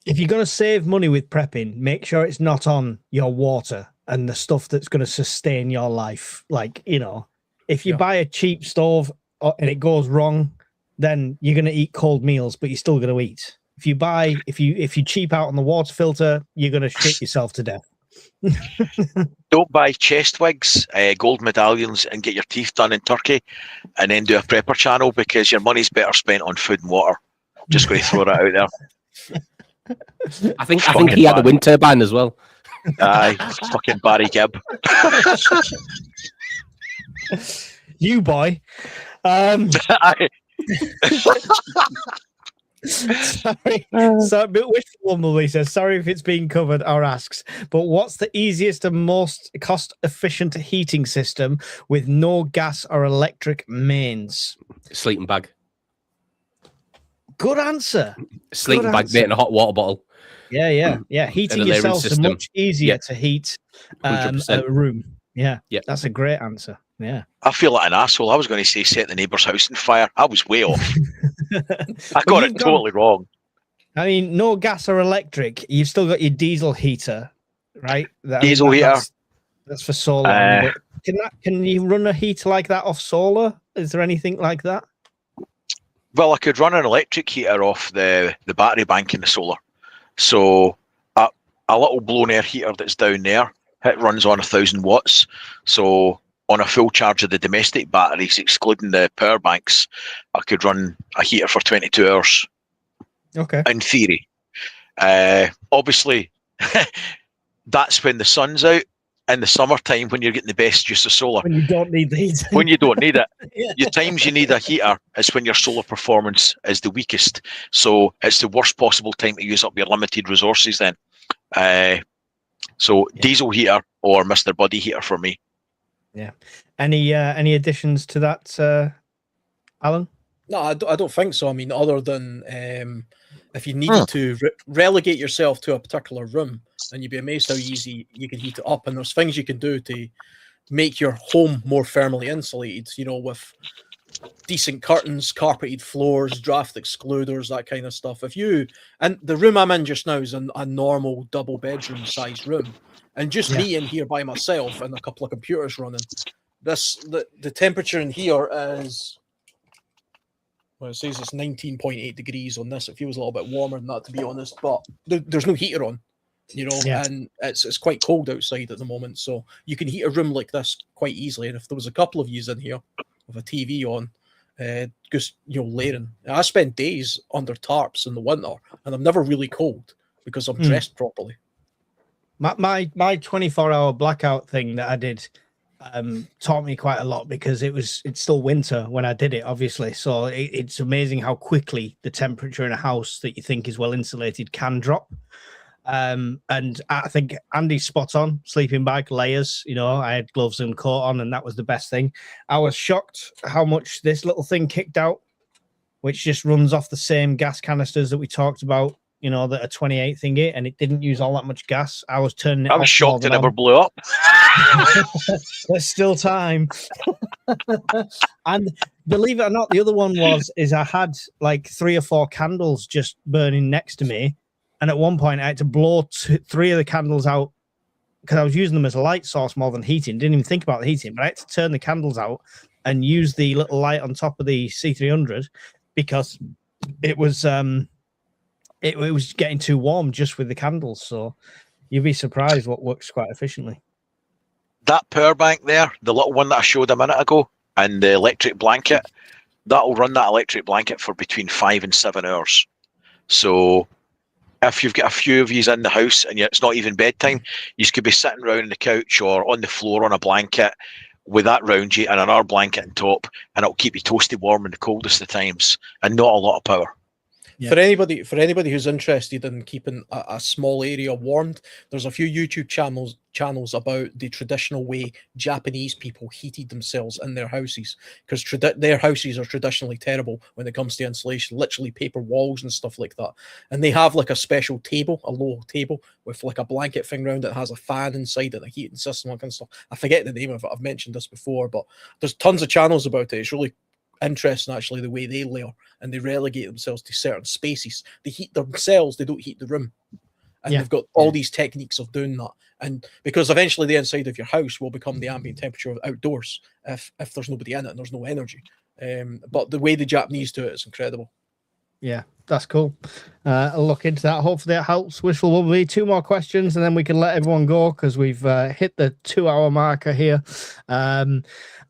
If you're going to save money with prepping, make sure it's not on your water and the stuff that's going to sustain your life. Like, if you buy a cheap stove and it goes wrong, then you're going to eat cold meals, but you're still going to eat. If you cheap out on the water filter, you're going to shit yourself to death. Don't buy chest wigs, gold medallions, and get your teeth done in Turkey, and then do a prepper channel, because your money's better spent on food and water. Just going to throw that out there. I think he had a wind turbine as well. Aye, fucking Barry Gibb. You boy. Sorry, so a bit wishful. He says, sorry if it's being covered, or asks, but what's the easiest and most cost-efficient heating system with no gas or electric mains? Sleeping bag. Good answer. Sleeping bag, mate, in a hot water bottle. Yeah. Heating yourself is much easier to heat a 100%. room. Yeah, yeah, that's a great answer. Yeah, I feel like an asshole. I was going to say set the neighbour's house on fire. I was way off. I got it totally wrong. I mean, no gas or electric. You've still got your diesel heater, right? Diesel heater. That's for solar. Can you run a heater like that off solar? Is there anything like that? Well, I could run an electric heater off the battery bank in the solar. So a little blown air heater that's down there, it runs on 1,000 watts. So on a full charge of the domestic batteries, excluding the power banks, I could run a heater for 22 hours. Okay. In theory. Obviously, that's when the sun's out in the summertime, when you're getting the best use of solar. When you don't need the heat. When you don't need it. Yeah. Your times you need a heater is when your solar performance is the weakest. So it's the worst possible time to use up your limited resources then. Diesel heater or Mr. Buddy heater for me. Yeah. Any additions to that, Alan? No, I don't think so. I mean, other than if you needed to relegate yourself to a particular room, and you'd be amazed how easy you can heat it up. And there's things you can do to make your home more firmly insulated, with decent curtains, carpeted floors, draft excluders, that kind of stuff. And the room I'm in just now is a normal double bedroom size room, and just me in here by myself and a couple of computers running. The temperature in here is, well, it says it's 19.8 degrees on this. It feels a little bit warmer than that, to be honest, but there's no heater on, and it's quite cold outside at the moment. So you can heat a room like this quite easily. And if there was a couple of yous in here with a TV on, just layering, I spend days under tarps in the winter, and I'm never really cold because I'm dressed properly. My 24-hour blackout thing that I did taught me quite a lot, because it's still winter when I did it, obviously. So it's amazing how quickly the temperature in a house that you think is well insulated can drop. And I think Andy's spot on. Sleeping bag, layers. I had gloves and coat on, and that was the best thing. I was shocked how much this little thing kicked out, which just runs off the same gas canisters that we talked about, you know, that a 28 thingy, and it didn't use all that much gas. I was turning it I off was more shocked it than never on. blew up. There's still time. And believe it or not, the other one is I had like 3 or 4 candles just burning next to me, and at one point I had to blow 3 of the candles out because I was using them as a light source more than heating. Didn't even think about the heating, but I had to turn the candles out and use the little light on top of the C300 because it was it was getting too warm just with the candles. So you'd be surprised what works quite efficiently. That power bank there, the little one that I showed a minute ago, and the electric blanket, that'll run that electric blanket for between 5 and 7 hours. So if you've got a few of yous in the house and it's not even bedtime, you could be sitting around on the couch or on the floor on a blanket with that round you and another blanket on top, and it'll keep you toasty warm in the coldest of times and not a lot of power. Yeah. For anybody who's interested in keeping a small area warmed, there's a few YouTube channels about the traditional way Japanese people heated themselves in their houses, because their houses are traditionally terrible when it comes to insulation, literally paper walls and stuff like that. And they have like a special table, a low table with like a blanket thing around it, has a fan inside it, a heating system, that kind of stuff. I forget the name of it. I've mentioned this before, but there's tons of channels about it. It's really interesting actually the way they layer, and they relegate themselves to certain spaces. They heat themselves, they don't heat the room, and they've got all these techniques of doing that. And because eventually the inside of your house will become the ambient temperature of outdoors if there's nobody in it and there's no energy. But the way the Japanese do it is incredible. Yeah, that's cool. I'll look into that. Hopefully that helps. Wishful will be 2 more questions and then we can let everyone go because we've hit the 2-hour marker here. I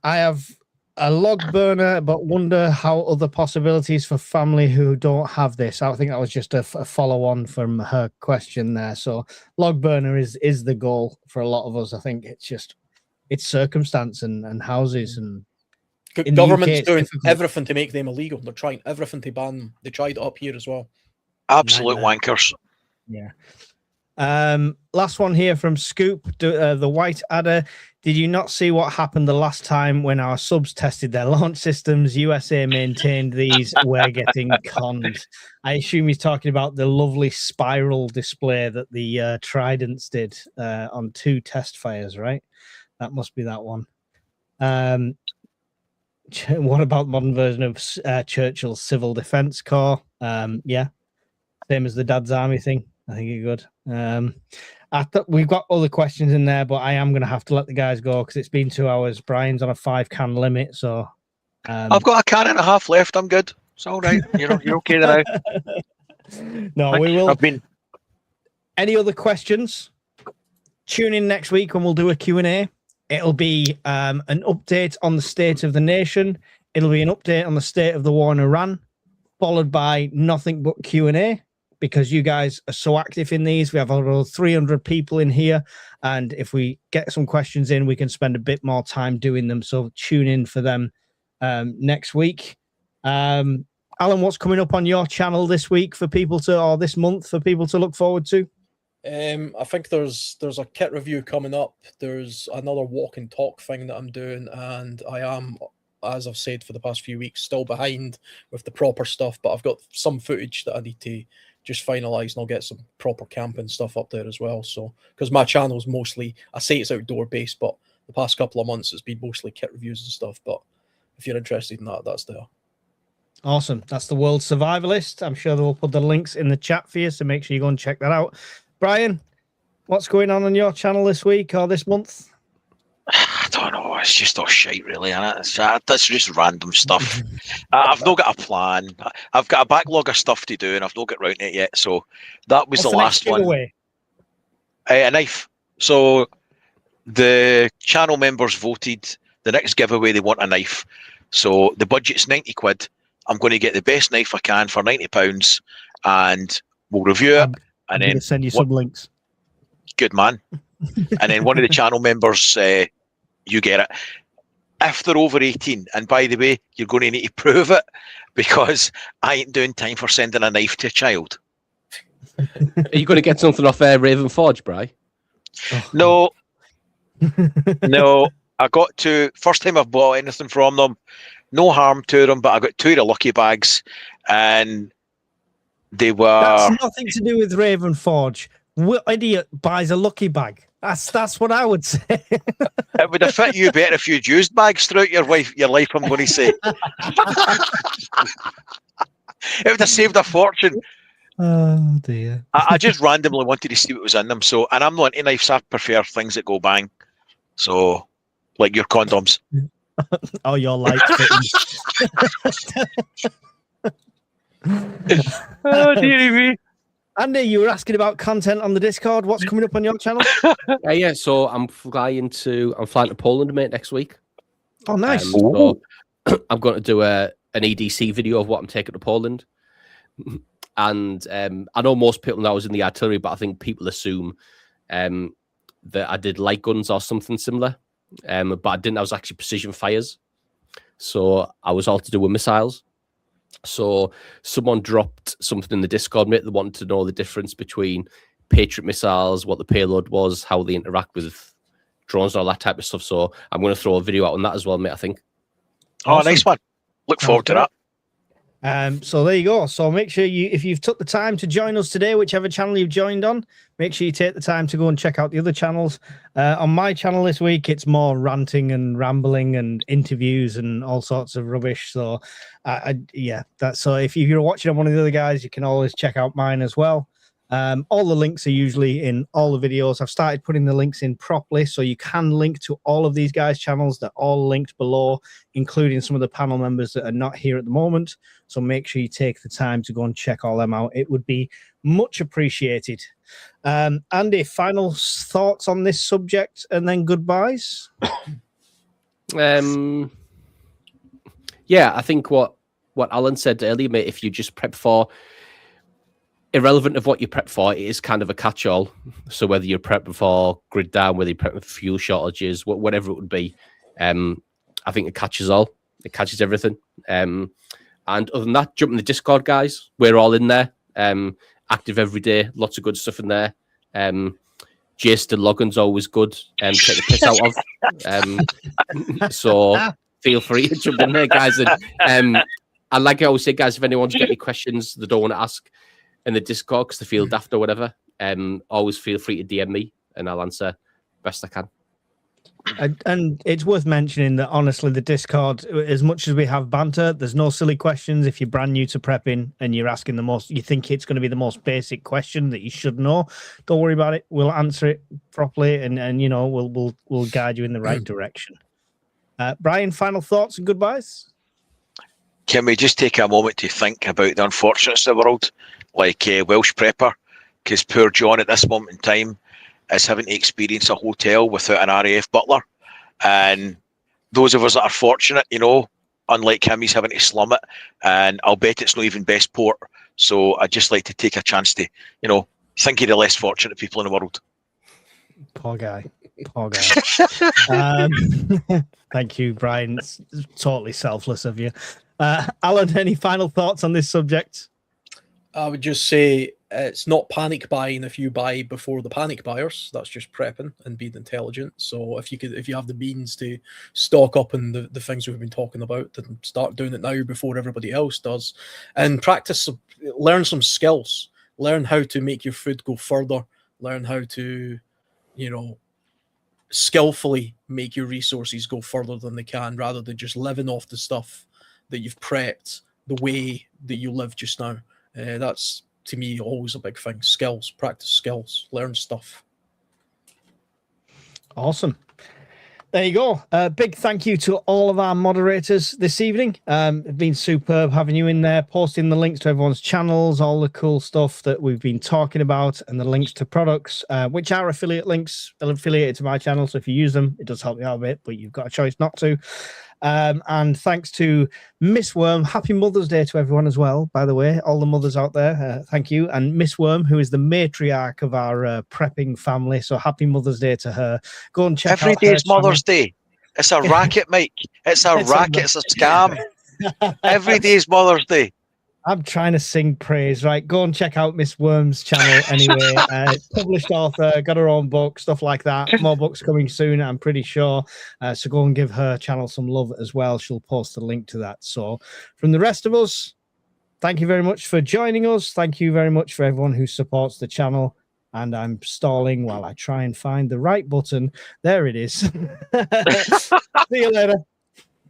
have a log burner, but wonder how other possibilities for family who don't have this. I think that was just a follow on from her question there. So log burner is the goal for a lot of us. I think it's circumstance and houses, and government's doing everything to make them illegal. They're trying everything to ban them. They tried it up here as well. Absolute wankers. Yeah. Last one here from Scoop, the White Adder. Did you not see what happened the last time when our subs tested their launch systems? USA maintained these. We're getting conned. I assume he's talking about the lovely spiral display that the Tridents did on 2 test fires, right? That must be that one. What about modern version of Churchill's Civil Defence Corps? Yeah, same as the Dad's Army thing. I think you're good. We've got other questions in there, but I am going to have to let the guys go because it's been 2 hours. Brian's on a 5-can limit, so I've got a can and a half left. I'm good. It's all right. You're okay now. No, we will. Any other questions? Tune in next week when we'll do a Q&A. It'll be an update on the state of the nation. It'll be an update on the state of the war in Iran, followed by nothing but Q&A. Because you guys are so active in these. We have over 300 people in here. And if we get some questions in, we can spend a bit more time doing them. So tune in for them next week. Alan, what's coming up on your channel this week for people to, or this month for people to look forward to? I think there's a kit review coming up. There's another walk and talk thing that I'm doing. And I am, as I've said for the past few weeks, still behind with the proper stuff. But I've got some footage that I need to just finalize, and I'll get some proper camping stuff up there as well. So, because my channel's mostly, I say it's outdoor based, but the past couple of months it's been mostly kit reviews and stuff. But if you're interested in that, that's there. Awesome. That's the World Survivalist. I'm sure they'll put the links in the chat for you, so make sure you go and check that out. Brian, what's going on your channel this week or this month? I don't know. It's just all shite, really, isn't it? That's just random stuff. I've not got a plan. I've got a backlog of stuff to do, and I've not got round to it yet. So that was the last one. A knife. So the channel members voted the next giveaway. They want a knife. So the budget's 90 quid. I'm going to get the best knife I can for £90, and we'll review it. And then send you some links. Good man. And then one of the channel members, you get it. If they're over 18, and by the way, you're going to need to prove it, because I ain't doing time for sending a knife to a child. Are you going to get something off Raven Forge, Bri? No. No. I got first time I've bought anything from them, no harm to them, but I got 2 of the lucky bags, and They were. That's nothing to do with Raven Forge. What idiot buys a lucky bag? That's what I would say. It would have fit you better if you'd used bags throughout your life. I'm going to say. It would have saved a fortune. Oh dear. I just randomly wanted to see what was in them. So, and I'm not into knives. I prefer things that go bang. So, like your condoms. Oh, your light fittings. Oh dear me. Andy, you were asking about content on the Discord. What's coming up on your channel? Yeah. So I'm flying to Poland, mate, next week. Oh, nice. So I'm going to do an EDC video of what I'm taking to Poland. And I know most people know I was in the artillery, but I think people assume that I did light guns or something similar. But I didn't. I was actually precision fires. So I was all to do with missiles. So someone dropped something in the Discord, mate. They wanted to know the difference between Patriot missiles, what the payload was, how they interact with drones and all that type of stuff. So I'm going to throw a video out on that as well, mate, I think. Oh, awesome. Nice one. Look forward to that. So there you go. So make sure if you've took the time to join us today, whichever channel you've joined on, make sure you take the time to go and check out the other channels. On my channel this week, it's more ranting and rambling and interviews and all sorts of rubbish. So that's so if you're watching on one of the other guys, you can always check out mine as well. All the links are usually in all the videos. I've started putting the links in properly, so you can link to all of these guys' channels. They're all linked below, including some of the panel members that are not here at the moment. So make sure you take the time to go and check all them out. It would be much appreciated. Andy, final thoughts on this subject and then goodbyes? Yeah, I think what Alan said earlier, mate, if you just prep for, irrelevant of what you prep for, it is kind of a catch-all. So whether you're prepping for grid down, whether you're prepping for fuel shortages, whatever it would be, I think it catches all. It catches everything. And other than that, jump in the Discord, guys. We're all in there. Active every day. Lots of good stuff in there. Jace the login's always good. Take the piss out of. So feel free to jump in there, guys. And like I always say, guys, if anyone's got any questions they don't want to ask in the Discord because they feel daft or whatever, always feel free to DM me and I'll answer best I can. And it's worth mentioning that honestly, the Discord, as much as we have banter, there's no silly questions. If you're brand new to prepping and you're asking you think it's going to be the most basic question that you should know, don't worry about it. We'll answer it properly, and you know we'll guide you in the right direction. Brian, final thoughts and goodbyes. Can we just take a moment to think about the unfortunates of the world, like Welsh Prepper, because poor John at this moment in time is having to experience a hotel without an RAF butler, and those of us that are fortunate, you know, unlike him, he's having to slum it, and I'll bet it's not even best port. So I'd just like to take a chance to, you know, think of the less fortunate people in the world. Poor guy. Thank you, Brian. It's totally selfless of you. Alan, any final thoughts on this subject? I would just say it's not panic buying if you buy before the panic buyers. That's just prepping and being intelligent. So if you have the means to stock up on the things we've been talking about, then start doing it now before everybody else does, and practice. Learn some skills. Learn how to make your food go further. Learn how to, you know, skillfully make your resources go further than they can, rather than just living off the stuff that you've prepped the way that you live just now. That's, to me, always a big thing. Skills, practice skills, learn stuff. Awesome. There you go. Big thank you to all of our moderators this evening. It's been superb having you in there, posting the links to everyone's channels, all the cool stuff that we've been talking about, and the links to products, which are affiliate links affiliated to my channel. So if you use them, it does help you out a bit, but you've got a choice not to. And thanks to Miss Worm. Happy Mother's Day to everyone as well, by the way, all the mothers out there. Thank you. And Miss Worm, who is the matriarch of our prepping family. So happy Mother's Day to her. Go and check out every day's Mother's Day. It's a racket, Mike. It's a racket. It's a scam. Every day's Mother's Day. I'm trying to sing praise, right? Go and check out Miss Worm's channel anyway. Published author, got her own book, stuff like that. More books coming soon, I'm pretty sure. So go and give her channel some love as well. She'll post a link to that. So from the rest of us, thank you very much for joining us. Thank you very much for everyone who supports the channel. And I'm stalling while I try and find the right button. There it is. See you later.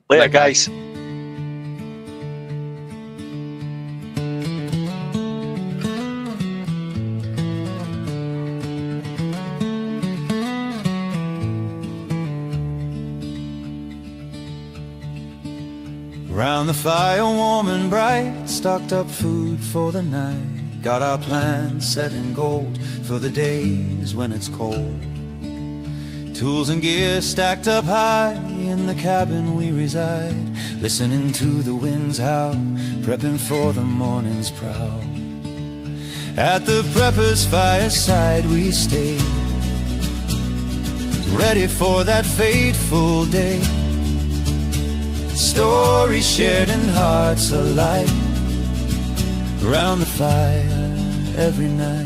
Later, guys. Round the fire warm and bright, stocked up food for the night. Got our plans set in gold for the days when it's cold. Tools and gear stacked up high in the cabin we reside. Listening to the winds howl, prepping for the morning's prowl. At the prepper's fireside we stay, ready for that fateful day. Stories shared and hearts alight, round the fire every night.